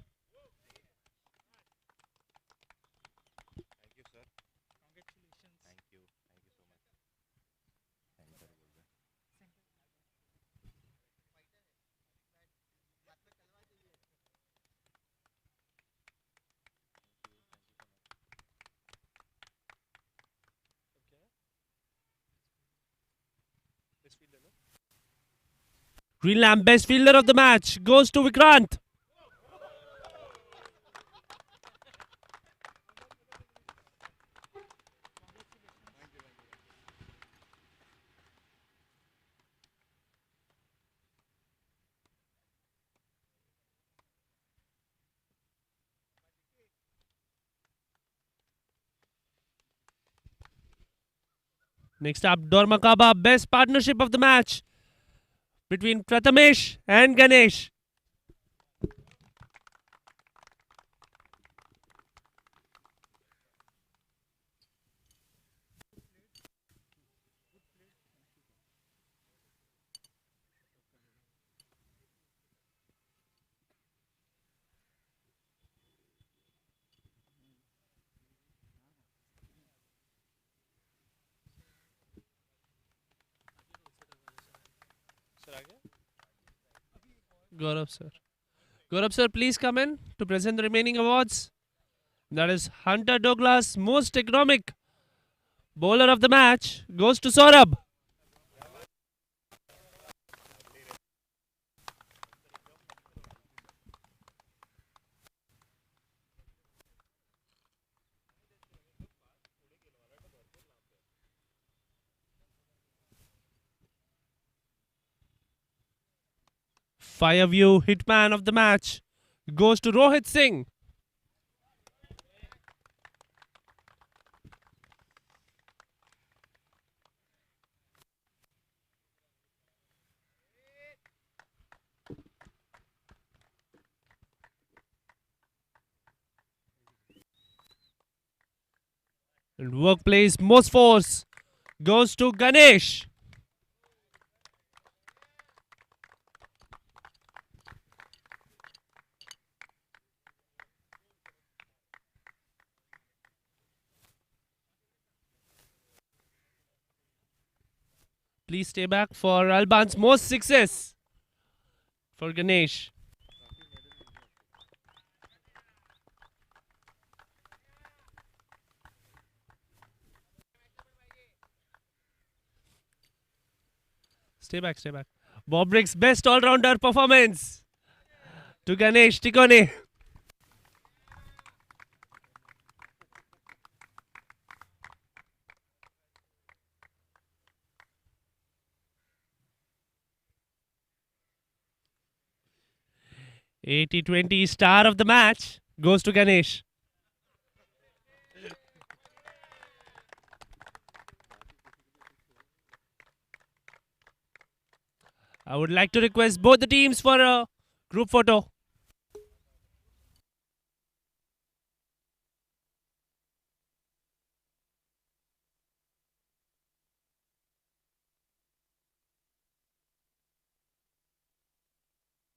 Thank you, sir. Congratulations. Thank you. Thank you so much. Thank you, sir. Greenland best fielder of the match goes to Vikrant. Next up, Dormakaba, best partnership of the match between Prathamesh and Ganesh. Gaurav sir. Gaurav sir, please come in to present the remaining awards. That is Hunter Douglas, most economic bowler of the match, goes to Saurabh. Fireview hitman of the match goes to Rohit Singh. And workplace most force goes to Ganesh. Please stay back for Alban's most sixes for Ganesh. Stay back, stay back. Bobrick's best all-rounder performance to Ganesh Tikone. T20 star of the match goes to Ganesh. I would like to request both the teams for a group photo.